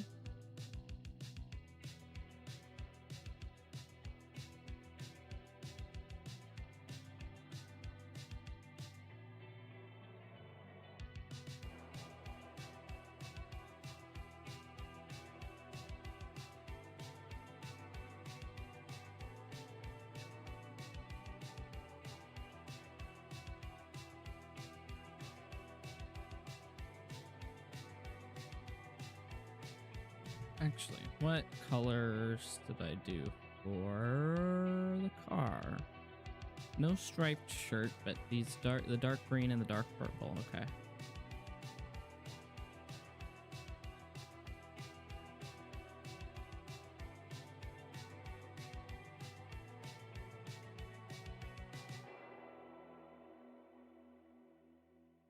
Speaker 1: Actually, what colors did I do for the car? No striped shirt, but these the dark green and the dark purple. Okay.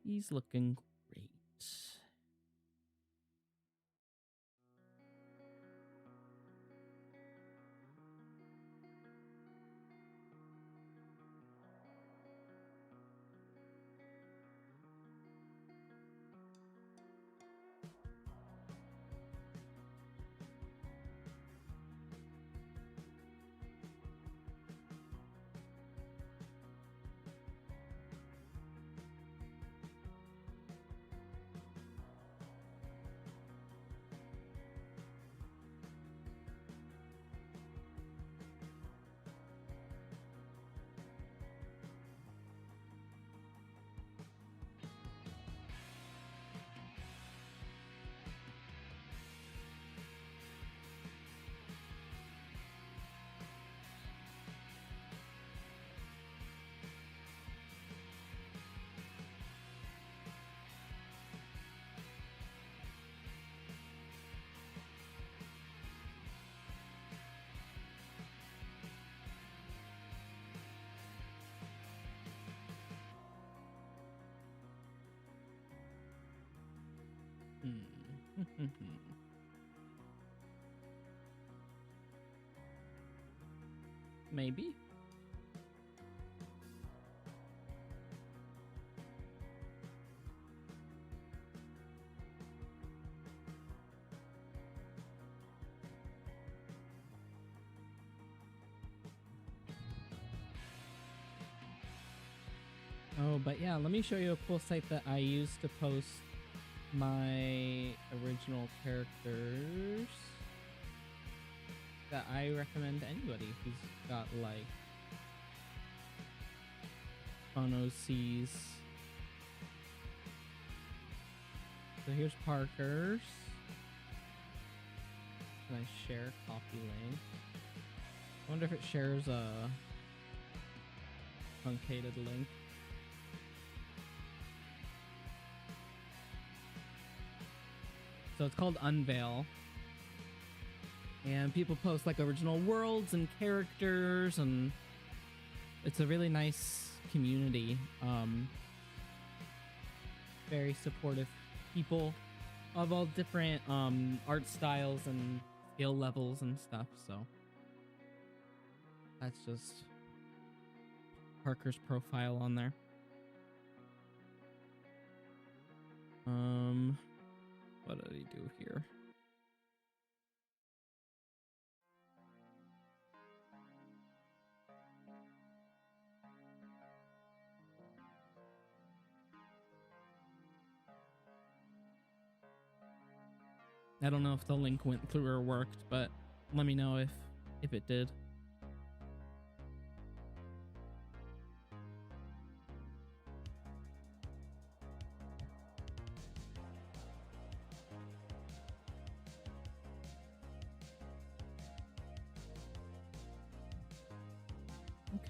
Speaker 1: He's looking great. Maybe. Oh, but yeah, let me show you a cool site that I use to post my original characters that I recommend to anybody who's got like OCs. So here's Parker's. Can I share copy link? I wonder if it shares a truncated link. So it's called Unveil. And people post like original worlds and characters, and it's a really nice community. Very supportive people of all different art styles and skill levels and stuff. So that's just Parker's profile on there. What did he do here? I don't know if the link went through or worked, but let me know if it did.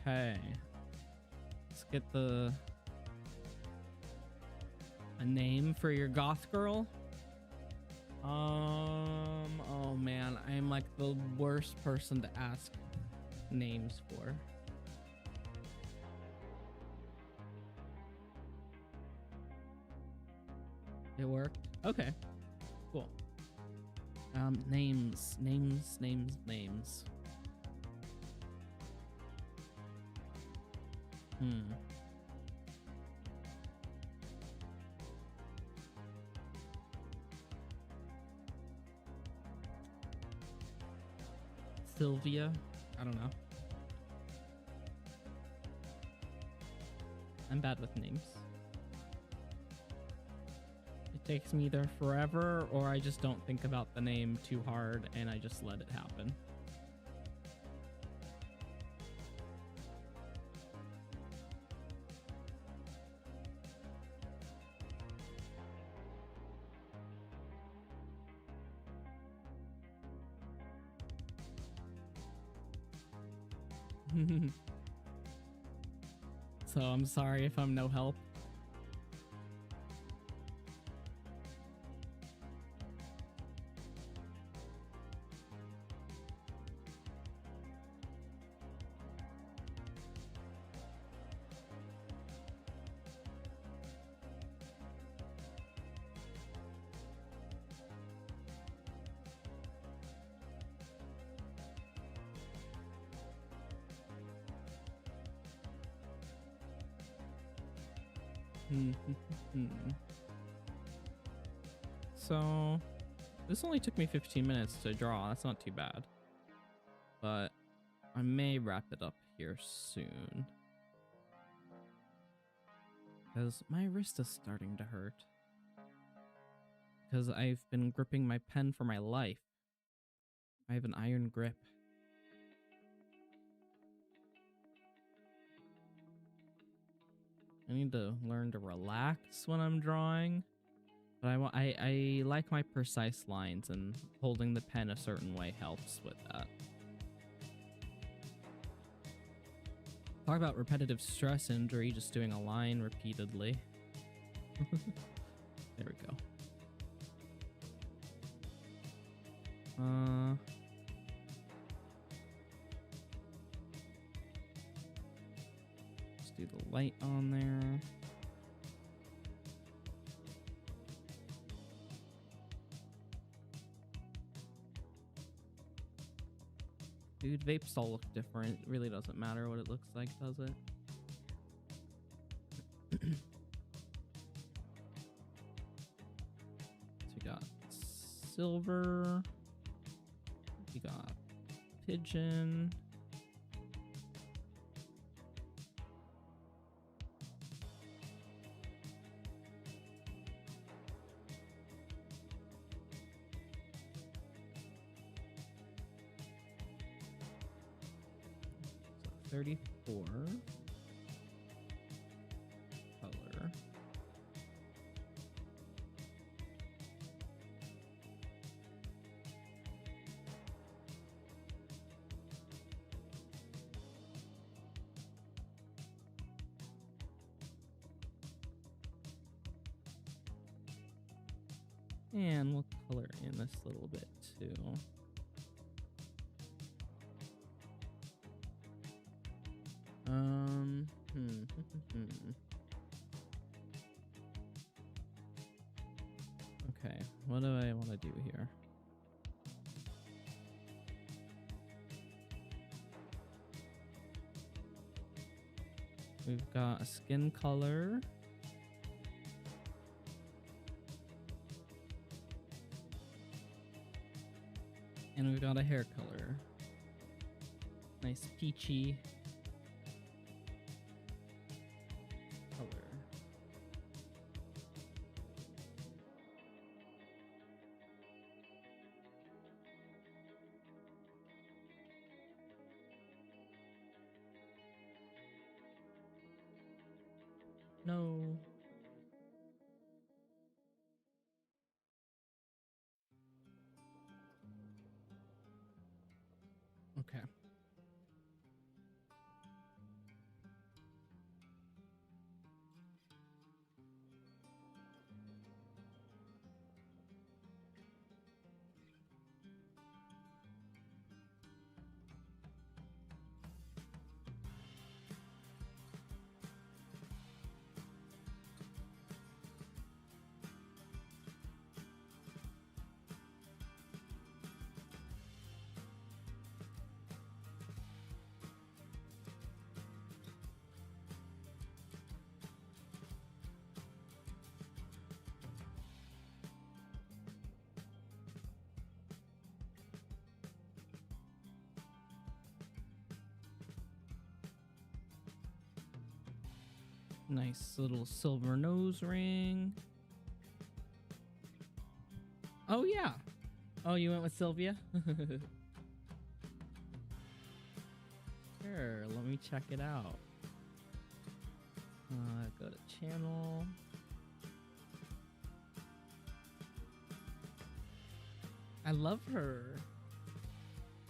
Speaker 1: Okay. Let's get the A name for your goth girl? Oh man, I am like the worst person to ask names for. It worked? Okay, cool. Names. Sylvia? I don't know. I'm bad with names. It takes me either forever or I just don't think about the name too hard and I just let it happen. So I'm sorry if I'm no help. So this only took me 15 minutes to draw. That's not too bad. But I may wrap it up here soon. Because my wrist is starting to hurt. Because I've been gripping my pen for my life. I have an iron grip. I need to learn to relax when I'm drawing. But I like my precise lines, and holding the pen a certain way helps with that. Talk about repetitive stress injury, just doing a line repeatedly. There we go. Let's do the light on there. Dude, vapes all look different. It really doesn't matter what it looks like, does it? So we got silver. We got pigeon. So 34. Color. And we'll color in this little bit too. Okay, what do I want to do here? We've got a skin color. And we've got a hair color. Nice peachy color. No. Okay. Nice little silver nose ring. Oh, yeah. Oh, you went with Sylvia? Sure, let me check it out. Go to channel. I love her.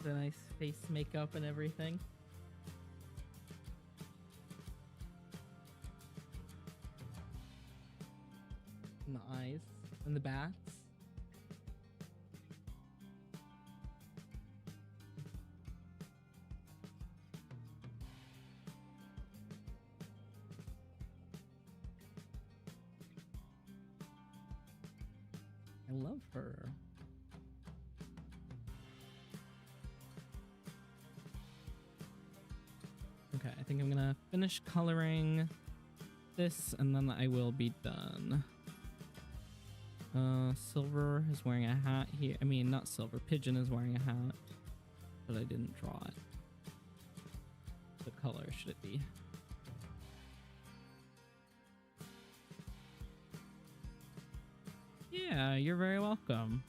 Speaker 1: The nice face makeup and everything. And the eyes and the bats. I love her. Okay, I think I'm gonna finish coloring this and then I will be done. Silver is wearing a hat here. I mean, not Silver. Pigeon is wearing a hat, but I didn't draw it. What color should it be? Yeah, you're very welcome.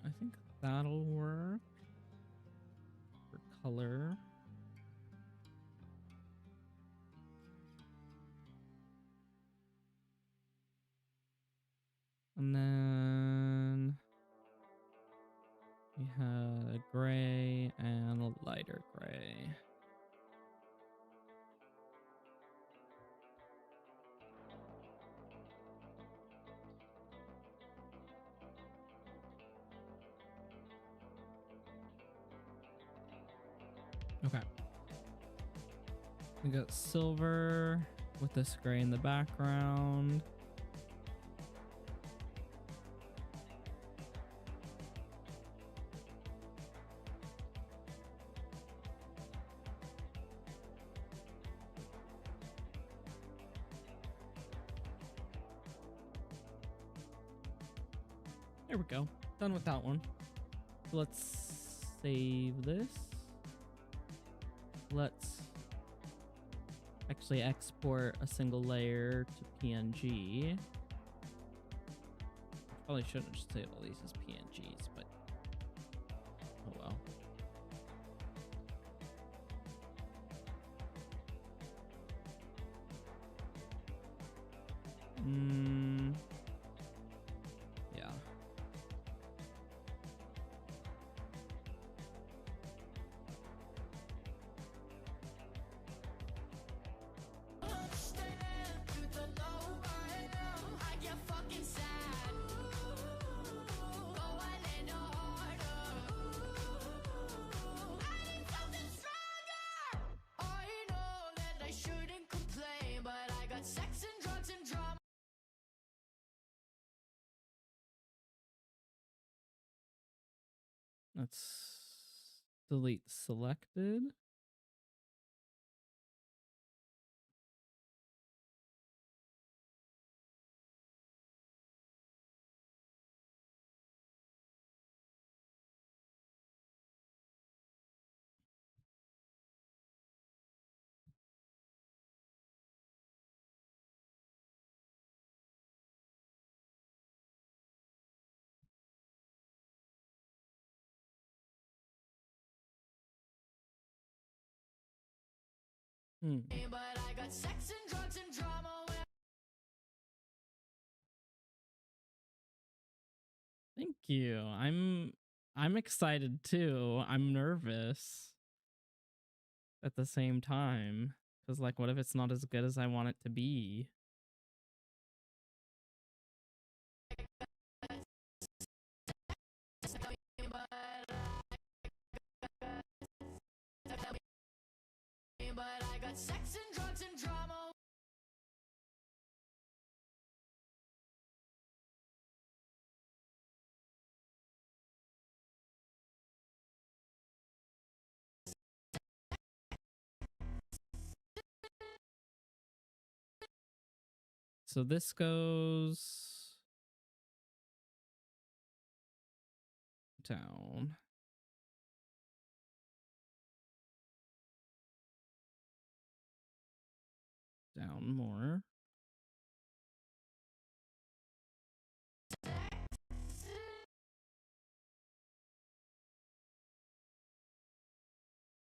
Speaker 1: I think that'll work for color. And then we had a gray and a lighter gray. Okay. We got silver with this gray in the background. There we go. Done with that one. Let's save this. Let's actually export a single layer to PNG. Probably shouldn't just save all these as PNGs, but oh well. Yeah. Let's delete selected. Thank you. I'm excited too. I'm nervous at the same time. Because like what if it's not as good as I want it to be? So this goes down. Down more.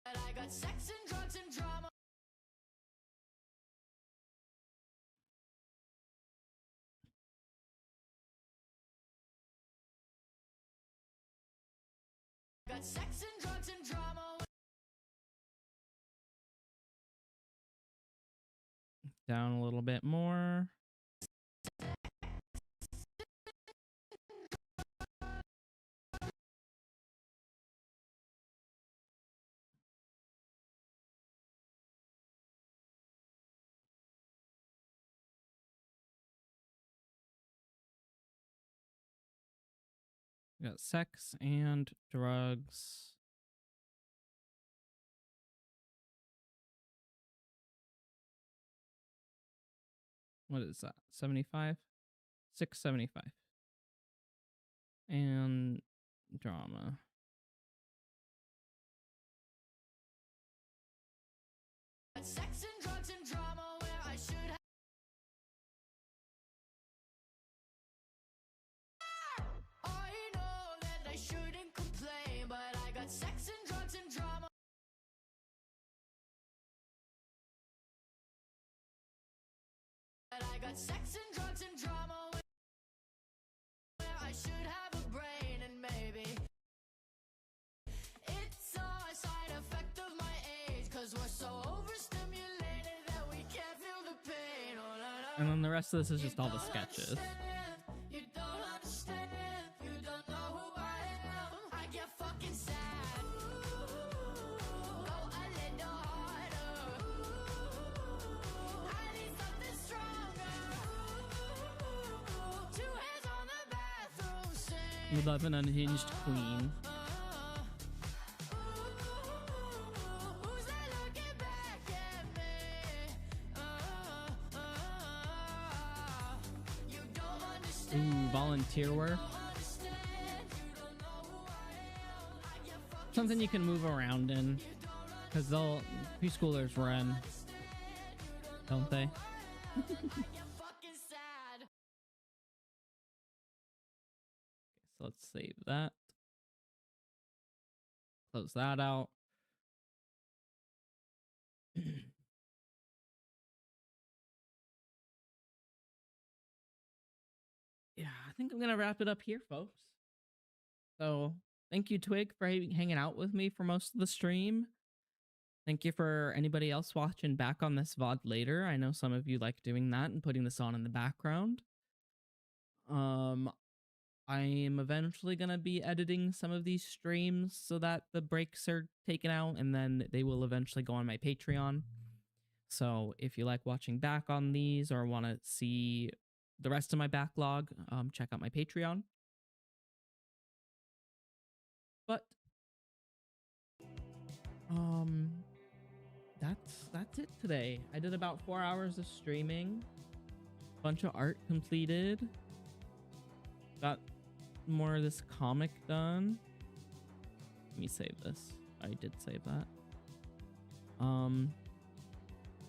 Speaker 2: And I got sex and drugs and drama. Got sex and drugs and drama.
Speaker 1: Down a little bit more. We got sex and drugs. What is that? 75? 675. And drama.
Speaker 2: Got sex and drugs and drama where I should have. I know that I shouldn't complain, but I got sex and drugs and drama. But I got sex and drugs and drama where I should have a brain, and maybe it's a side effect of my age, 'cause we're so overstimulated that we can't feel the pain. Oh, la, la.
Speaker 1: And then the rest of this is just all the sketches.
Speaker 2: You don't understand. You don't know who I am. I get fucking sad. Go a little harder. I need something stronger. 2 hands on the bathroom sink.
Speaker 1: We love an unhinged queen.
Speaker 2: Who's that looking back at me? You don't understand.
Speaker 1: Ooh, volunteer work. Something you can move around in, because they'll preschoolers run, don't they?
Speaker 2: Fucking sad.
Speaker 1: So let's save that. Close that out. Yeah, I think I'm gonna wrap it up here, folks. So thank you, Twig, for hanging out with me for most of the stream. Thank you for anybody else watching back on this VOD later. I know some of you like doing that and putting this on in the background. I am eventually gonna be editing some of these streams so that the breaks are taken out, and then they will eventually go on my Patreon. So if you like watching back on these or want to see the rest of my backlog, check out my Patreon. But that's it today. I did about 4 hours of streaming, bunch of art completed, got more of this comic done. Let me save this. I did save that.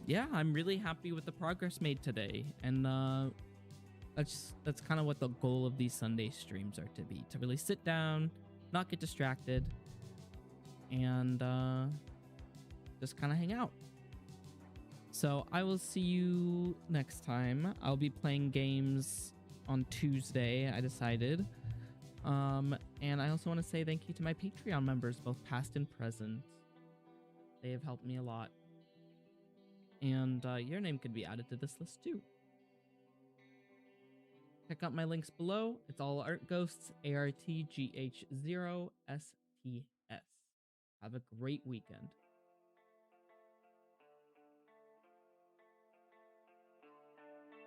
Speaker 1: Yeah, I'm really happy with the progress made today, and that's kind of what the goal of these Sunday streams are to be, to really sit down, not get distracted, and just kind of hang out. So I will see you next time. I'll be playing games on Tuesday, I decided. And I also want to say thank you to my Patreon members, both past and present. They have helped me a lot. And your name could be added to this list too. Check out my links below. It's all Art Ghosts, ARTGH0STS. Have a great weekend.